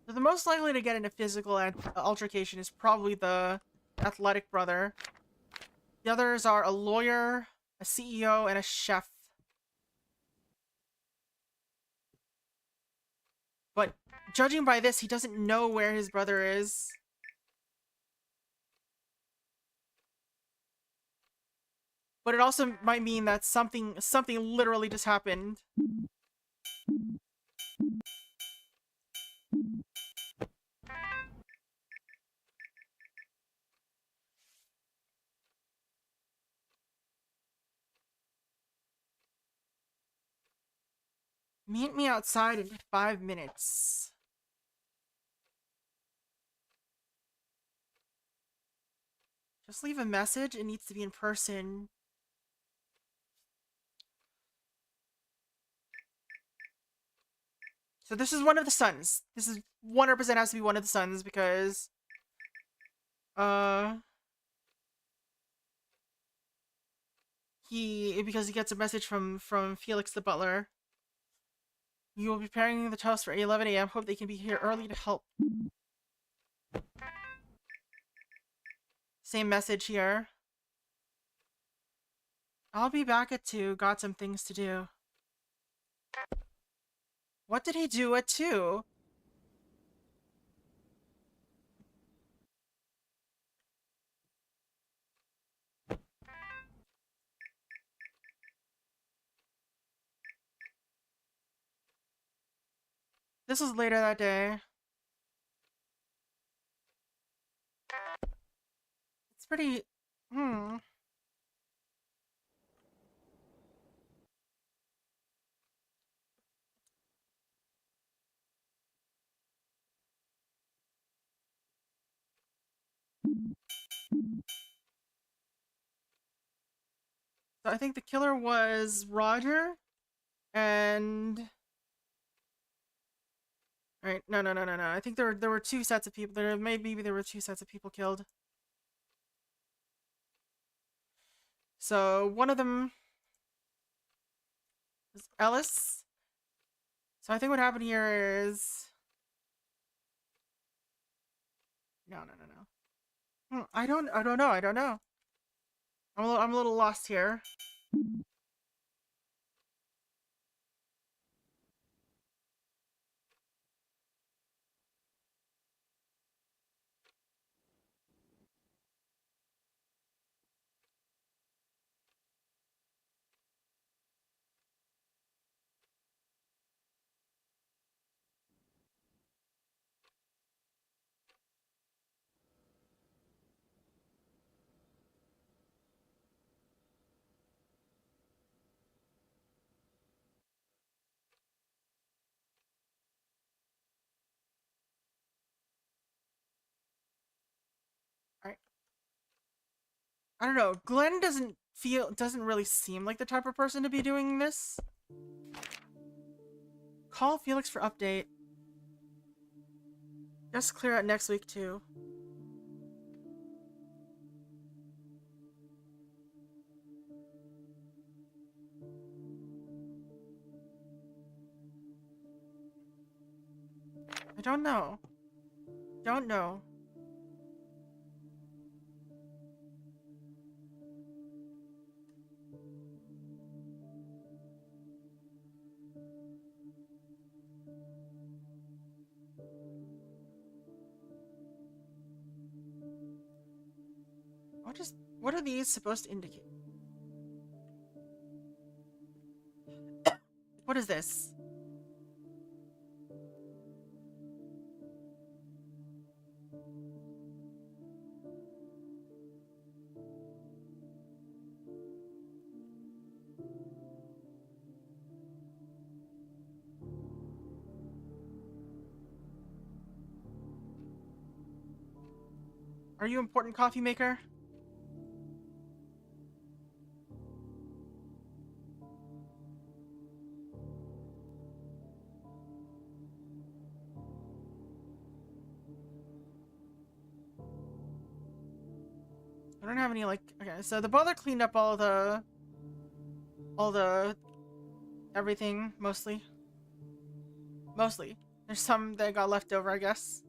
So the most likely to get in a physical altercation is probably the athletic brother. The others are a lawyer, a CEO, and a chef. But judging by this, he doesn't know where his brother is. But it also might mean that something literally just happened. Meet me outside in 5 minutes. Just leave a message. It needs to be in person. So this is one of the sons. This is 100% has to be one of the sons because... because he gets a message from Felix the butler. You will be preparing the toast for 11 a.m. Hope they can be here early to help. Same message here. I'll be back at 2. Got some things to do. What did he do at 2? This was later that day. It's pretty... So I think the killer was Roger, and... Right, no. I think there were 2 sets of people. Maybe there were 2 sets of people killed. So one of them is Ellis. So I think what happened here is... No. I don't know. I'm a little lost here. I don't know. Glenn doesn't really seem like the type of person to be doing this. Call Felix for update. Just clear out next week too. I don't know. Don't know. What are these supposed to indicate? What is this? Are you important, coffee maker? I don't have any, like, okay, so the butler cleaned up all the everything, mostly. Mostly. There's some that got left over, I guess.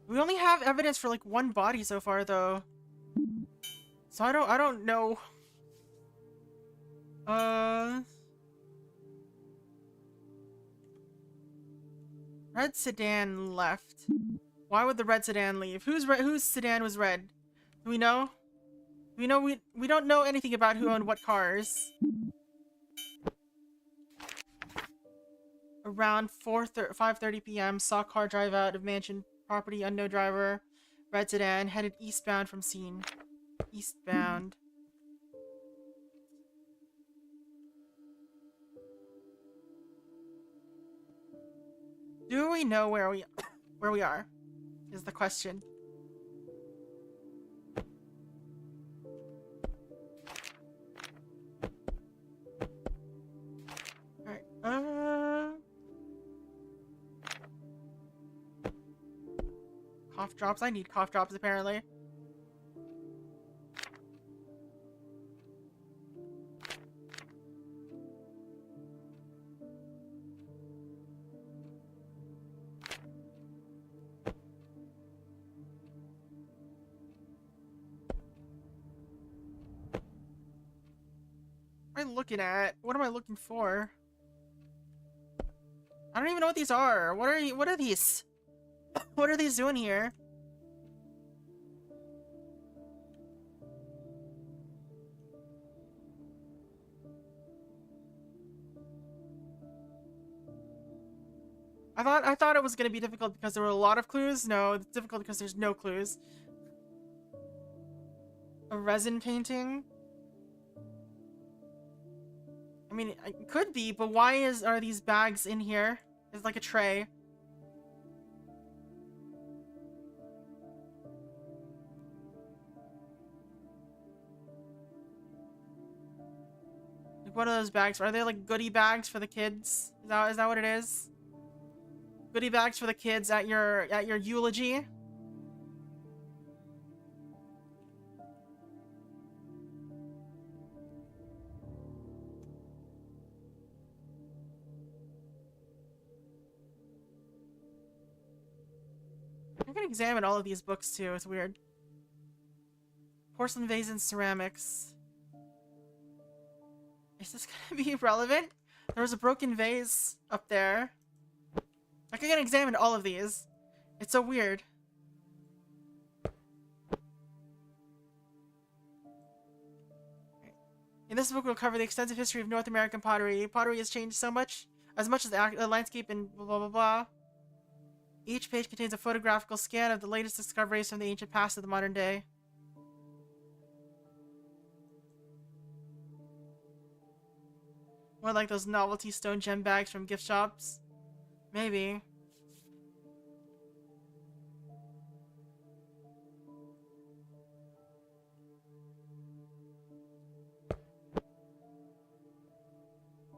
We only have evidence for like one body so far, though. So I don't know. Red sedan left. Why would the red sedan leave? Whose sedan was red? Do we know? We don't know anything about who owned what cars. Around 5:30 p.m., saw car drive out of mansion property, unknown driver, red sedan, headed eastbound from scene. Eastbound. Do we know where we are? Is the question. Alright, cough drops. I need cough drops, apparently. What am I looking at? What am I looking for? I don't even know what these are. What are these? What are these doing here? I thought it was gonna be difficult because there were a lot of clues. No, it's difficult because there's no clues. A resin painting? I mean, it could be, but why are these bags in here? It's like a tray. Like, what are those bags? Are they like goodie bags for the kids? Is that what it is? Goodie bags for the kids at your eulogy? I can examine all of these books too, it's weird. Porcelain vase and ceramics. Is this gonna be relevant? There was a broken vase up there. I can examine all of these. It's so weird. In this book, we'll cover the extensive history of North American pottery. Pottery has changed so much, as much as the landscape and blah blah blah blah. Each page contains a photographical scan of the latest discoveries from the ancient past to the modern day. More like those novelty stone gem bags from gift shops. Maybe.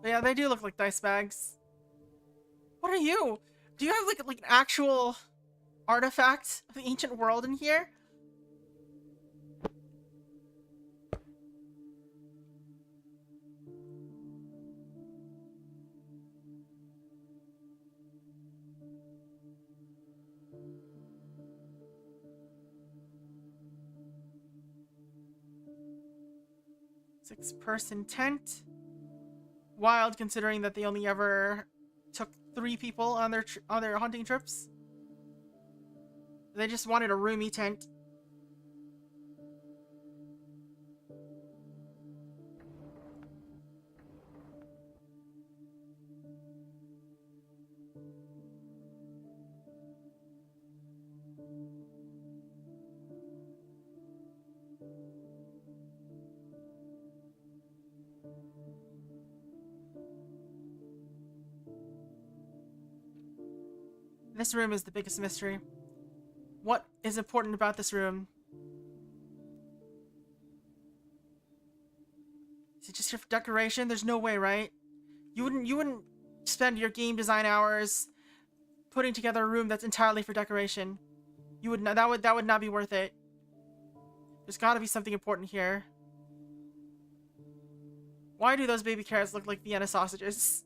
But yeah, they do look like dice bags. What are you? Do you have like an actual artifact of the ancient world in here? Six-person tent. Wild, considering that they only ever took 3 people on their hunting trips. They just wanted a roomy tent. This room is the biggest mystery. What is important about this room? Is it just here for decoration? There's no way, right? You wouldn't spend your game design hours putting together a room that's entirely for decoration. You would not, that would not be worth it. There's got to be something important here. Why do those baby carrots look like Vienna sausages?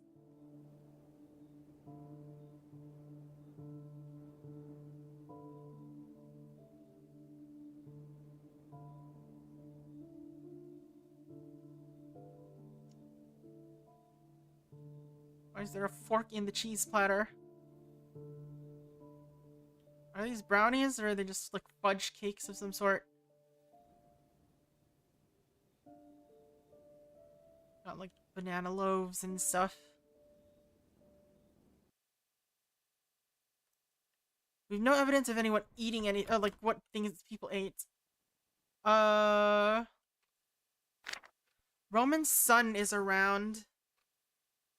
Why is there a fork in the cheese platter? Are these brownies or are they just like fudge cakes of some sort? Got like banana loaves and stuff. We have no evidence of anyone eating any, like what things people ate. Roman's son is around.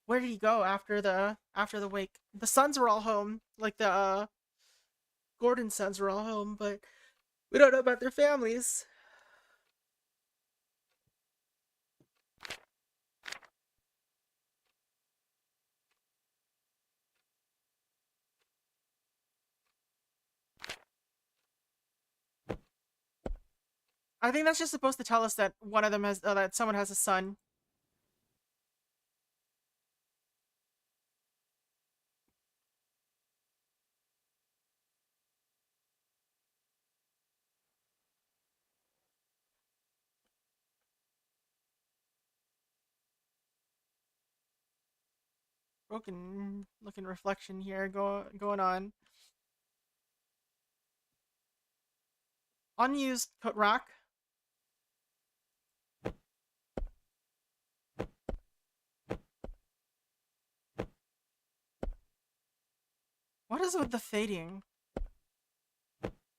Where did he go after the wake? The sons were all home, like the Gordon's sons were all home, but we don't know about their families. I think that's just supposed to tell us that one of them has that someone has a son. Broken looking reflection here going on. Unused put rack. What is with the fading?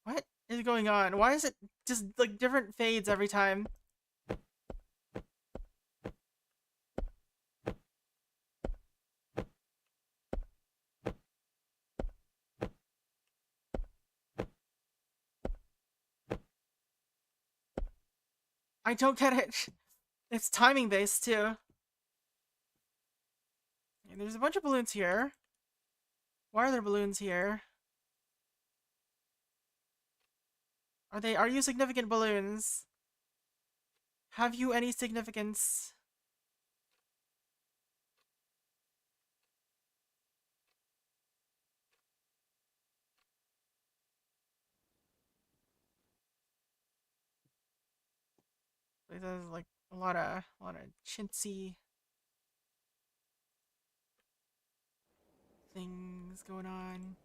What is going on? Why is it just like different fades every time? I don't get it. It's timing based too. And there's a bunch of balloons here. Why are there balloons here? Are you significant balloons? Have you any significance? There's like a lot of chintzy things going on.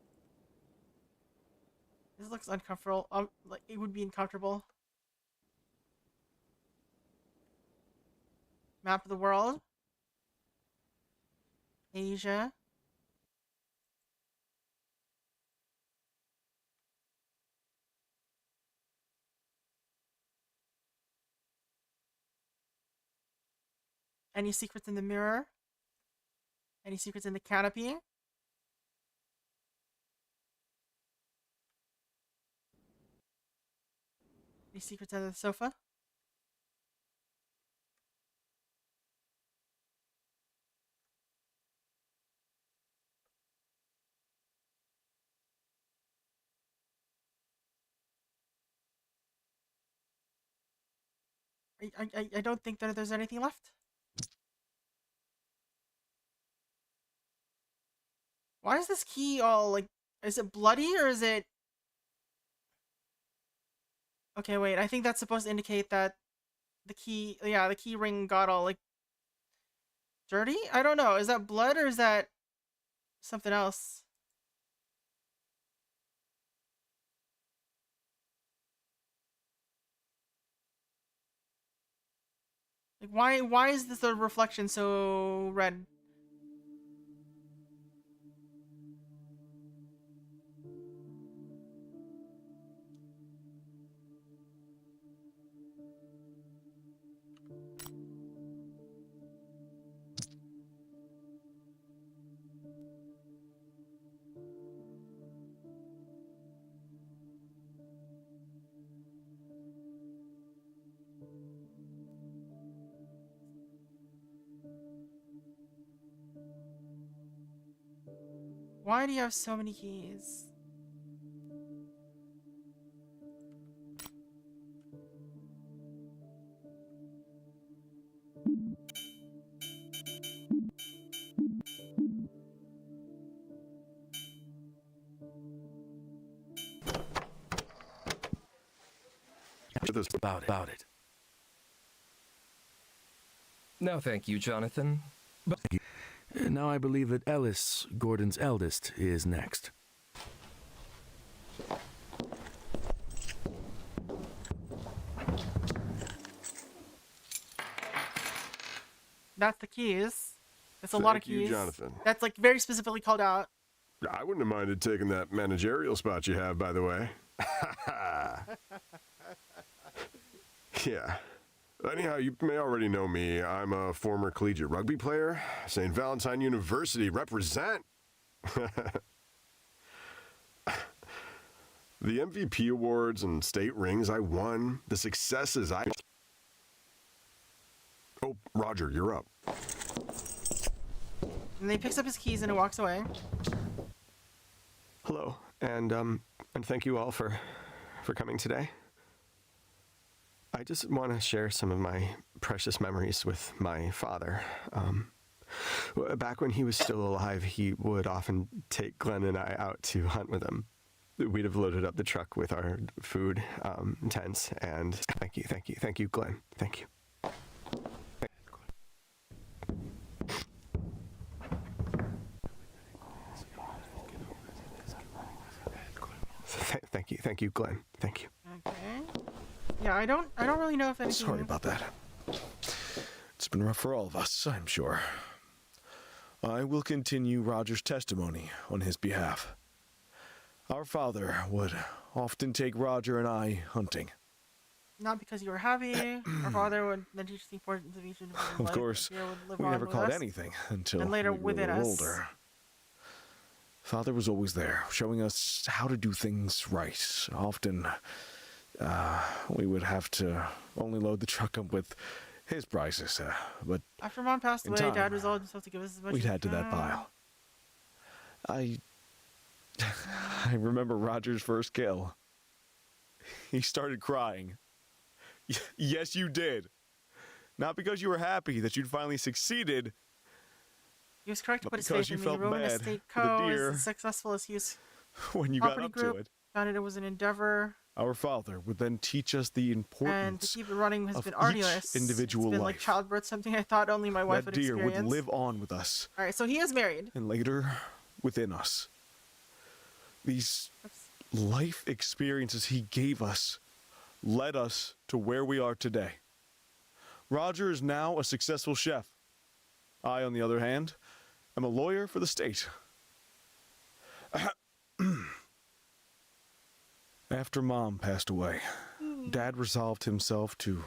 This looks uncomfortable. Like it would be uncomfortable. Map of the world. Asia. Any secrets in the mirror? Any secrets in the canopy? Any secrets under the sofa? I don't think that there's anything left. Why is this key all like... Is it bloody or is it... Okay, wait. I think that's supposed to indicate that the key... Yeah, the key ring got all like... dirty? I don't know. Is that blood or is that something else? Like, why is this the reflection so red? Why do you have so many keys? About it. No, thank you, Jonathan. But Now I believe that Ellis, Gordon's eldest, is next. That's the keys. That's a lot of Thank you, keys. Jonathan. That's like very specifically called out. I wouldn't have minded taking that managerial spot you have, by the way. Yeah. Anyhow, you may already know me. I'm a former collegiate rugby player. St. Valentine University, represent. The MVP awards and state rings I won, the successes I... Oh, Roger, you're up. And then he picks up his keys and he walks away. Hello, and thank you all for coming today. I just want to share some of my precious memories with my father. Back when he was still alive, he would often take Glenn and I out to hunt with him. We'd have loaded up the truck with our food, tents, and thank you, Glenn. Thank you. Thank you, Glenn. Thank you. Okay. Yeah, I don't really know if anything... Sorry about that. It's been rough for all of us, I'm sure. I will continue Roger's testimony on his behalf. Our father would often take Roger and I hunting. Not because you were happy. Our father would then teach the importance of each individual Of life. course, Here would live we on never with caught us. anything until And later we were within a little us. older. Father was always there, showing us how to do things right. Often, we would have to only load the truck up with his prices, but After Mom passed in away, time, Dad resolved himself to give us as much we'd as add to he that could. pile. I remember Roger's first kill. He started crying. Yes, you did. Not because you were happy that you'd finally succeeded, He was correct to but put his because faith you in me. felt Roman bad Estate for the Co. deer is successful as he was when you got property up group. to it. Found it was an endeavor, Our father would then teach us the and to importance keep it running has of been each arduous. individual It's been like life. childbirth, something I thought only my wife that would deer experience. would live on with us, All right, so he is married. and later within us. These life experiences he gave us led us to where we are today. Roger is now a successful chef. I, on the other hand, am a lawyer for the state. After Mom passed away, Dad resolved himself to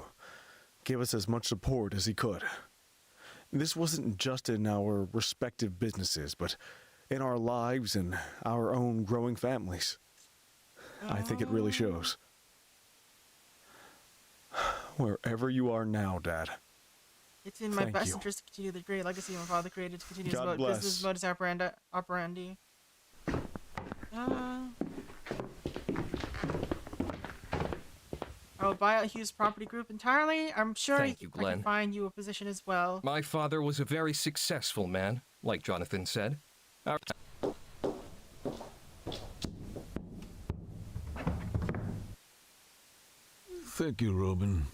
give us as much support as he could. This wasn't just in our respective businesses, but in our lives and our own growing families. I think it really shows. Wherever you are now, Dad. It's in my Thank best you. interest to continue the great legacy my father created, to continue God his bless. business modus operandi. I will buy out Hughes Property Group entirely. I'm sure Thank you, I Glenn. can find you a position as well. My father was a very successful man, like Jonathan said. Our Thank you, Roman.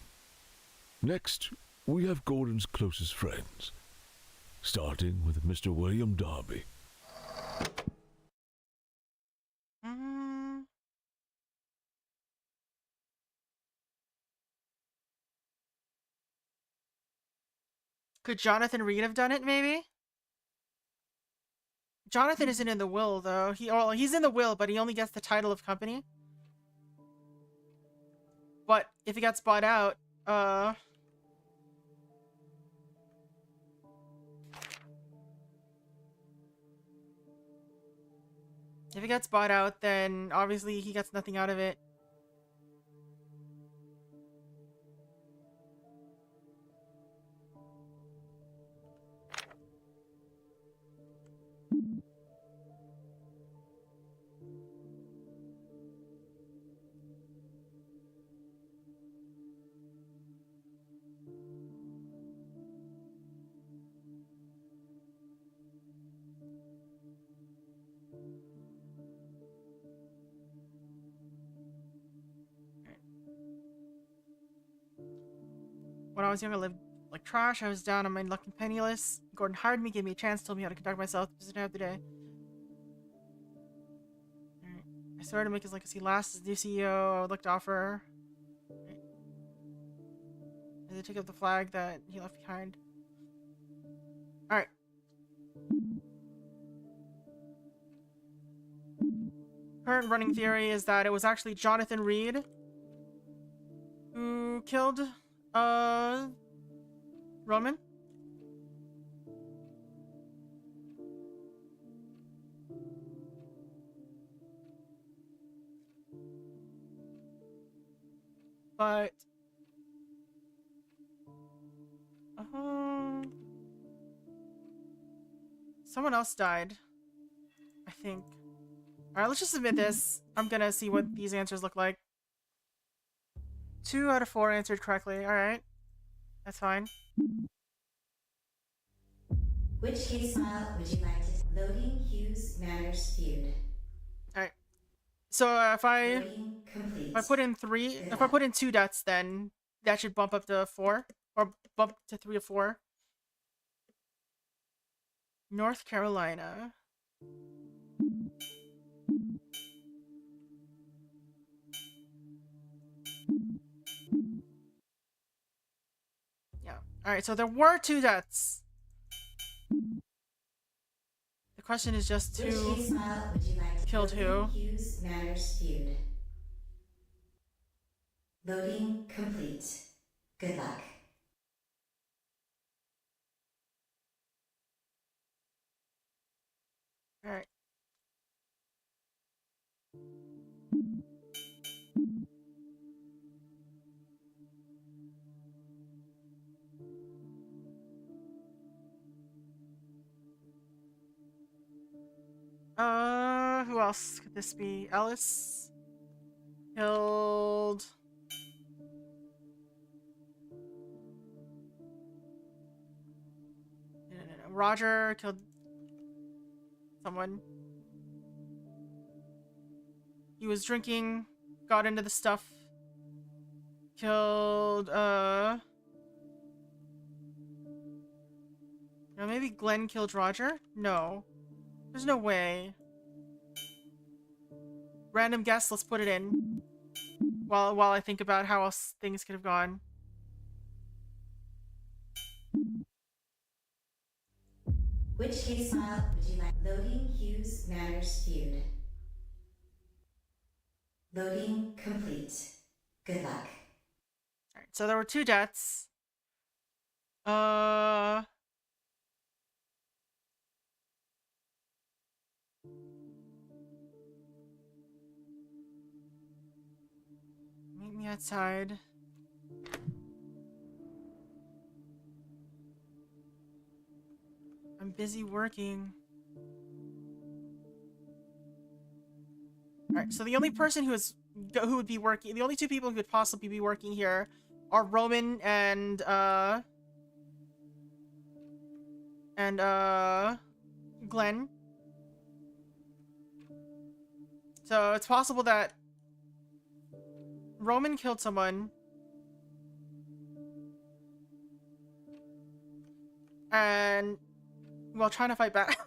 Next, we have Gordon's closest friends, starting with Mr. William Darby. Could Jonathan Reed have done it, maybe? Jonathan isn't in the will, though. He's in the will, but he only gets the title of company. But if he gets bought out, if he gets bought out, then obviously he gets nothing out of it. When I was young, I lived like trash. I was down on my luck and penniless. Gordon hired me, gave me a chance, told me how to conduct myself. This is now today. Alright. I started to make his legacy last as new CEO. I would like to offer. Alright. As I take up the flag that he left behind. Alright. Current running theory is that it was actually Jonathan Reed who killed Roman. But someone else died, I think. Alright, let's just submit this. I'm gonna see what these answers look like. 2 out of 4 answered correctly. Alright. That's fine. Which case file would you like to loading Hughes Manners feud? Alright. So if I Loading complete. put in 3, if I put in 2 deaths, then that should bump up to 4, or bump to 3 or 4. North Carolina. Yeah. Alright, so there were 2 deaths. The question is just Which who case file would you like to killed who. Hughes Manners feud. Loading complete. Good luck. Alright. Who else could this be? Ellis killed. No. Roger killed someone. He was drinking, got into the stuff, killed, no, maybe Glenn killed Roger? No. There's no way. Random guess, let's put it in. While I think about how else things could have gone. Which case file would you like? Loading Hughes Manners feud. Loading complete. Good luck. Alright, so there were 2 deaths. Meet me outside. I'm busy working. Alright, so the only person who would be working, the only 2 people who could possibly be working here are Roman and Glenn. So it's possible that Roman killed someone and while trying to fight back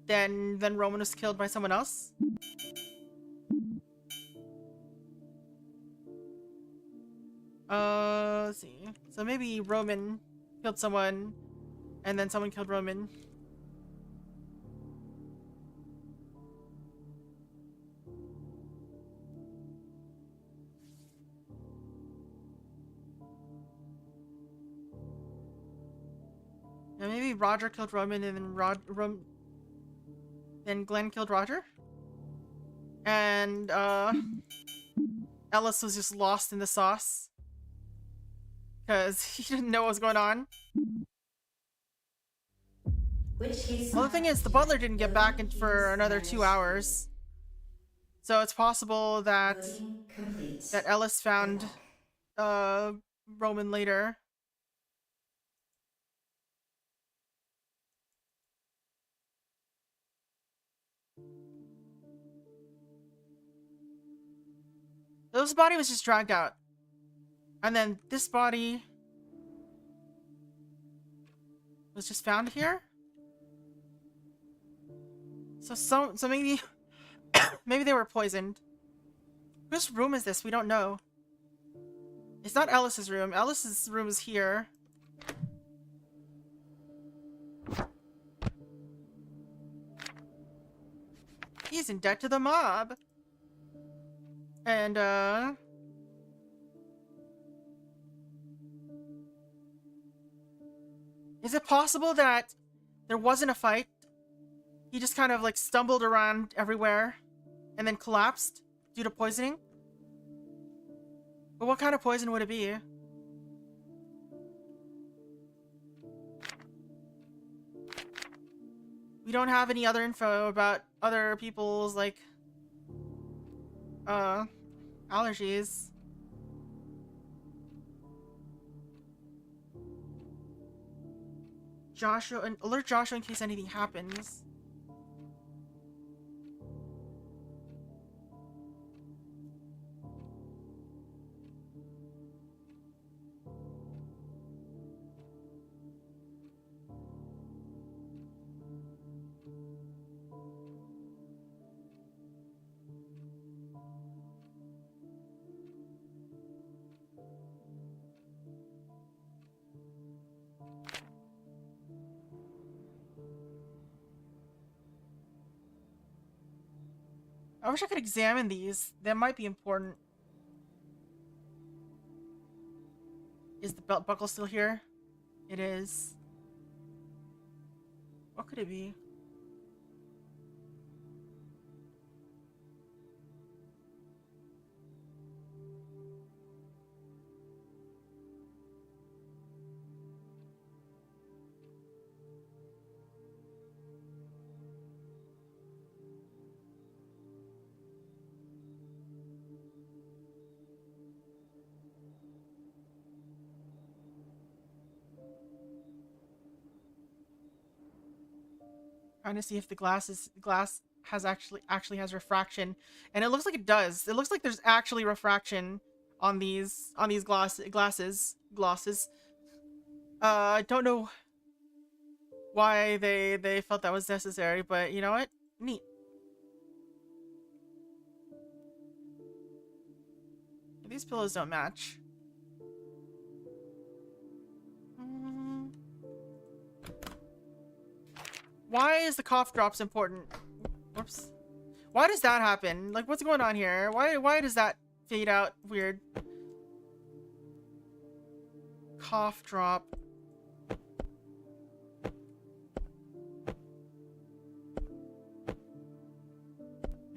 then Roman was killed by someone else. Let's see. So maybe Roman killed someone and then someone killed Roman. And maybe Roger killed Roman and then then Glenn killed Roger. And Ellis was just lost in the sauce because he didn't know what was going on. Which case Well, the thing is, the butler didn't get back for another 2 hours. So it's possible that Loading complete. Ellis found Roman later. This body was just dragged out. And then this body was just found here? So maybe maybe they were poisoned. Whose room is this? We don't know. It's not Ellis's room. Ellis's room is here. He's in debt to the mob. And is it possible that there wasn't a fight? He just kind of like stumbled around everywhere and then collapsed due to poisoning? But what kind of poison would it be? We don't have any other info about other people's like allergies. Joshua, and alert Joshua in case anything happens. I wish I could examine these. That might be important. Is the belt buckle still here? It is. What could it be? Trying to see if the glass has actually has refraction, and it looks like it does. It looks like there's actually refraction on these glasses. I don't know why they felt that was necessary, but you know what? Neat. These pillows don't match. Why is the cough drops important? Whoops. Why does that happen? Like, what's going on here? Why does that fade out weird? Cough drop.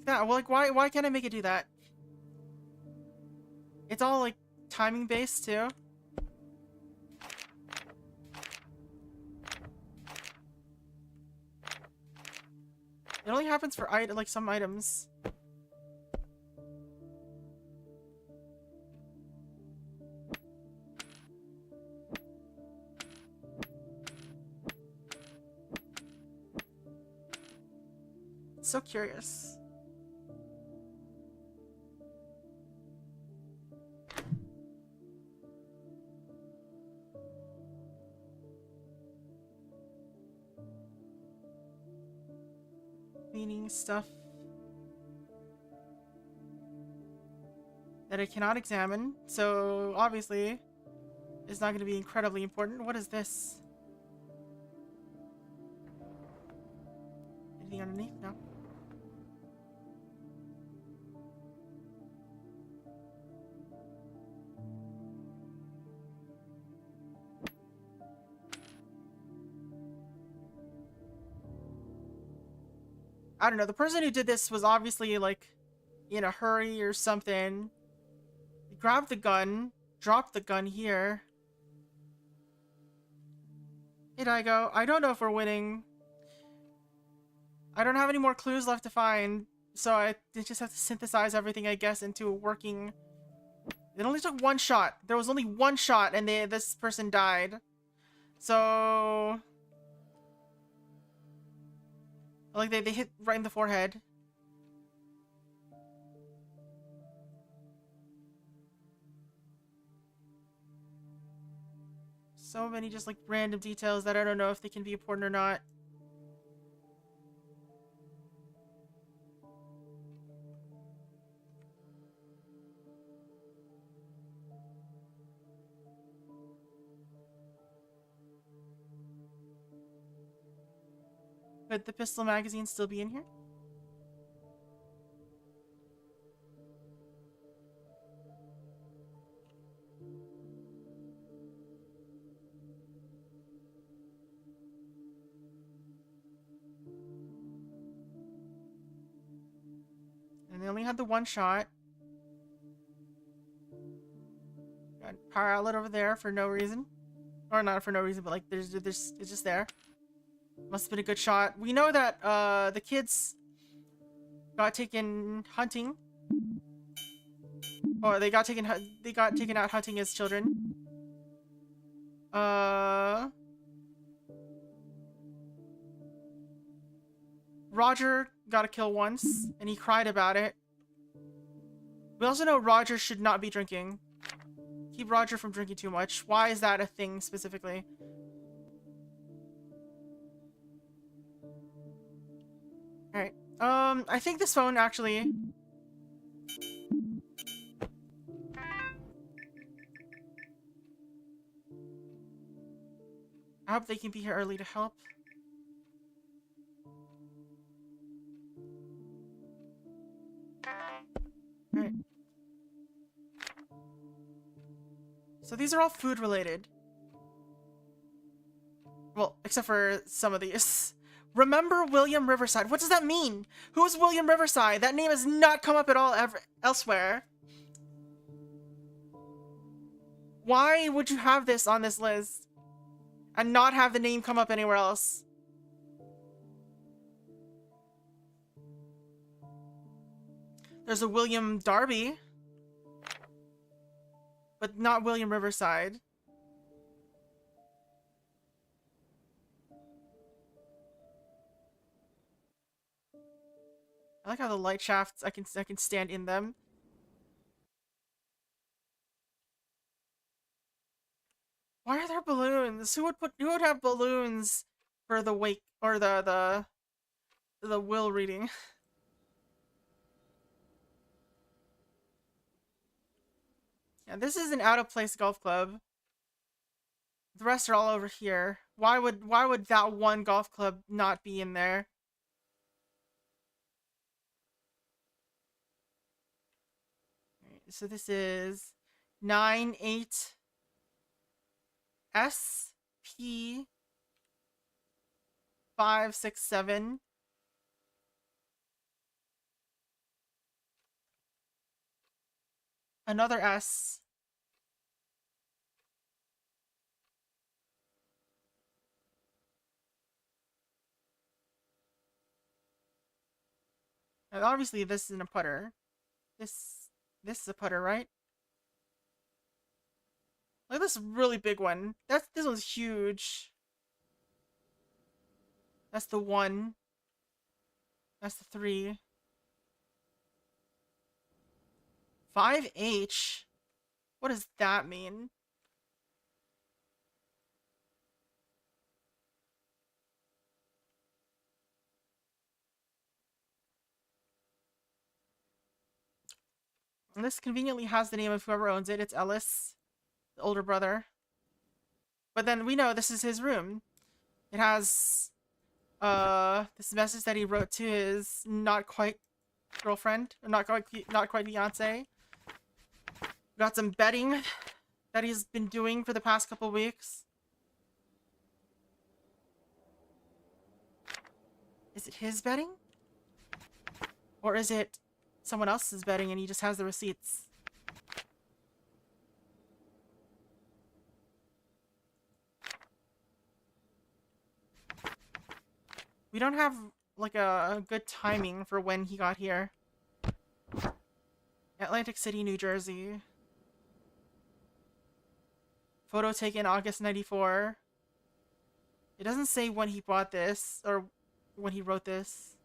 That, well, like, why can't I make it do that? It's all like timing based too. It only happens for like some items. So curious. Cleaning stuff that I cannot examine, so obviously it's not going to be incredibly important. What is this? Anything underneath? No. I don't know. The person who did this was obviously like in a hurry or something. He grabbed the gun, dropped the gun here. Hey, Daigo. I don't know if we're winning. I don't have any more clues left to find, so I just have to synthesize everything, I guess, into a working... It only took one shot. There was only one shot, and this person died. So... Like, they hit right in the forehead. So many just, like, random details that I don't know if they can be important or not. Could the pistol magazine still be in here? And they only had the one shot. Got power outlet over there for no reason. Or not for no reason, but like there's it's just there. Must have been a good shot. We know that the kids got taken hunting. Or they got taken out hunting as children. Roger got a kill once, and he cried about it. We also know Roger should not be drinking. Keep Roger from drinking too much. Why is that a thing specifically? Alright. I think this phone actually... I hope they can be here early to help. Alright. So these are all food related. Well, except for some of these. Remember William Riverside. What does that mean? Who's William Riverside? That name has not come up at all elsewhere. Why would you have this on this list and not have the name come up anywhere else? There's a William Darby, but not William Riverside. I like how the light shafts, I can stand in them. Why are there balloons? Who would have balloons for the wake or the will reading? Yeah, this is an out-of-place golf club. The rest are all over here. Why would that one golf club not be in there? Alright, so this is 98 SP 567. Another S. And obviously this isn't a putter. This is a putter, right? Look at this really big one. This one's huge. That's the 1. That's the 3. 5H? What does that mean? And this conveniently has the name of whoever owns it. It's Ellis, the older brother. But then we know this is his room. It has this message that he wrote to his not quite girlfriend, or not quite fiance. Got some bedding that he's been doing for the past couple weeks. Is it his bedding? Or is it someone else's bedding and he just has the receipts? We don't have like a good timing for when he got here. Atlantic City, New Jersey. Photo taken August 94. It doesn't say when he bought this or when he wrote this.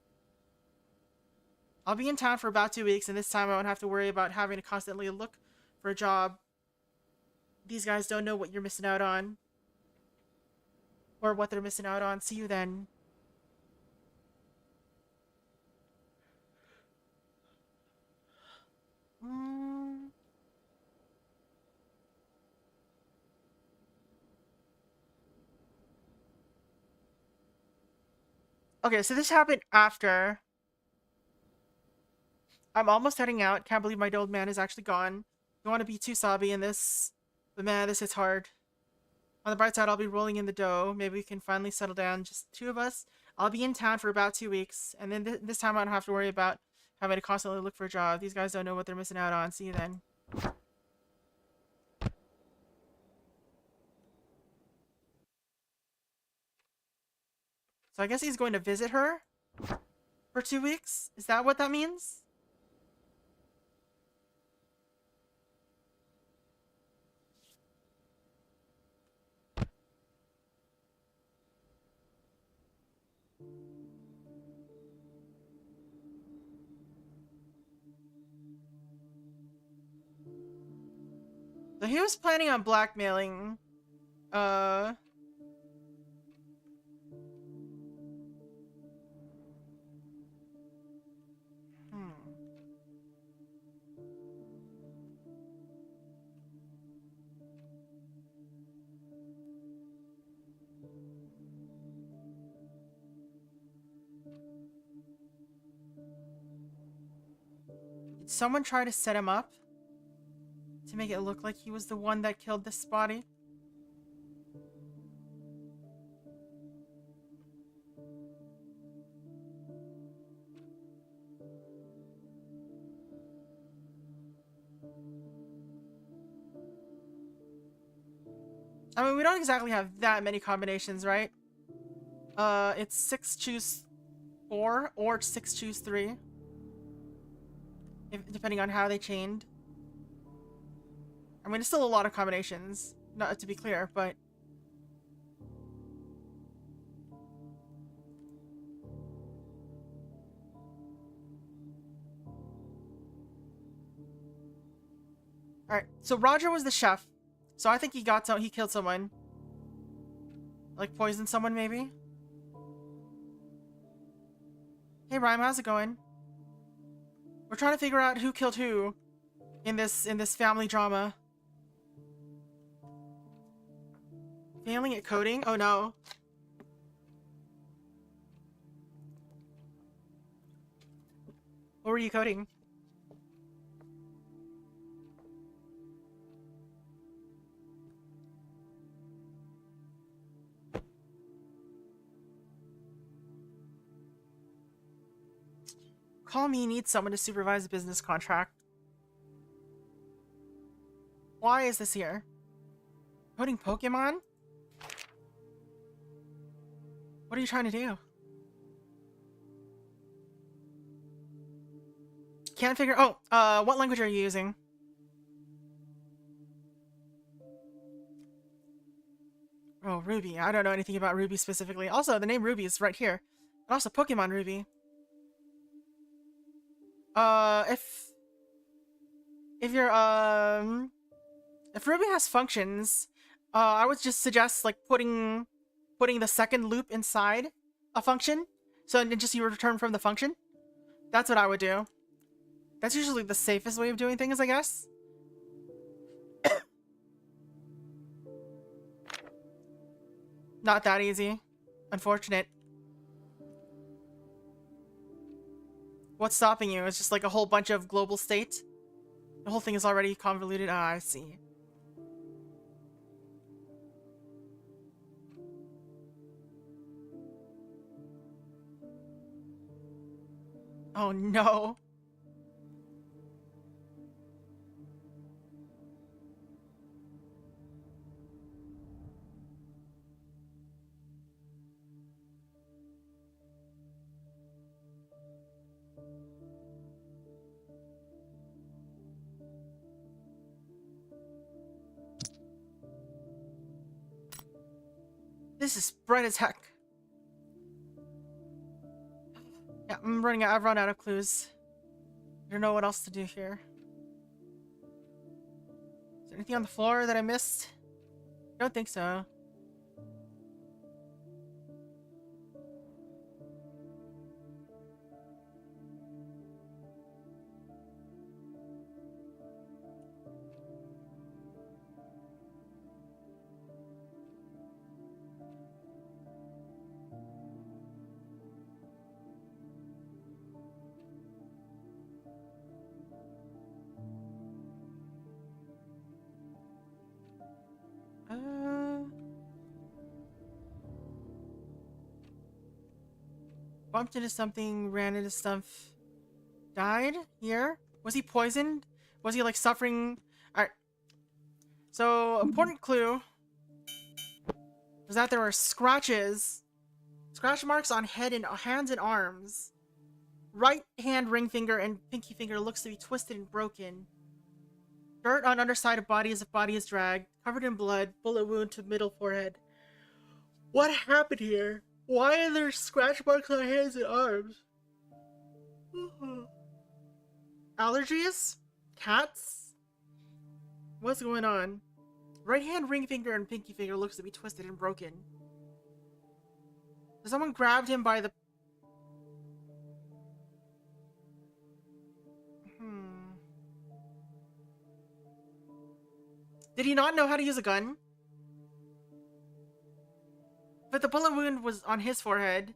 I'll be in town for about 2 weeks, and this time I won't have to worry about having to constantly look for a job. These guys don't know what you're missing out on. Or what they're missing out on. See you then. Okay, so this happened after. I'm almost heading out. Can't believe my old man is actually gone. Don't want to be too sobby in this, but man, this hits hard. On the bright side, I'll be rolling in the dough. Maybe we can finally settle down, just the 2 of us. I'll be in town for about 2 weeks, and then this time I don't have to worry about having to constantly look for a job. These guys don't know what they're missing out on. See you then. So I guess he's going to visit her for 2 weeks? Is that what that means? So he was planning on blackmailing, Did someone try to set him up? To make it look like he was the one that killed this body? I mean, we don't exactly have that many combinations, right? It's 6 choose 4 or 6 choose 3. Depending on how they chained. I mean, it's still a lot of combinations, not to be clear, but... Alright, so Roger was the chef. So I think he killed someone. Like, poisoned someone, maybe? Hey, Rhyme, how's it going? We're trying to figure out who killed who in this family drama. Failing at coding? Oh no. What were you coding? Call me needs someone to supervise a business contract. Why is this here? Coding Pokemon? What are you trying to do? Can't figure. Oh, what language are you using? Oh, Ruby. I don't know anything about Ruby specifically. Also, the name Ruby is right here. And also, Pokemon Ruby. If you're, if Ruby has functions, I would just suggest, like, putting the second loop inside a function. So then just you return from the function. That's what I would do. That's usually the safest way of doing things, I guess. Not that easy. Unfortunate. What's stopping you? It's just like a whole bunch of global state. The whole thing is already convoluted. Ah, I see. Oh no. This is bright as heck. Yeah, I've run out of clues. I don't know what else to do here. Is there anything on the floor that I missed? I don't think so. Bumped into something, ran into stuff, died here? Was he poisoned? Was he like suffering? Alright. So, important clue was that there were scratches. Scratch marks on head and hands and arms. Right hand ring finger and pinky finger looks to be twisted and broken. Dirt on underside of body as if body is dragged. Covered in blood. Bullet wound to middle forehead. What happened here? Why are there scratch marks on hands and arms? Allergies? Cats? What's going on? Right hand ring finger and pinky finger looks to be twisted and broken. Someone grabbed him by the... Did he not know how to use a gun? But the bullet wound was on his forehead.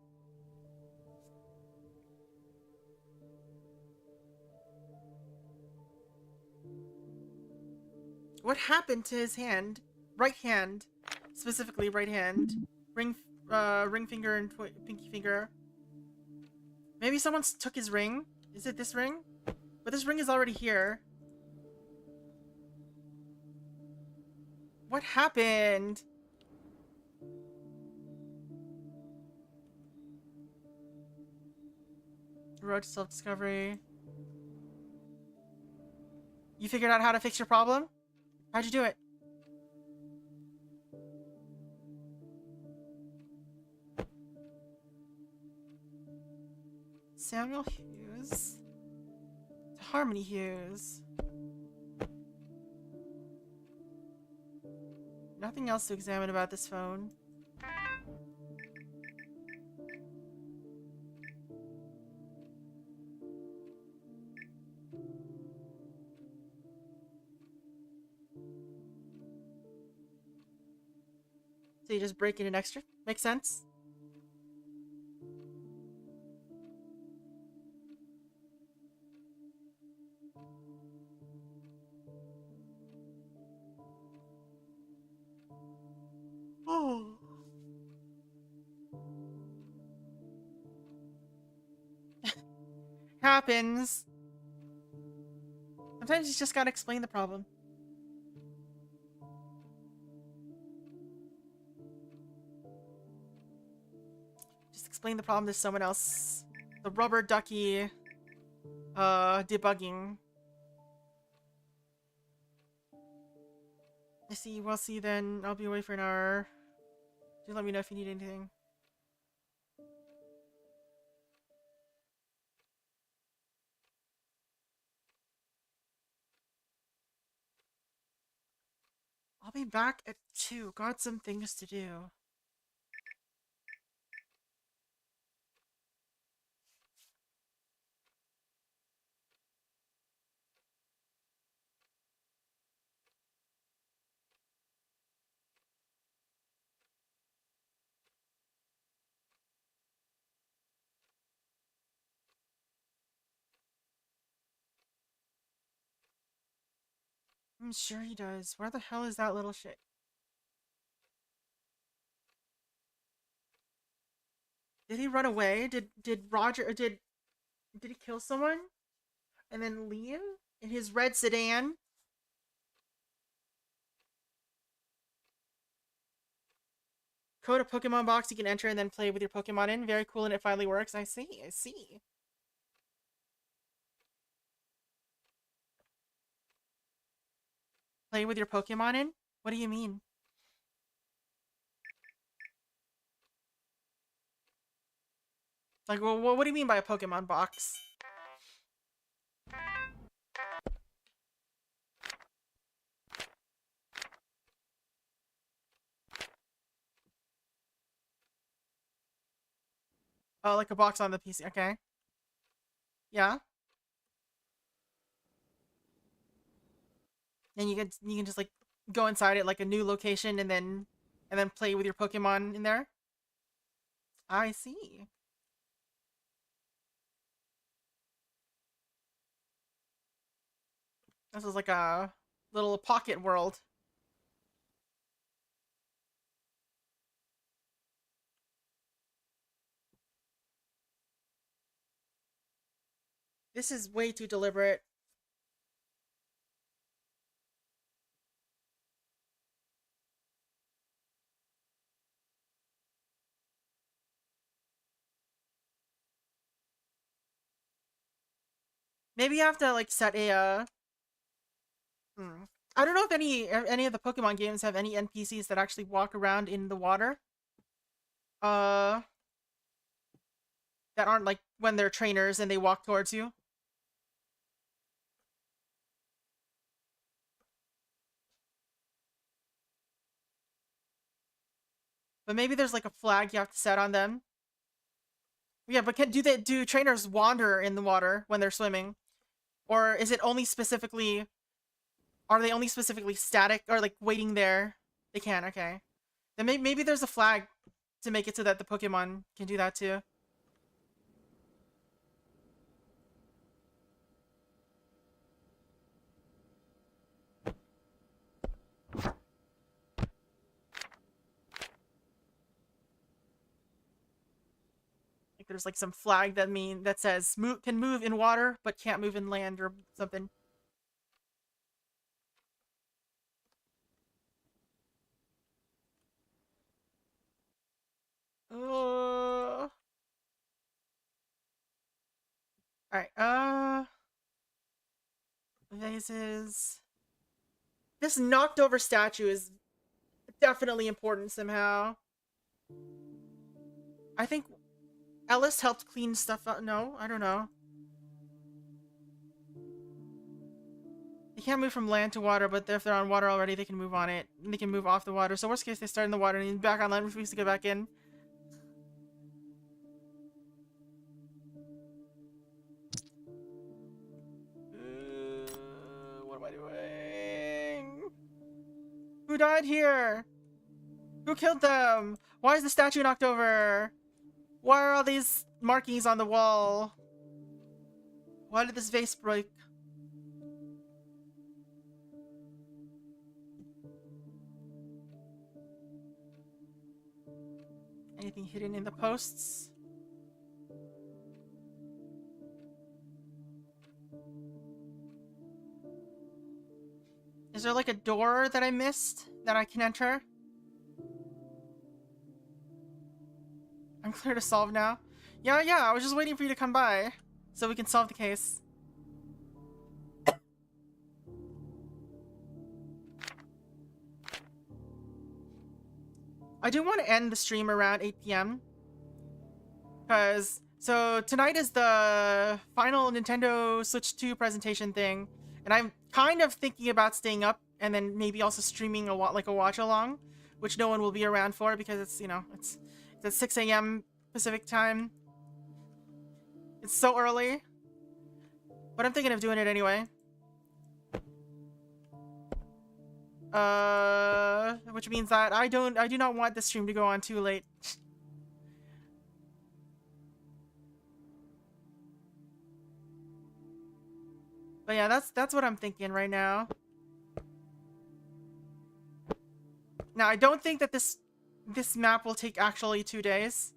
What happened to his hand? Right hand. Specifically right hand. Ring finger and pinky finger. Maybe someone took his ring? Is it this ring? But this ring is already here. What happened? Road to self-discovery. You figured out how to fix your problem? How'd you do it? Samuel Hughes to Harmony Hughes. Nothing else to examine about this phone. So you just break in an extra. Makes sense. Oh. Happens. Sometimes you just gotta explain the problem. Just explain the problem to someone else. The rubber ducky debugging. I see, we'll see then. I'll be away for an hour. Just let me know if you need anything. I'll be back at 2. Got some things to do. I'm sure he does. Where the hell is that little shit? Did he run away? Did Roger did he kill someone and then leave in his red sedan? Code a Pokemon box you can enter and then play with your Pokemon in. Very cool, and it finally works. I see. I see. Play with your Pokemon in? What do you mean? Like, well, what do you mean by a Pokemon box? Oh, like a box on the PC. Okay. Yeah. And you can just like go inside it like a new location and then play with your Pokemon in there. I see. This is like a little pocket world. This is way too deliberate. Maybe you have to like set a I don't know if any of the Pokemon games have any NPCs that actually walk around in the water. Uh that aren't like when they're trainers and they walk towards you. But maybe there's like a flag you have to set on them. Yeah, but do trainers wander in the water when they're swimming? Or is it only specifically are they only specifically static or like waiting there? They can, okay. Then maybe there's a flag to make it so that the Pokemon can do that too. Like there's like some flag that says can move in water but can't move in land or something. All right. Vases. This knocked over statue is definitely important somehow. I think Ellis helped clean stuff up. No, I don't know. They can't move from land to water, but if they're on water already, they can move on it. And they can move off the water. So worst case, they start in the water and back on land, refuse to go back in. What am I doing? Who died here? Who killed them? Why is the statue knocked over? Why are all these markings on the wall? Why did this vase break? Anything hidden in the posts? Is there like a door that I missed that I can enter? I'm clear to solve now. Yeah, I was just waiting for you to come by so we can solve the case. I do want to end the stream around 8 p.m. So tonight is the final Nintendo Switch 2 presentation thing, and I'm kind of thinking about staying up and then maybe also streaming a watch along, which no one will be around for because it's, you know, it's at 6 a.m. Pacific time. It's so early, but I'm thinking of doing it anyway. Which means that I do not want this stream to go on too late. But yeah, that's what I'm thinking right now. Now, I don't think that this map will take actually 2 days,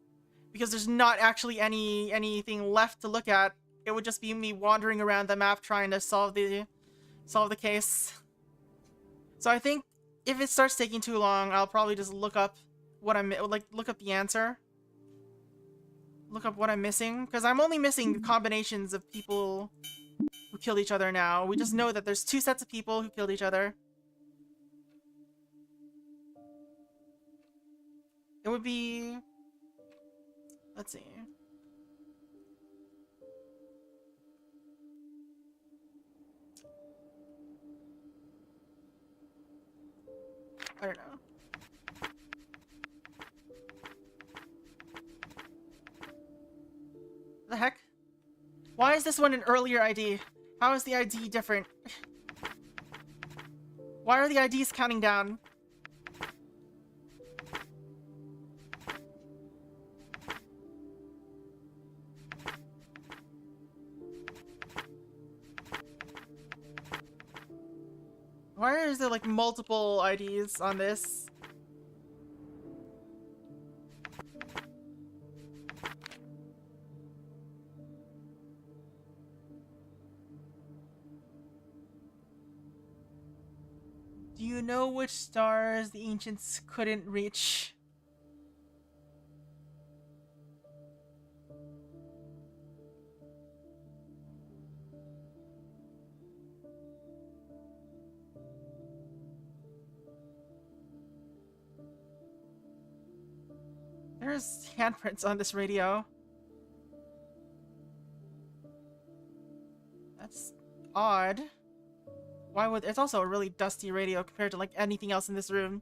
because there's not actually anything left to look at. It would just be me wandering around the map trying to solve the case. So I think if it starts taking too long, I'll probably just look up what look up the answer. Look up what I'm missing, because I'm only missing combinations of people who killed each other now. We just know that there's 2 sets of people who killed each other. It would be... Let's see. I don't know. The heck? Why is this one an earlier ID? How is the ID different? Why are the IDs counting down? Why is there like multiple IDs on this? Do you know which stars the ancients couldn't reach? There's handprints on this radio. That's odd. Why would... It's also a really dusty radio compared to like anything else in this room.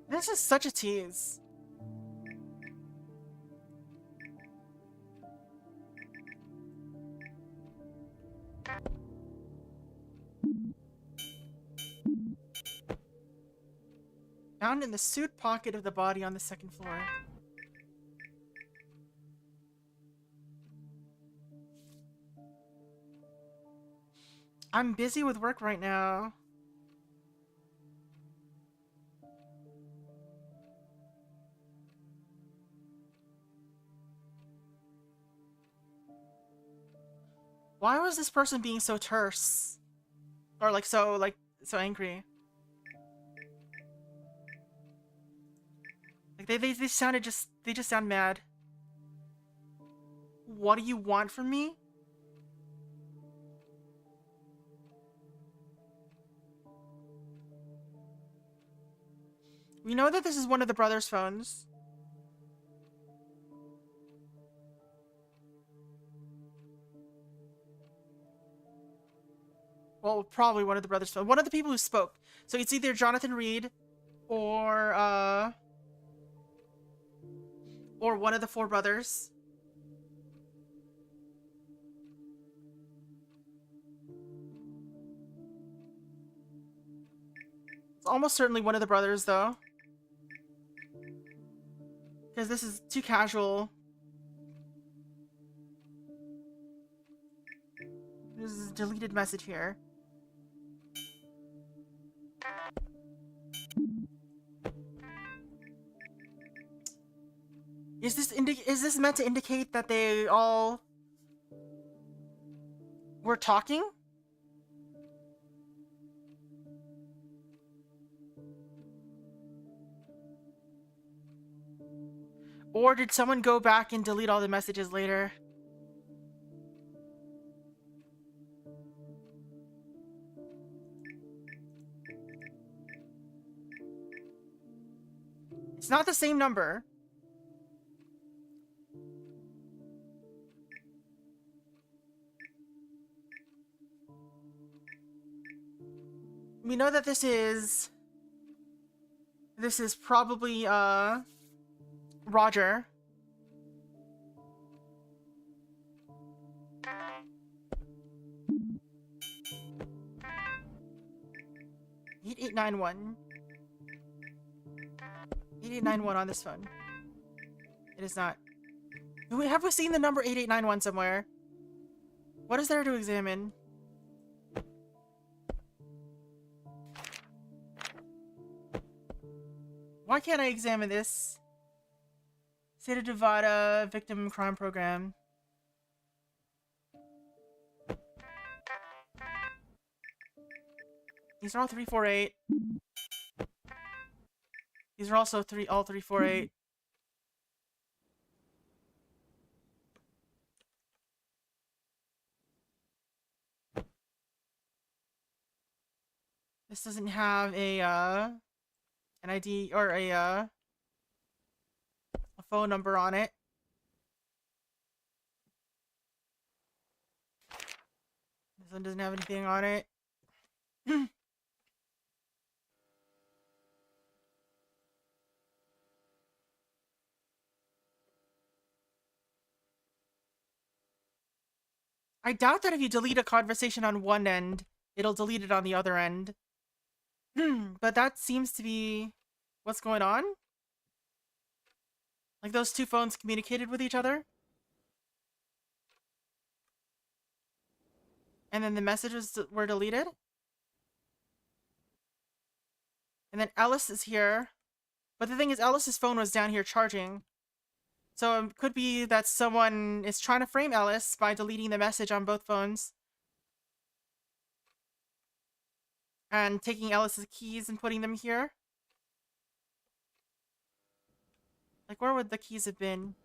This is such a tease. Found in the suit pocket of the body on the 2nd floor. I'm busy with work right now. Why was this person being so terse? Or so angry? Like they just sound mad. What do you want from me? We know that this is one of the brothers' phones. Well, probably one of the brothers. One of the people who spoke. So it's either Jonathan Reed or one of the four brothers. It's almost certainly one of the brothers, though. Because this is too casual. There's a deleted message here. Is this meant to indicate that they all were talking? Or did someone go back and delete all the messages later? It's not the same number. We know that this is probably Roger. Eight 8891. 8891 on this phone. It is not. Have we seen the number 8891 somewhere? What is there to examine? Why can't I examine this? State of Nevada Victim Crime Program. These are all 348. These are also all 348. This doesn't have a an ID or a phone number on it. This one doesn't have anything on it. I doubt that if you delete a conversation on one end, it'll delete it on the other end. But that seems to be what's going on. Like those two phones communicated with each other. And then the messages were deleted. And then Ellis is here. But the thing is, Ellis's phone was down here charging. So it could be that someone is trying to frame Ellis by deleting the message on both phones. And taking Ellis's keys and putting them here. Like, where would the keys have been?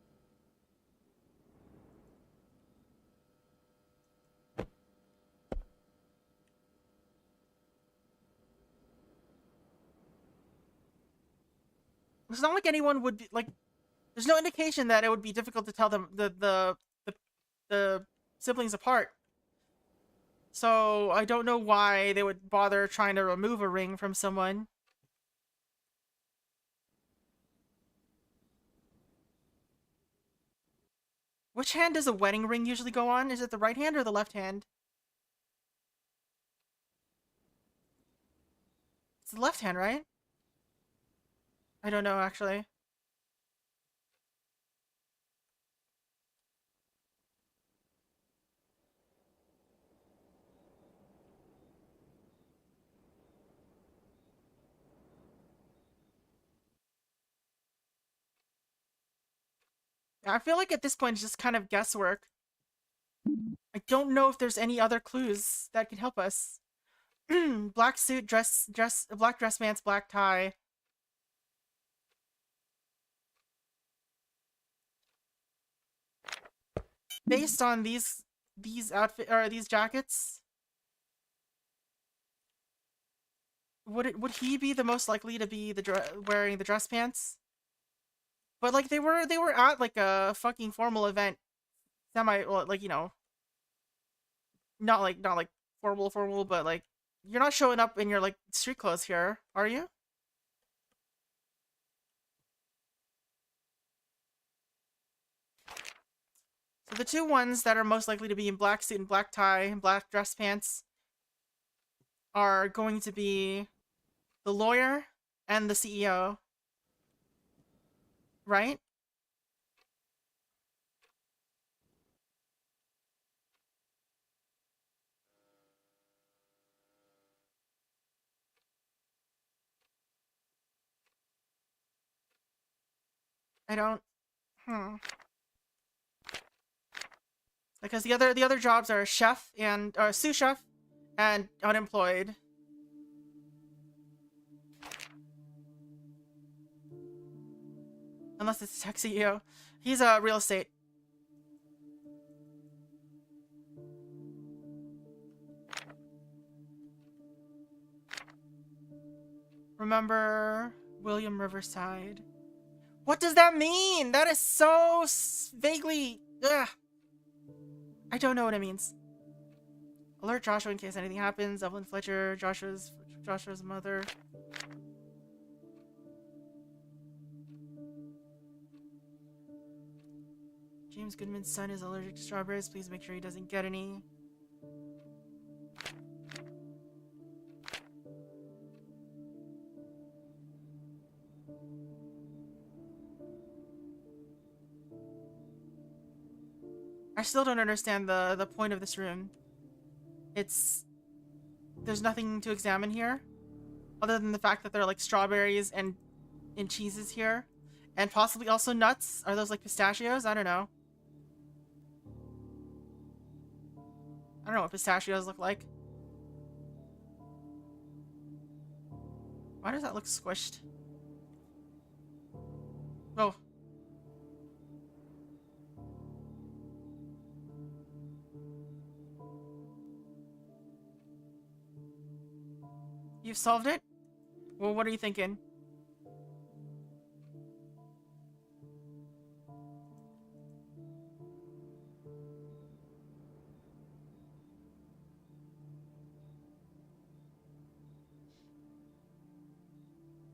It's not like anyone would be, like, there's no indication that it would be difficult to tell them the siblings apart. So I don't know why they would bother trying to remove a ring from someone. Which hand does a wedding ring usually go on? Is it the right hand or the left hand? It's the left hand, right? I don't know, actually. I feel like at this point it's just kind of guesswork. I don't know if there's any other clues that could help us. Black suit, black dress pants, black tie. Based on these these jackets, would he be the most likely to be wearing the dress pants? But like they were at like a fucking formal event, well, like, you know, not like formal, but like, you're not showing up in your like street clothes here, are you? So the two ones that are most likely to be in black suit and black tie and black dress pants are going to be the lawyer and the CEO, right? I don't. Because the other jobs are chef and sous chef and unemployed. Unless it's tech CEO. He's a real estate. Remember William Riverside. What does that mean? That is so vaguely. Ugh. I don't know what it means. Alert Joshua in case anything happens. Evelyn Fletcher, Joshua's mother. James Goodman's son is allergic to strawberries. Please make sure he doesn't get any. I still don't understand the point of this room. There's nothing to examine here, other than the fact that there are like strawberries and cheeses here, and possibly also nuts. Are those like pistachios? I don't know. I don't know what pistachios look like. Why does that look squished? Oh. You've solved it? Well, what are you thinking?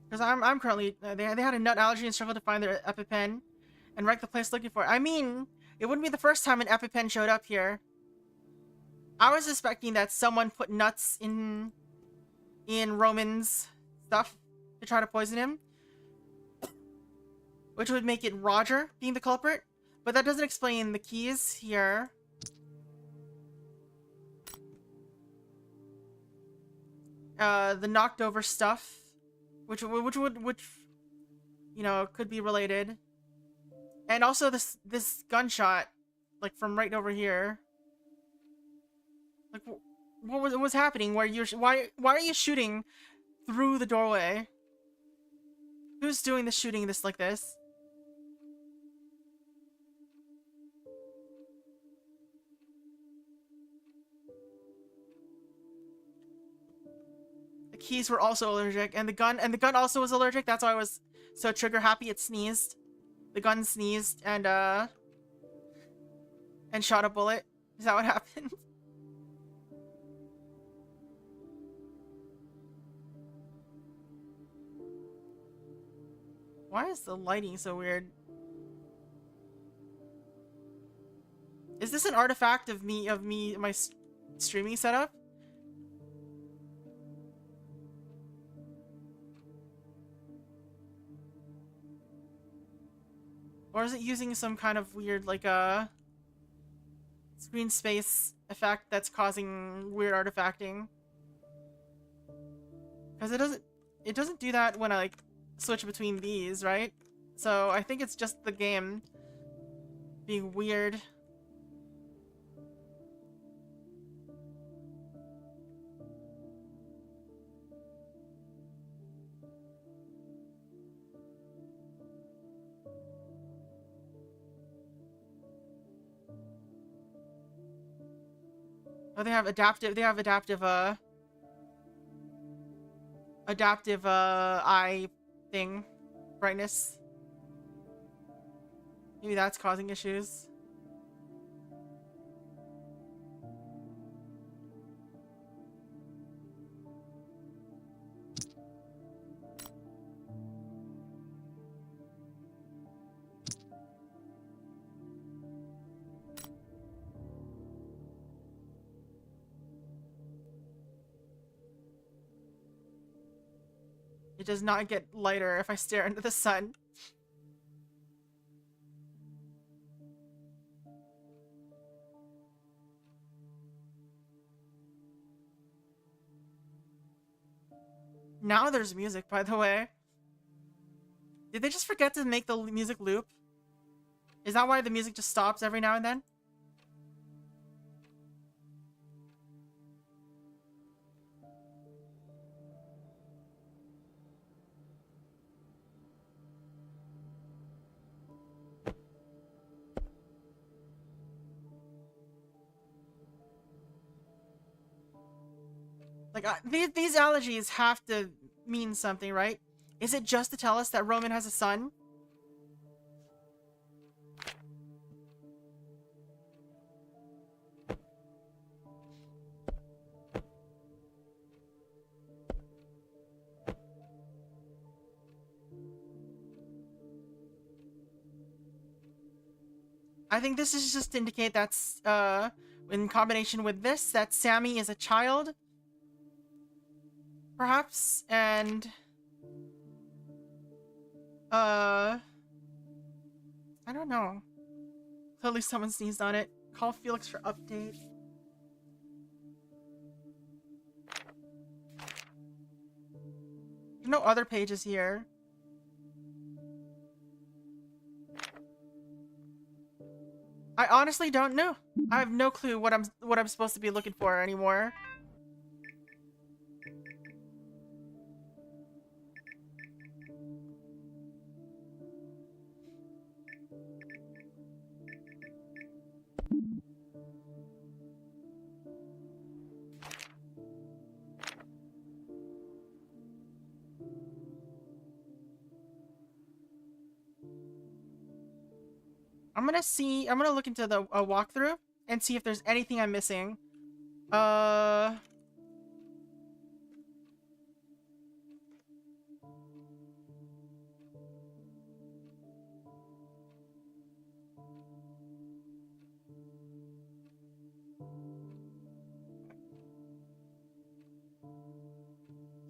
Because I'm currently, they had a nut allergy and struggled to find their EpiPen and wrecked the place looking for it. I mean, it wouldn't be the first time an EpiPen showed up here. I was suspecting that someone put nuts in Roman's stuff to try to poison him, which would make it Roger being the culprit, but that doesn't explain the keys here. The knocked over stuff, which you know, could be related, and also this gunshot, like from right over here. Like, what was happening? Why are you shooting through the doorway? Who's doing the shooting like this? The keys were also allergic, and the gun also was allergic. That's why I was so trigger happy. It sneezed. The gun sneezed and shot a bullet. Is that what happened? Why is the lighting so weird? Is this an artifact of my streaming setup? Or is it using some kind of weird, like, screen space effect that's causing weird artifacting? Because it doesn't do that when I, like, switch between these, right? So I think it's just the game being weird. Oh, they have adaptive eye thing, brightness. Maybe that's causing issues. It does not get lighter if I stare into the sun. Now there's music, by the way. Did they just forget to make the music loop? Is that why the music just stops every now and then? Like, these allergies have to mean something, right? Is it just to tell us that Roman has a son? I think this is just to indicate that's, in combination with this, that Sammy is a child. Perhaps, and... I don't know. Clearly someone sneezed on it. Call Felix for update. There's no other pages here. I honestly don't know. I have no clue what I'm supposed to be looking for anymore. I'm gonna look into the walkthrough and see if there's anything I'm missing.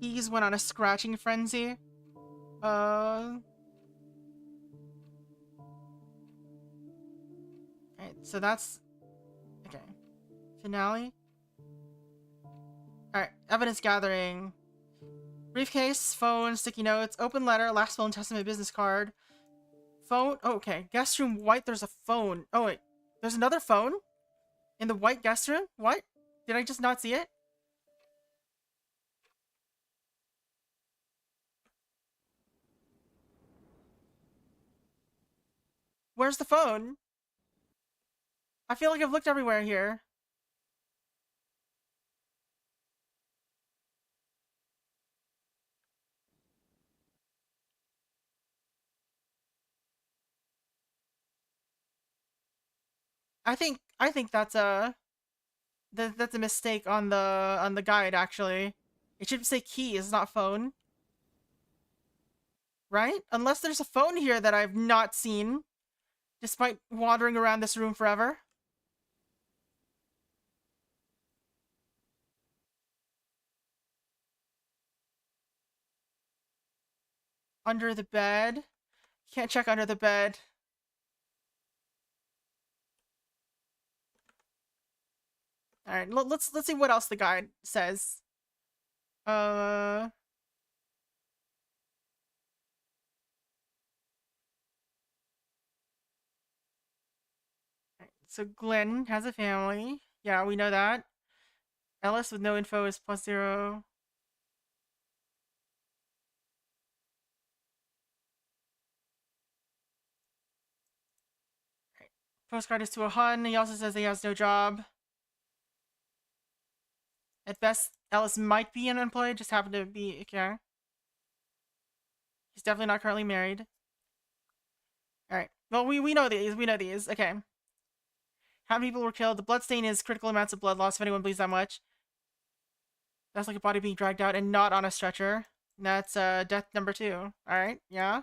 He's went on a scratching frenzy. Alright, so that's... Okay. Finale? Alright, evidence gathering. Briefcase, phone, sticky notes, open letter, last will and testament business card. Phone? Oh, okay. Guest room white, there's a phone. Oh, wait. There's another phone? In the white guest room? What? Did I just not see it? Where's the phone? I feel like I've looked everywhere here. I think that's a mistake on the guide actually. It should say keys, not phone. Right? Unless there's a phone here that I've not seen despite wandering around this room forever. Under the bed. Can't check under the bed. All right, let's see what else the guide says. Alright, so Glenn has a family. Yeah, we know that. Ellis with no info is +0. Postcard is to a Hun. He also says he has no job. At best, Ellis might be unemployed, just happened to be, okay. He's definitely not currently married. Alright. Well, we know these. We know these. Okay. How many people were killed? The bloodstain is critical amounts of blood loss, if anyone believes that much. That's like a body being dragged out and not on a stretcher. That's death number 2. Alright, yeah.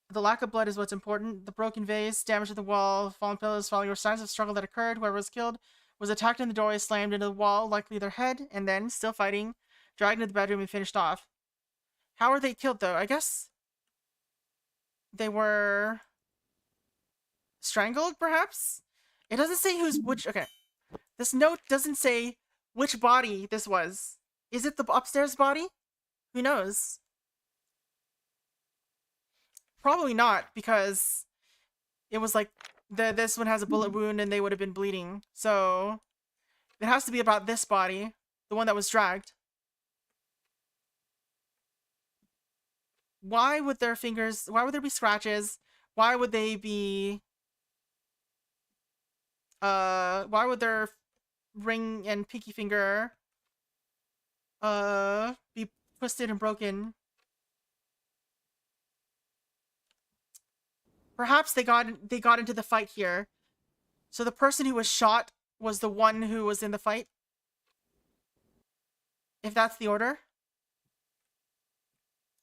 The lack of blood is what's important. The broken vase, damage to the wall, fallen pillows, following or signs of struggle that occurred. Whoever was killed was attacked in the doorway, slammed into the wall, likely their head, and then, still fighting, dragged into the bedroom and finished off. How were they killed, though? I guess they were strangled, perhaps? It doesn't say which. Okay. This note doesn't say which body this was. Is it the upstairs body? Who knows? Probably not, because it was like this one has a bullet wound and they would have been bleeding. So it has to be about this body, the one that was dragged. Why would there be scratches? Why would they be why would their ring and pinky finger be twisted and broken? Perhaps they got into the fight here. So the person who was shot was the one who was in the fight? If that's the order?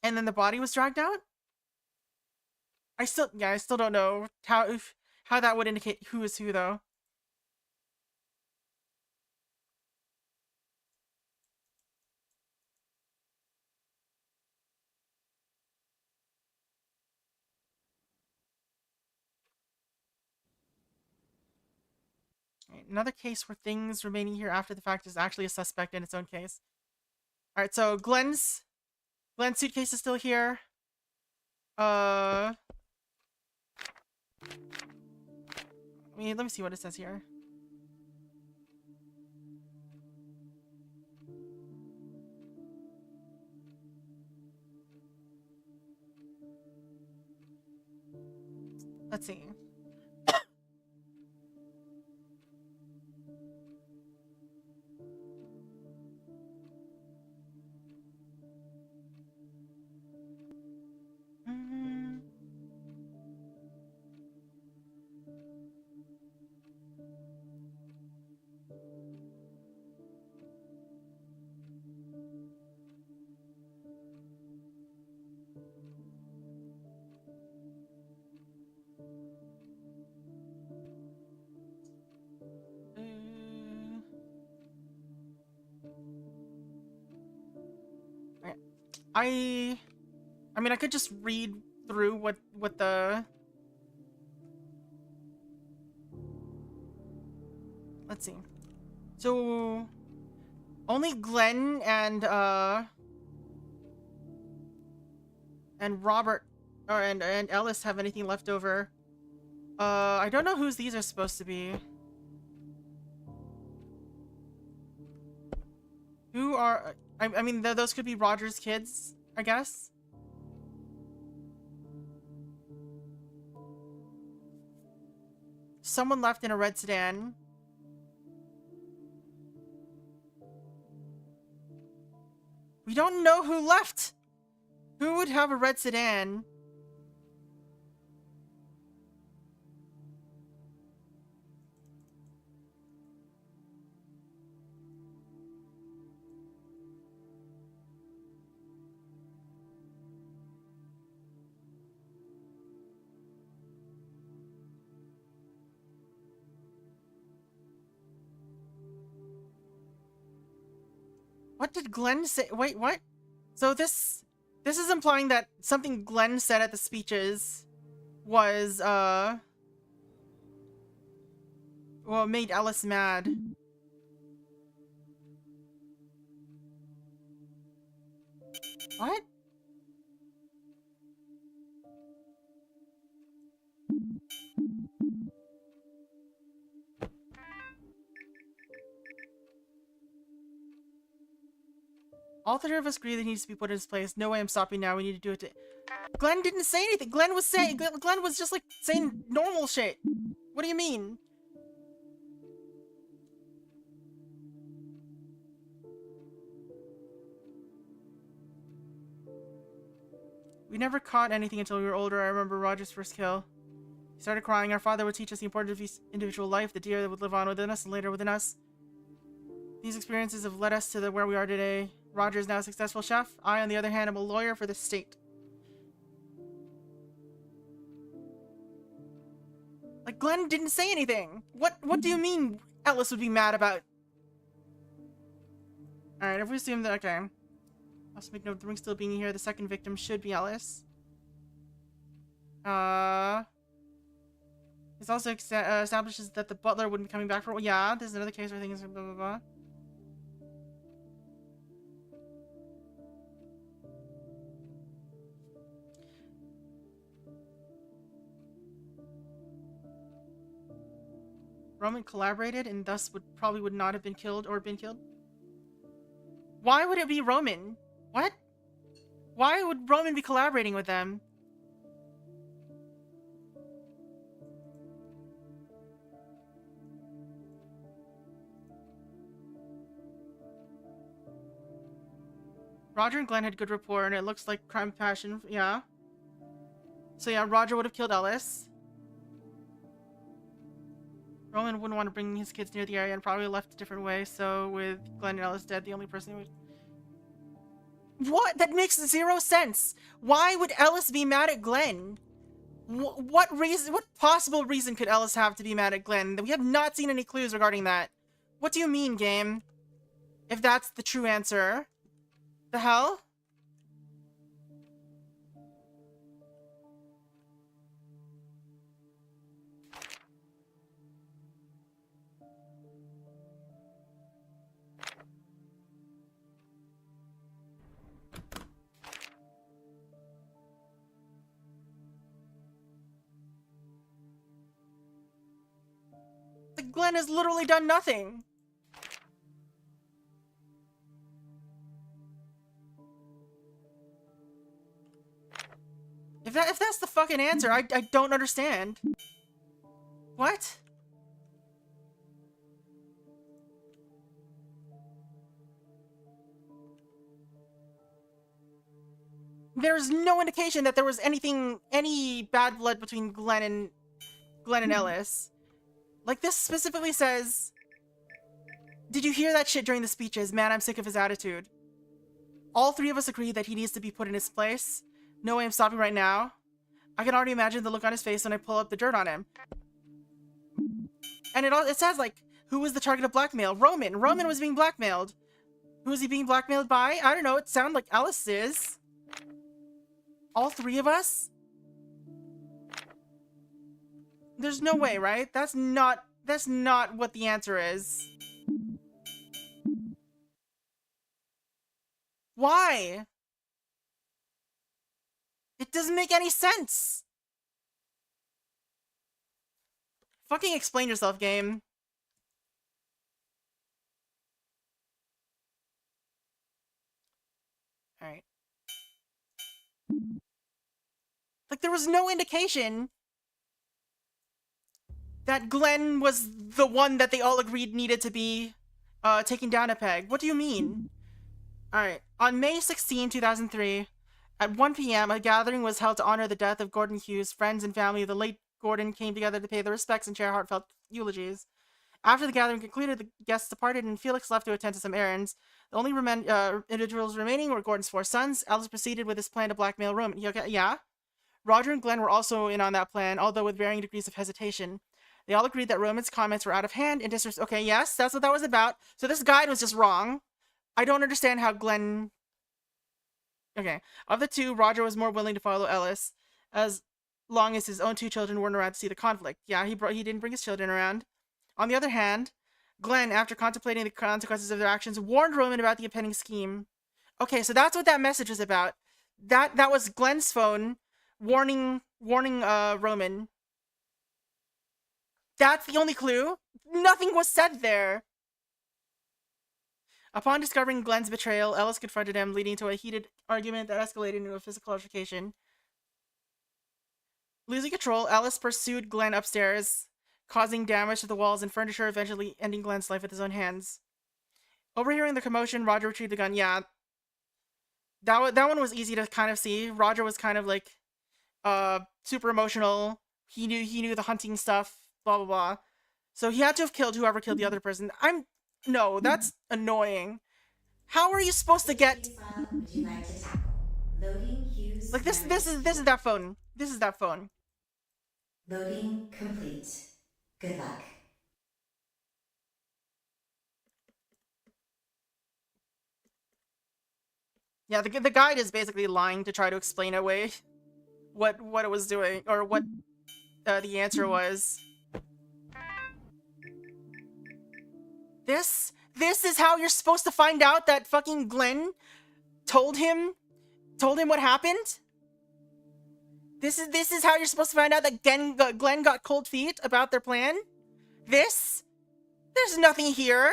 And then the body was dragged out? I still don't know how that would indicate who is who, though. Another case where things remaining here after the fact is actually a suspect in its own case. Alright, so Glenn's suitcase is still here. Let me see what it says here. Let's see. I mean, I could just read through what the... Let's see. So only Glenn and Robert and Ellis have anything left over. I don't know whose these are supposed to be. Who are... I mean, those could be Roger's kids, I guess. Someone left in a red sedan. We don't know who left. Who would have a red sedan? What did Glenn say? Wait, what? So this is implying that something Glenn said at the speeches was, well, made Ellis mad. What? All three of us agree that he needs to be put in his place. No way I'm stopping now. We need to do it. Glenn didn't say anything. Glenn was just like saying normal shit. What do you mean? We never caught anything until we were older. I remember Roger's first kill. He started crying. Our father would teach us the importance of individual life, the deer that would live on within us and later within us. These experiences have led us to where we are today. Roger is now a successful chef. I, on the other hand, am a lawyer for the state. Like, Glenn didn't say anything. What do you mean Ellis would be mad about. Alright, if we assume that, okay. Also make note of the ring still being here, the second victim should be Ellis. This also establishes that the butler wouldn't be coming back for. Yeah, this is another case where things are blah blah blah. Roman collaborated and thus would not have been killed or been killed. Why would it be Roman? What? Why would Roman be collaborating with them? Roger and Glenn had good rapport, and it looks like crime passion. Yeah. So yeah, Roger would have killed Ellis. Roman wouldn't want to bring his kids near the area and probably left a different way. So with Glenn and Ellis dead, the only person who would... What? That makes zero sense. Why would Ellis be mad at Glenn? What reason? What possible reason could Ellis have to be mad at Glenn? We have not seen any clues regarding that. What do you mean, game? If that's the true answer. The hell? Glenn has literally done nothing. If that's the fucking answer, I don't understand. What? There's no indication that there was any bad blood between Glenn and Ellis. Like, this specifically says, did you hear that shit during the speeches? Man, I'm sick of his attitude. All three of us agree that he needs to be put in his place. No way I'm stopping right now. I can already imagine the look on his face when I pull up the dirt on him. And it says, like, who was the target of blackmail? Roman. Roman was being blackmailed. Who is he being blackmailed by? I don't know. It sounded like Ellis is. All three of us? There's no way, right? That's not what the answer is. Why? It doesn't make any sense. Fucking explain yourself, game. Alright. Like, there was no indication that Glenn was the one that they all agreed needed to be taken down a peg. What do you mean? Alright. On May 16, 2003, at 1 p.m., a gathering was held to honor the death of Gordon Hughes. Friends and family of the late Gordon came together to pay their respects and share heartfelt eulogies. After the gathering concluded, the guests departed and Felix left to attend to some errands. The only individuals remaining were Gordon's 4 sons. Alice proceeded with his plan to blackmail Roman. Yeah? Roger and Glenn were also in on that plan, although with varying degrees of hesitation. They all agreed that Roman's comments were out of hand and disrespectful. Okay, yes, that's what that was about. So this guide was just wrong. I don't understand how Glenn... Okay. Of the two, Roger was more willing to follow Ellis, as long as his own 2 children weren't around to see the conflict. Yeah, he didn't bring his children around. On the other hand, Glenn, after contemplating the consequences of their actions, warned Roman about the impending scheme. Okay, so that's what that message was about. That was Glenn's phone warning Roman. That's the only clue? Nothing was said there! Upon discovering Glenn's betrayal, Ellis confronted him, leading to a heated argument that escalated into a physical altercation. Losing control, Ellis pursued Glenn upstairs, causing damage to the walls and furniture, eventually ending Glenn's life with his own hands. Overhearing the commotion, Roger retrieved the gun. Yeah, that one was easy to kind of see. Roger was kind of like, super emotional. He knew the hunting stuff, blah blah blah. So he had to have killed whoever killed the other person. No, that's annoying. How are you supposed to get... Would you like to tackle? Loading Hughes. Like, this is that phone. This is that phone. Loading complete. Good luck. Yeah, the guide is basically lying to try to explain away what it was doing, or what the answer was. This is how you're supposed to find out that fucking Glenn told him what happened? This is how you're supposed to find out that Glenn got cold feet about their plan? This? There's nothing here.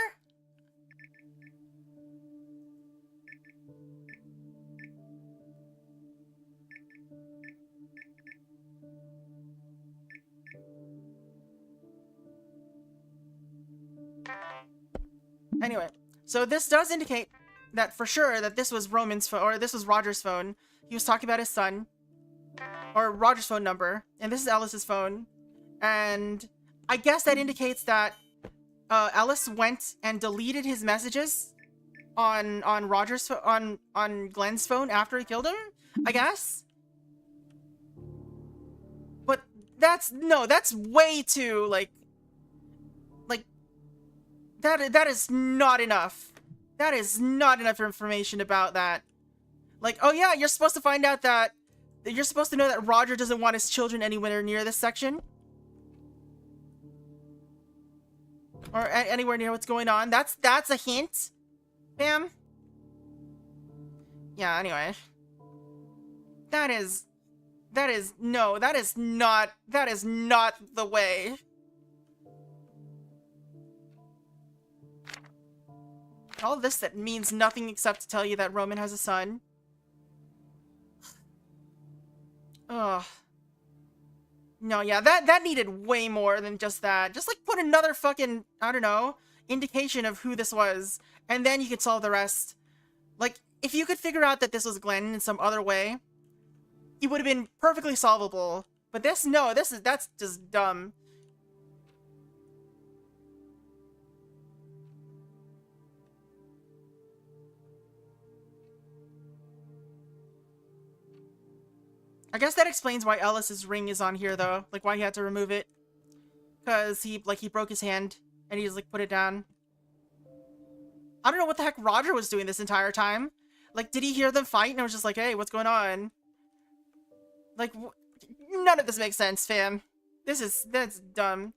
Anyway, so this does indicate that for sure that this was Roman's phone, or this was Roger's phone. He was talking about his son, or Roger's phone number, and this is Ellis's phone. And I guess that indicates that Ellis went and deleted his messages on Roger's on Glenn's phone after he killed him, I guess. But that's way too like that is not enough. That is not enough information about that. Like, oh yeah, you're supposed to find out that you're supposed to know that Roger doesn't want his children anywhere near this section. Or anywhere near what's going on. That's a hint. Bam. Yeah, anyway. That is not the way. All this that means nothing except to tell you that Roman has a son. Ugh. No, yeah, that needed way more than just that. Just, like, put another fucking, I don't know, indication of who this was, and then you could solve the rest. Like, if you could figure out that this was Glenn in some other way, it would have been perfectly solvable. But that's just dumb. I guess that explains why Ellis's ring is on here, though. Like, why he had to remove it. Because he broke his hand, and he just, like, put it down. I don't know what the heck Roger was doing this entire time. Like, did he hear them fight, and I was just like, hey, what's going on? Like, none of this makes sense, fam. That's dumb.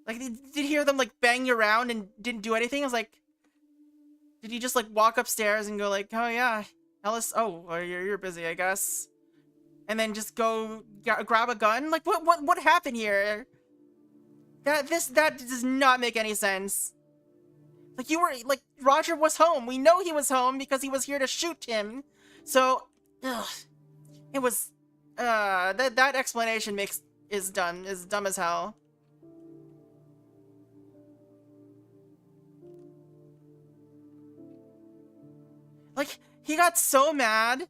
Like, did he hear them, like, bang around and didn't do anything? I was like, did he just, like, walk upstairs and go, like, oh, yeah, Ellis, oh, well, you're busy, I guess. And then just go grab a gun? Like, what happened here? That does not make any sense. Like, Roger was home. We know he was home because he was here to shoot him. So, ugh. It was, that explanation is dumb as hell. Like, he got so mad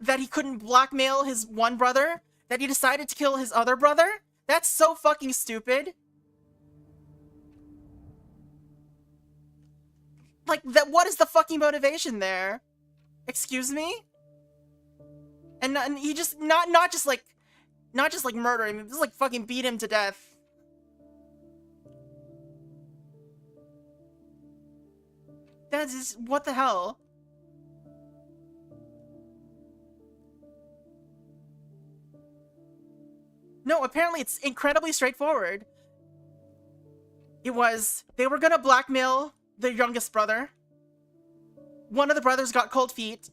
that he couldn't blackmail his one brother that he decided to kill his other brother? That's so fucking stupid. Like, what is the fucking motivation there? Excuse me? And he just, not just like murder him, just like fucking beat him to death. That is, what the hell? No, apparently it's incredibly straightforward. It was, they were gonna blackmail the youngest brother. One of the brothers got cold feet,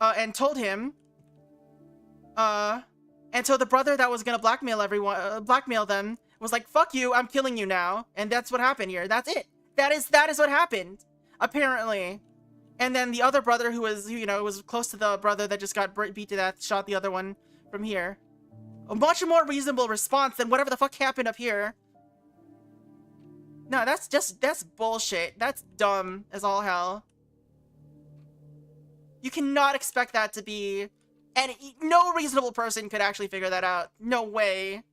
and told him, and so the brother that was gonna blackmail blackmail them, was like, fuck you, I'm killing you now. And that's what happened here. That's it. That is what happened, apparently. And then the other brother who was, you know, was close to the brother that just got beat to death, shot the other one from here. A much more reasonable response than whatever the fuck happened up here. No, that's bullshit. That's dumb as all hell. You cannot expect that to be... And no reasonable person could actually figure that out. No way.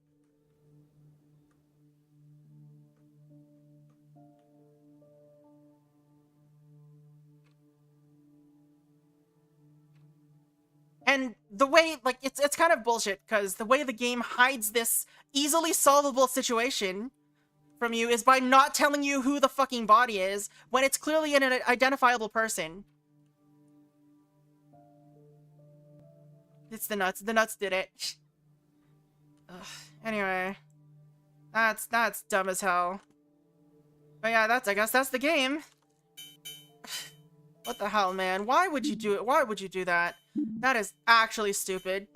And the way, like, it's kind of bullshit, because the way the game hides this easily solvable situation from you is by not telling you who the fucking body is when it's clearly an identifiable person. It's the nuts. The nuts did it. Ugh. Anyway, that's dumb as hell. But yeah, I guess that's the game. What the hell, man? Why would you do it? Why would you do that? That is actually stupid.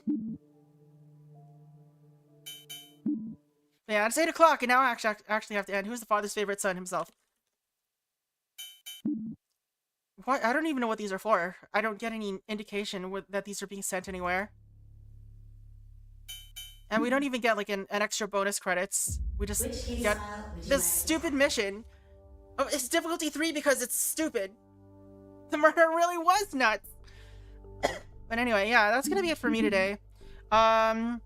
But yeah, it's 8 o'clock, and now I actually have to end. Who's the father's favorite son himself? What? I don't even know what these are for. I don't get any indication that these are being sent anywhere. And we don't even get, like, an extra bonus credits. We just get this stupid mission. Oh, it's difficulty 3 because it's stupid. The murder really was nuts. But anyway, yeah, that's gonna be it for me today. What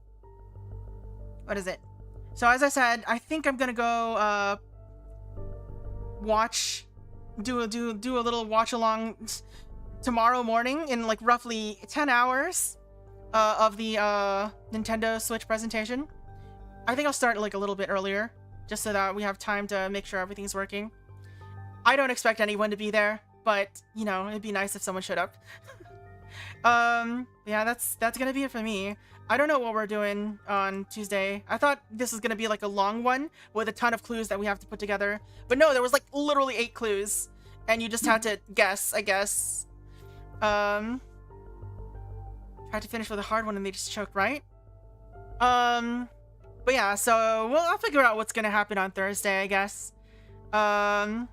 is it? So as I said, I think I'm gonna go do a little watch along tomorrow morning in like roughly 10 hours of the Nintendo Switch presentation. I think I'll start like a little bit earlier just so that we have time to make sure everything's working. I don't expect anyone to be there, but you know, it'd be nice if someone showed up. Yeah, that's gonna be it for me. I don't know what we're doing on Tuesday. I thought this was gonna be like a long one with a ton of clues that we have to put together, but no, there was like literally 8 clues, and you just had to guess, I guess. Tried to finish with a hard one and they just choked, right? But yeah, so I'll figure out what's gonna happen on Thursday, I guess. Yeah,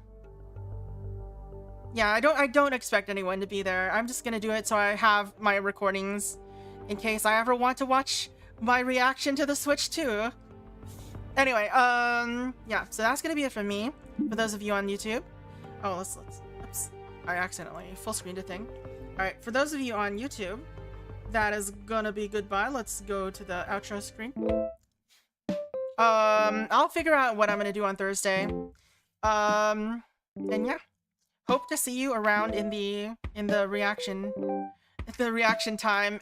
I don't expect anyone to be there. I'm just gonna do it so I have my recordings in case I ever want to watch my reaction to the Switch too. Anyway, yeah, so that's gonna be it from me. For those of you on YouTube. Oh, oops. I accidentally full screened a thing. Alright, for those of you on YouTube, that is gonna be goodbye. Let's go to the outro screen. I'll figure out what I'm gonna do on Thursday. And yeah. Hope to see you around in the reaction time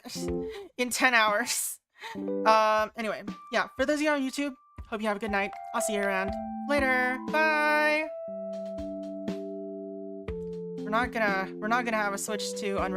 in 10 hours. Anyway, yeah, for those of you on YouTube, hope you have a good night. I'll see you around later. Bye. We're not gonna have a Switch to unwrap.